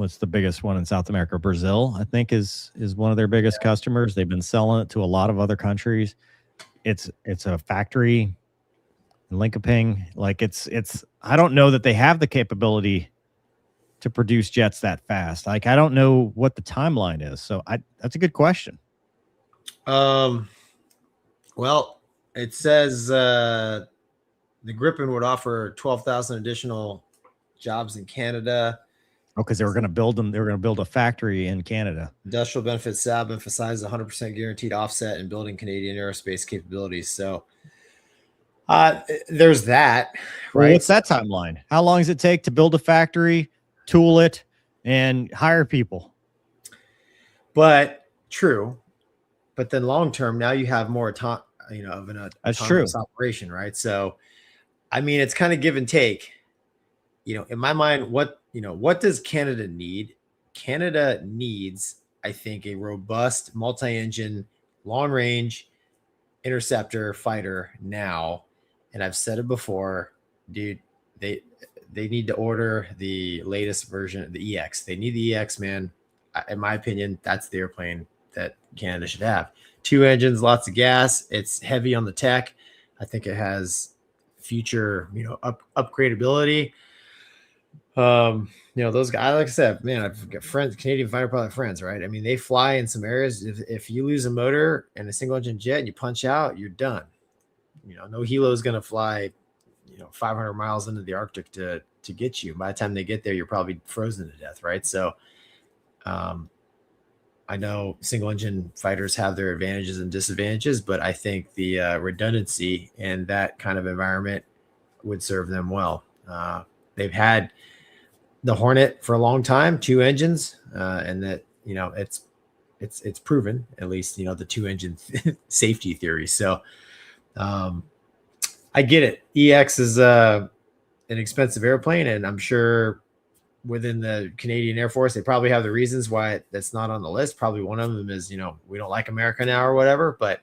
what's the biggest one in South America? Brazil, I think, is one of their biggest customers. They've been selling it to a lot of other countries. It's a factory in Linkoping. Like it's I don't know that they have the capability to produce jets that fast. Like I don't know what the timeline is. So that's a good question. Well, it says the Gripen would offer 12,000 additional jobs in Canada. Oh, because they were going to build them. They were going to build a factory in Canada. Industrial benefits SAB emphasizes 100% guaranteed offset in building Canadian aerospace capabilities. So there's that, right? Well, what's that timeline? How long does it take to build a factory, tool it, and hire people? But true. But then long term, now you have more of an autonomous operation, right? So, I mean, it's kind of give and take. In my mind, what does Canada need? Canada needs, I think, a robust multi-engine, long-range interceptor fighter now. And I've said it before, dude. They need to order the latest version of the EX. They need the EX, man. In my opinion, that's the airplane that Canada should have. 2 engines, lots of gas. It's heavy on the tech. I think it has future, upgradability. Those guys, like I said, man, I've got friends, Canadian fighter pilot friends, right? I mean, they fly in some areas. If you lose a motor in a single engine jet and you punch out, you're done. No helo is going to fly, 500 miles into the Arctic to get you. By the time they get there, you're probably frozen to death, right? So, I know single engine fighters have their advantages and disadvantages, but I think the redundancy in that kind of environment would serve them well. They've had the Hornet for a long time, 2 engines, and that it's proven, at least the 2 engine safety theory. So I get it. EX is an expensive airplane, and I'm sure within the Canadian Air Force, they probably have the reasons why that's not on the list. Probably one of them is, we don't like America now or whatever. But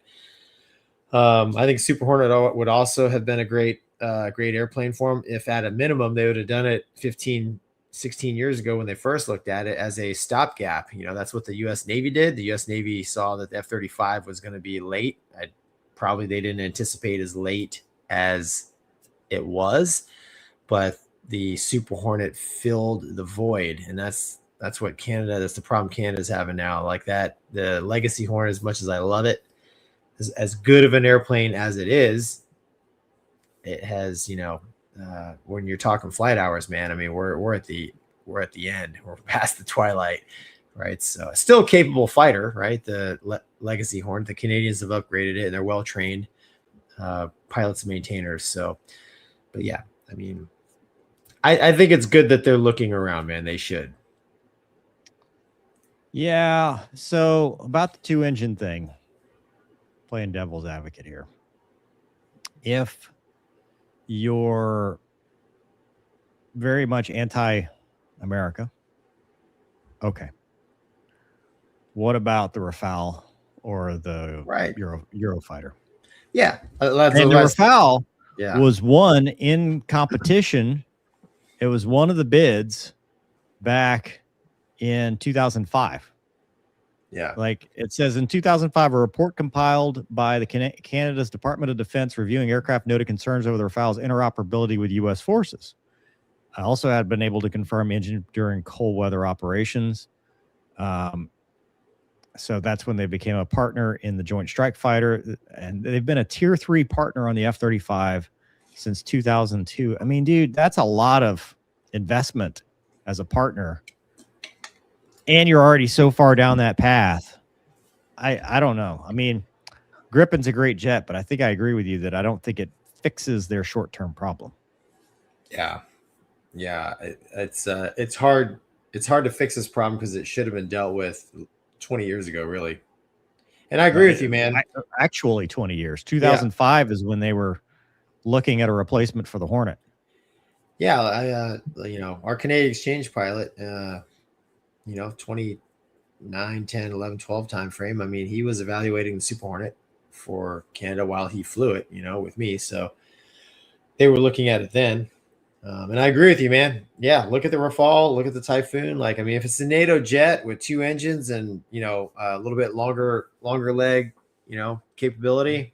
I think Super Hornet would also have been a great airplane for them. If at a minimum, they would have done it 15, 16 years ago when they first looked at it as a stopgap. That's what the U.S. Navy did. The U.S. Navy saw that the F-35 was going to be late. Probably they didn't anticipate as late as it was, but the Super Hornet filled the void, and that's what Canada. That's the problem Canada's having now. Like that, the Legacy Hornet, as much as I love it, as good of an airplane as it is, it has when you're talking flight hours, man. I mean, we're at the end. We're past the twilight, right? So still a capable fighter, right? The Legacy Hornet. The Canadians have upgraded it, and they're well trained pilots and maintainers. So, but yeah, I mean. I think it's good that they're looking around, man. They should. Yeah. So about the 2 engine thing, playing devil's advocate here. If you're very much anti-America, okay. What about the Rafale or the Eurofighter? Yeah. And the Rafale was won in competition. It was one of the bids back in 2005. Yeah. Like it says in 2005, a report compiled by the Canada's Department of Defense reviewing aircraft noted concerns over the Rafale's interoperability with U.S. forces. I also had been able to confirm engine during cold weather operations. So that's when they became a partner in the Joint Strike Fighter. And they've been a tier 3 partner on the F-35 since 2002. I mean, dude, that's a lot of investment as a partner. And you're already so far down that path. I don't know. I mean, Gripen's a great jet, but I think I agree with you that I don't think it fixes their short-term problem. Yeah. Yeah. It's hard. It's hard to fix this problem because it should have been dealt with 20 years ago, really. And I agree with you, man. Actually, 20 years. 2005 is when they were looking at a replacement for the Hornet. Yeah, our Canadian exchange pilot, 29, 10, 11, 12 time frame. I mean, he was evaluating the Super Hornet for Canada while he flew it, with me. So they were looking at it then. And I agree with you, man. Yeah, look at the Rafale, look at the Typhoon. Like, I mean, if it's a NATO jet with 2 engines and a little bit longer leg, capability,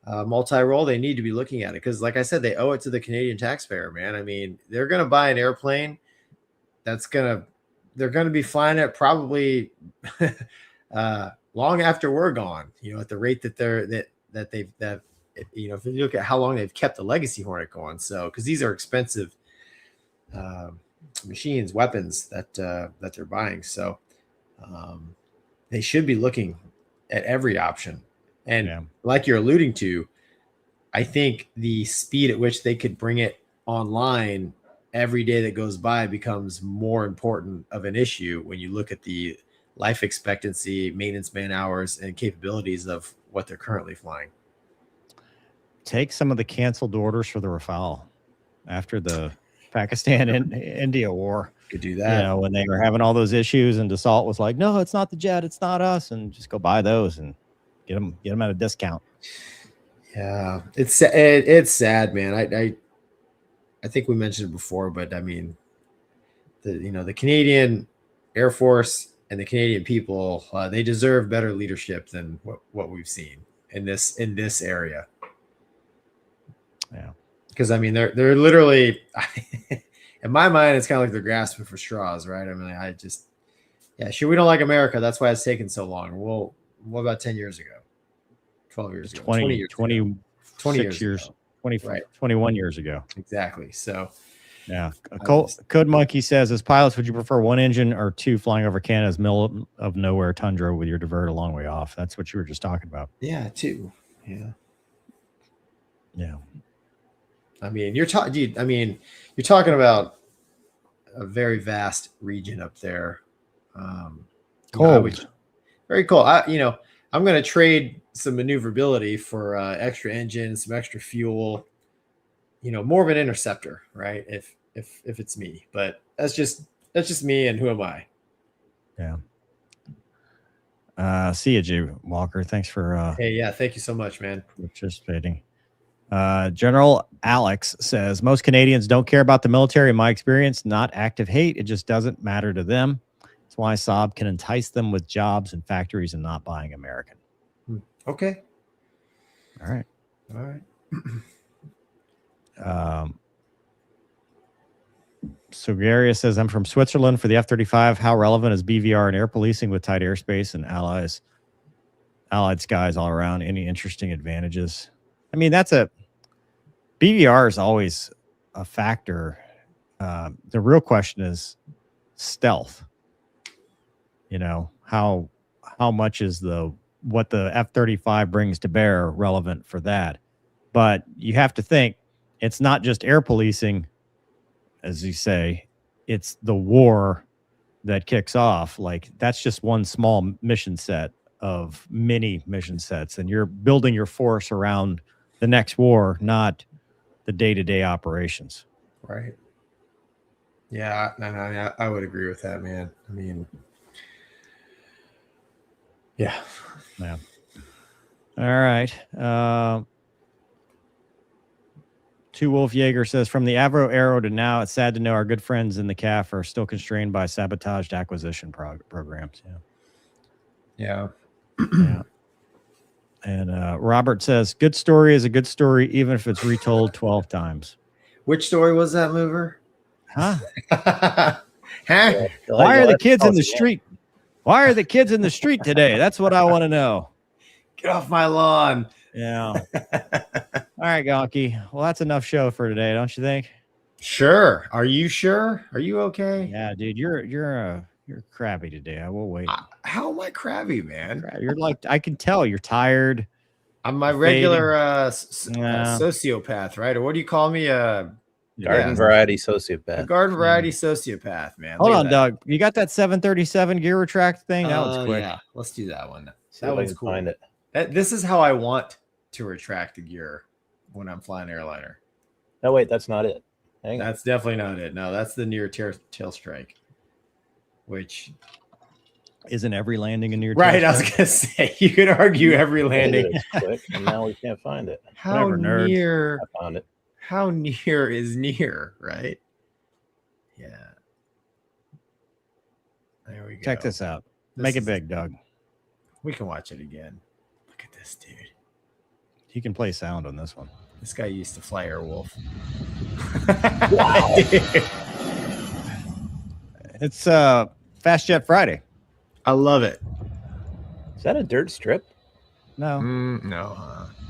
multi-role, they need to be looking at it because, like I said, they owe it to the Canadian taxpayer, man. I mean, they're gonna buy an airplane they're gonna be flying it probably long after we're gone. At the rate that if you look at how long they've kept the Legacy Hornet going, so because these are expensive machines, weapons that they're buying, so they should be looking at every option. And like you're alluding to, I think the speed at which they could bring it online every day that goes by becomes more important of an issue when you look at the life expectancy, maintenance man hours, and capabilities of what they're currently flying. Take some of the canceled orders for the Rafale after the Pakistan and India war. Could do that. When they were having all those issues and Dassault was like, no, it's not the jet, it's not us, and just go buy those and get them at a discount. Yeah, it's sad, man. I think we mentioned it before, but I mean, the Canadian Air Force and the Canadian people, they deserve better leadership than what we've seen in this area. Yeah, because I mean, they're literally, in my mind, it's kind of like they're grasping for straws, right? I mean, sure, we don't like America. That's why it's taken so long. Well, what about 10 years ago? 12 years ago? 20 years 20 years ago. 21 years ago. Exactly. So, yeah. Code Monkey says, as pilots, would you prefer 1 engine or 2 flying over Canada's middle of nowhere tundra with your divert a long way off? That's what you were just talking about. Yeah, 2. Yeah. Yeah. I mean, you're talking about a very vast region up there. Cold. Very cold. I'm going to trade some maneuverability for extra engine, some extra fuel, more of an interceptor, right? If it's me, but that's just me, and who am I? Yeah. See you, Jay Walker. Thanks for hey, yeah, thank you so much, man, participating. General Alex says, most Canadians don't care about the military. In my experience, not active hate. It just doesn't matter to them. That's why Saab can entice them with jobs and factories and not buying American. Okay. All right. So Garia says, I'm from Switzerland for the F-35. How relevant is BVR and air policing with tight airspace and allied skies all around? Any interesting advantages? I mean, BVR is always a factor. The real question is stealth. How much is what the F-35 brings to bear relevant for that? But you have to think it's not just air policing, as you say, it's the war that kicks off. Like, that's just one small mission set of many mission sets, and you're building your force around the next war, not the day-to-day operations. Right. Yeah, no, I would agree with that, man. I mean, yeah. Yeah. All right. Two Wolf Jaeger says, from the Avro Arrow to now, it's sad to know our good friends in the CAF are still constrained by sabotaged acquisition programs. Yeah. Yeah. And Robert says, good story is a good story, even if it's retold 12 times. Which story was that, Mover? Huh? Huh? Why are the kids in the street? Why are the kids in the street today? That's what I want to know. Get off my lawn. Yeah. All right, Gonky. Well, that's enough show for today, don't you think? Sure. Are you sure? Are you okay? Yeah, dude. You're crabby today. I will wait. How am I crabby, man? You're like, I can tell you're tired. I'm my regular sociopath, right? Or what do you call me? Garden variety sociopath. A garden variety sociopath, man. Hold on, Doug. You got that 737 gear retract thing? That was quick. Yeah, let's do that one. That one's cool. Find it. This is how I want to retract the gear when I'm flying airliner. No, wait, that's not it. That's definitely not it. No, that's the near tail strike, which isn't every landing a near tail right. strike? I was gonna say you could argue every landing. Quick, and now we can't find it. How near? I found it. How near is near, right? Yeah. There we go. Check this out. This Make it is- big, Doug. We can watch it again. Look at this dude. You can play sound on this one. This guy used to fly Airwolf. Wow. It's Fast Jet Friday. I love it. Is that a dirt strip? No, No.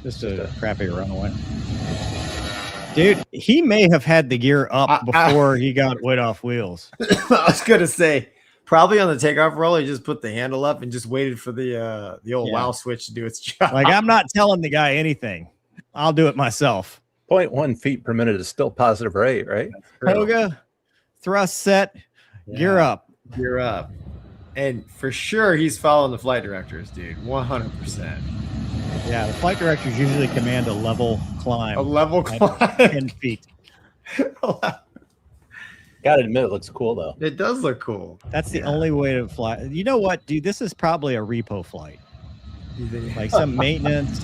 just a crappy runaway. Dude, he may have had the gear up before he got weight off wheels. I was gonna say, probably on the takeoff roll, he just put the handle up and just waited for the old Yeah. wow switch to do its job. Like, I'm not telling the guy anything. I'll do it myself. 0.1 feet per minute is still positive rate, right? Toga, thrust set, gear up. Gear up. And for sure, he's following the flight directors, dude. 100%. Yeah, the flight directors usually command a level climb. A level at climb. 10 feet. Gotta admit, it looks cool though. It does look cool. That's the only way to fly. You know what, dude? This is probably a repo flight. You think, Like some maintenance.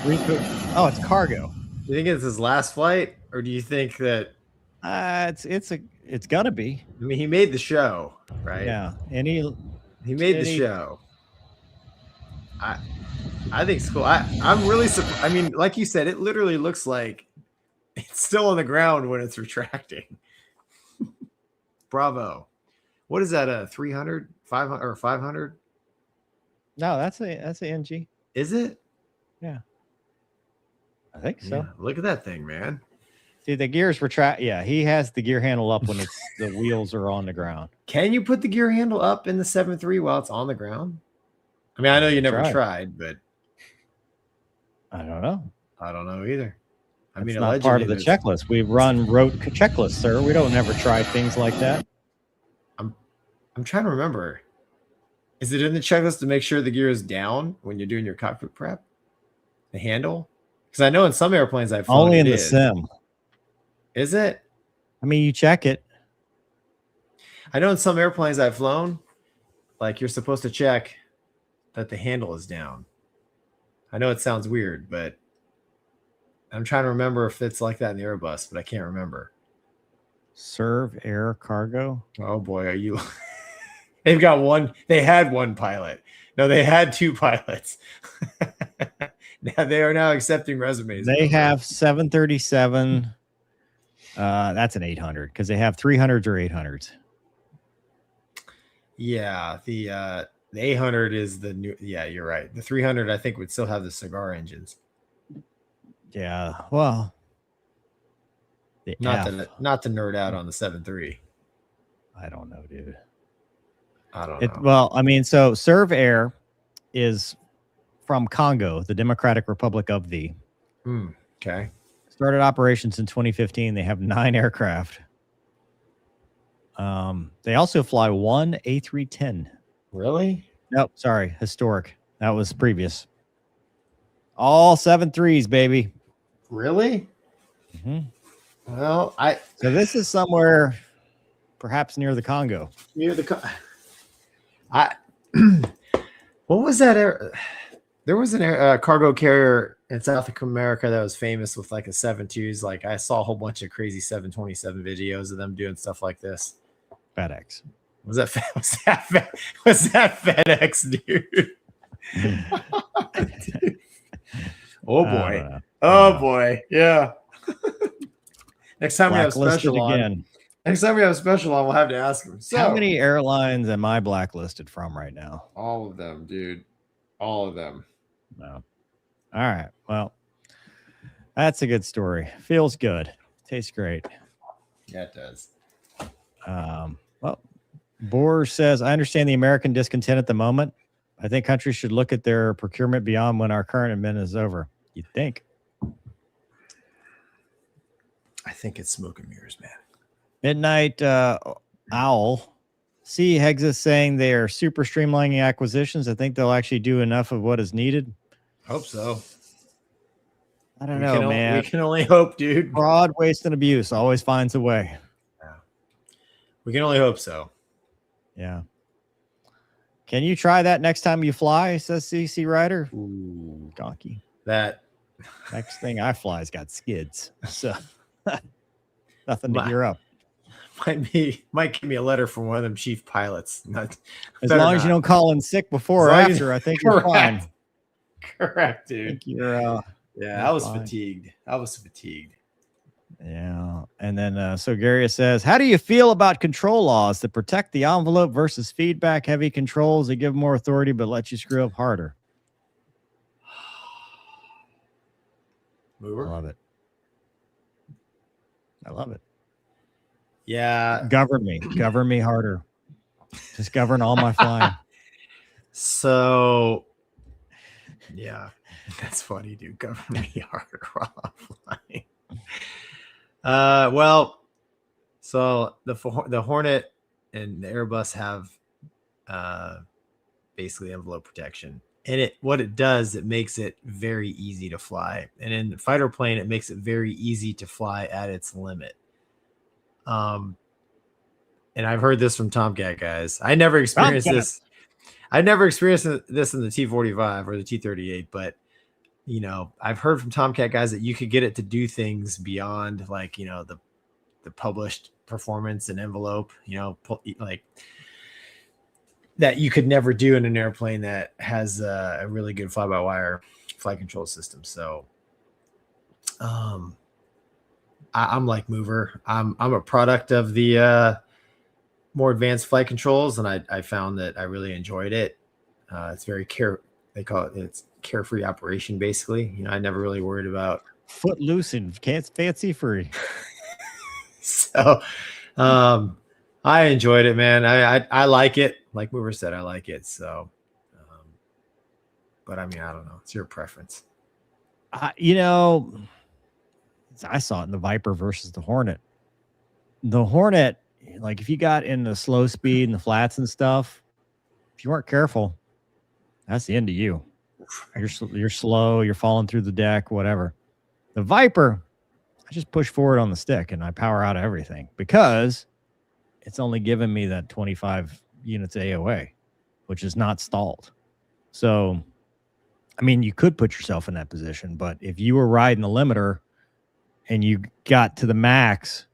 Repo. Oh, it's cargo. you think it's his last flight, or do you think that? It's gonna be. I mean, he made the show, right? Yeah. And he made the show. I think it's cool. I'm really surprised. I mean, like you said, it literally looks like it's still on the ground when it's retracting. Bravo. What is that? A 300, 500, or 500? No, that's a NG. Is it? Yeah. I think so. Yeah, look at that thing, man. See, the gears retract. Yeah, he has the gear handle up when it's the wheels are on the ground. Can you put the gear handle up in the 7.3 while it's on the ground? I mean, I know you never tried, but I don't know. I don't know either. I mean, It's not part of the allegedly checklist. We run road checklists, sir. We don't never try things like that. I'm trying to remember. Is it in the checklist to make sure the gear is down when you're doing your cockpit prep? The handle? Because I know in some airplanes I've flown Only in it the is. sim. Is it? I mean, you check it. I know in some airplanes I've flown, like you're supposed to check that the handle is down. I know it sounds weird, but I'm trying to remember if it's like that in the Airbus, but I can't remember. Serve air cargo. Oh boy, are you? They've got one. They had one pilot. No, they had two pilots. Now they are now accepting resumes. They have 737. That's an 800 because they have 300s or 800s. Yeah, the 800 is the new. Yeah, you're right. The 300, I think, would still have the cigar engines. Yeah, well, Not to nerd out on the 7.3. I don't know, dude. I don't know. Well, I mean, so Serve Air is from Congo, the Democratic Republic of the. Okay. Started operations in 2015. They have 9 aircraft. They also fly one A310. Really? Nope, sorry, historic. That was previous. All 7.3s, baby. Really? Well, So this is somewhere, perhaps near the Congo. near the. What was that air? There was an cargo carrier in South America that was famous with like a 7.2s. Like I saw a whole bunch of crazy 727 videos of them doing stuff like this. FedEx. Was that FedEx, dude? Oh boy. Oh boy. Yeah. Next time we have special on. Next time we have a special on, we'll have to ask him. So, how many airlines am I blacklisted from right now? All of them, dude. All of them. No. All right. Well, that's a good story. Feels good. Tastes great. Yeah, it does. Well, Boer says, I understand the American discontent at the moment. I think countries should look at their procurement beyond when our current admin is over. You'd think. I think it's smoke and mirrors, man. Midnight Owl. See, Hexa saying they are super streamlining acquisitions. I think they'll actually do enough of what is needed. Hope so. I don't know, man. We can only hope, dude. Fraud, waste, and abuse always finds a way. Yeah. We can only hope so. Yeah. Can you try that next time you fly? Says CC Rider. Ooh, Gonky. that Next thing I fly's got skids, so nothing to gear up. Might give me a letter from one of them chief pilots. As long as you don't call in sick before or after, I think you're fine. Correct, I dude. think you're I was fatigued. Yeah. And then so Gary says, how do you feel about control laws that protect the envelope versus feedback heavy controls that give more authority but let you screw up harder? Mover. I love it. I love it. Yeah. Govern me harder. Just govern all my flying. So yeah, that's funny, dude. Govern me harder while I'm flying. Well, so the Hornet and the Airbus have basically envelope protection, and what it does, it makes it very easy to fly. And in the fighter plane, it makes it very easy to fly at its limit. And I've heard this from Tomcat guys. I never experienced this. I never experienced this in the T-45 or the T-38, but you know, I've heard from Tomcat guys that you could get it to do things beyond, like, you know, the published performance and envelope, you know, like that you could never do in an airplane that has a really good fly-by-wire flight control system. So, I'm like Mover. I'm a product of the more advanced flight controls, and I found that I really enjoyed it. It's very they call it's carefree operation, basically. You know, I never really worried about footloose and fancy free. So I enjoyed it, man. I like it. Like Mover said, I like it. So but I mean, I don't know. It's your preference. You know, I saw it in the Viper versus the Hornet. The Hornet, like if you got in the slow speed and the flats and stuff, if you weren't careful, that's the end of you. You're slow, you're falling through the deck, whatever. The Viper, I just push forward on the stick and I power out everything because it's only giving me that 25 units AOA, which is not stalled. So, I mean, you could put yourself in that position, but if you were riding the limiter and you got to the max,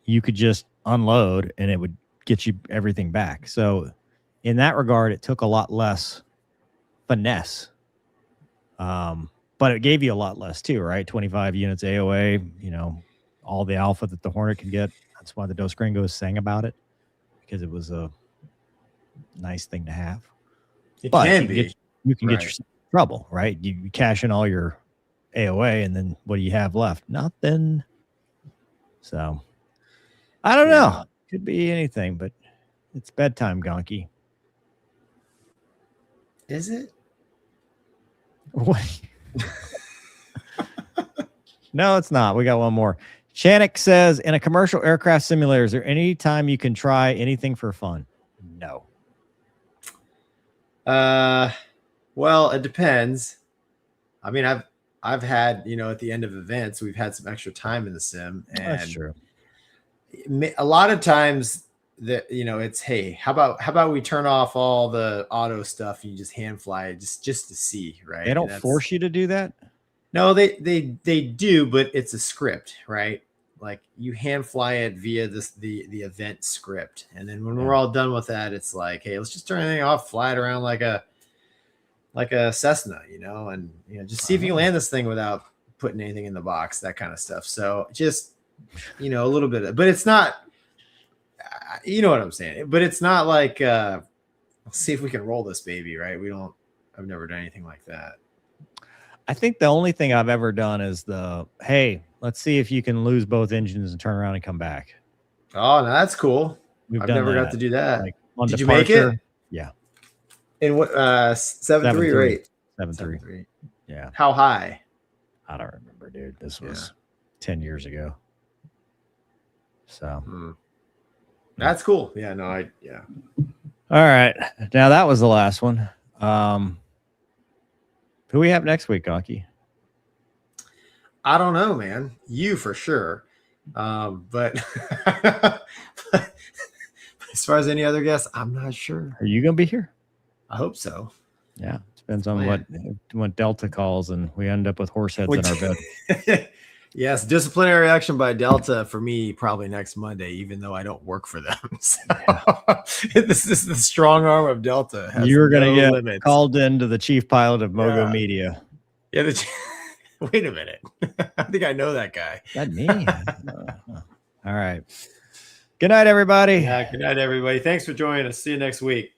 you could just unload and it would get you everything back. So in that regard, it took a lot less finesse. But it gave you a lot less too, right? 25 units AOA, you know, all the alpha that the Hornet could get. That's why the Dos Gringos sang about it, because it was a nice thing to have. It but can be. You can get yourself in trouble, right? You cash in all your AOA, and then what do you have left? Nothing. So I don't know. Could be anything, but it's bedtime, Gonky. Is it? What? No, it's not. We got one more. Chanik says, in a commercial aircraft simulator, is there any time you can try anything for fun? No. Well, it depends. I mean, I've had, you know, at the end of events, we've had some extra time in the sim, and that's true. A lot of times that, you know, it's, hey, how about we turn off all the auto stuff and you just hand fly it just to see, right? They don't force you to do that. No, they do, but it's a script, right? Like you hand fly it via the event script, and then when we're all done with that, it's like, hey, let's just turn everything off, fly it around like a Cessna, you know, and you know, just see if you can land this thing without putting anything in the box, that kind of stuff. So just, you know, a little bit, but it's not, you know what I'm saying, but it's not like let's see if we can roll this baby, right? I've never done anything like that. I think the only thing I've ever done is hey, let's see if you can lose both engines and turn around and come back. Oh, no, that's cool. I've never got to do that. Like did you make it? Yeah. In what 7.3 or 8? 7.3. Yeah. How high? I don't remember, dude. This was 10 years ago. So that's cool. Yeah, no, All right. Now that was the last one. Who we have next week, Gonky? I don't know, man. You for sure. But as far as any other guests, I'm not sure. Are you going to be here? I hope so. Yeah. Depends on what Delta calls, and we end up with horse heads in our bed. Yes, disciplinary action by Delta for me probably next Monday, even though I don't work for them. So, this is the strong arm of Delta. Has You're going to no get limits. called into the chief pilot of Mogo Yeah. Media. Yeah, wait a minute. I think I know that guy. That me? All right. Good night, everybody. Yeah, good night, everybody. Thanks for joining us. See you next week.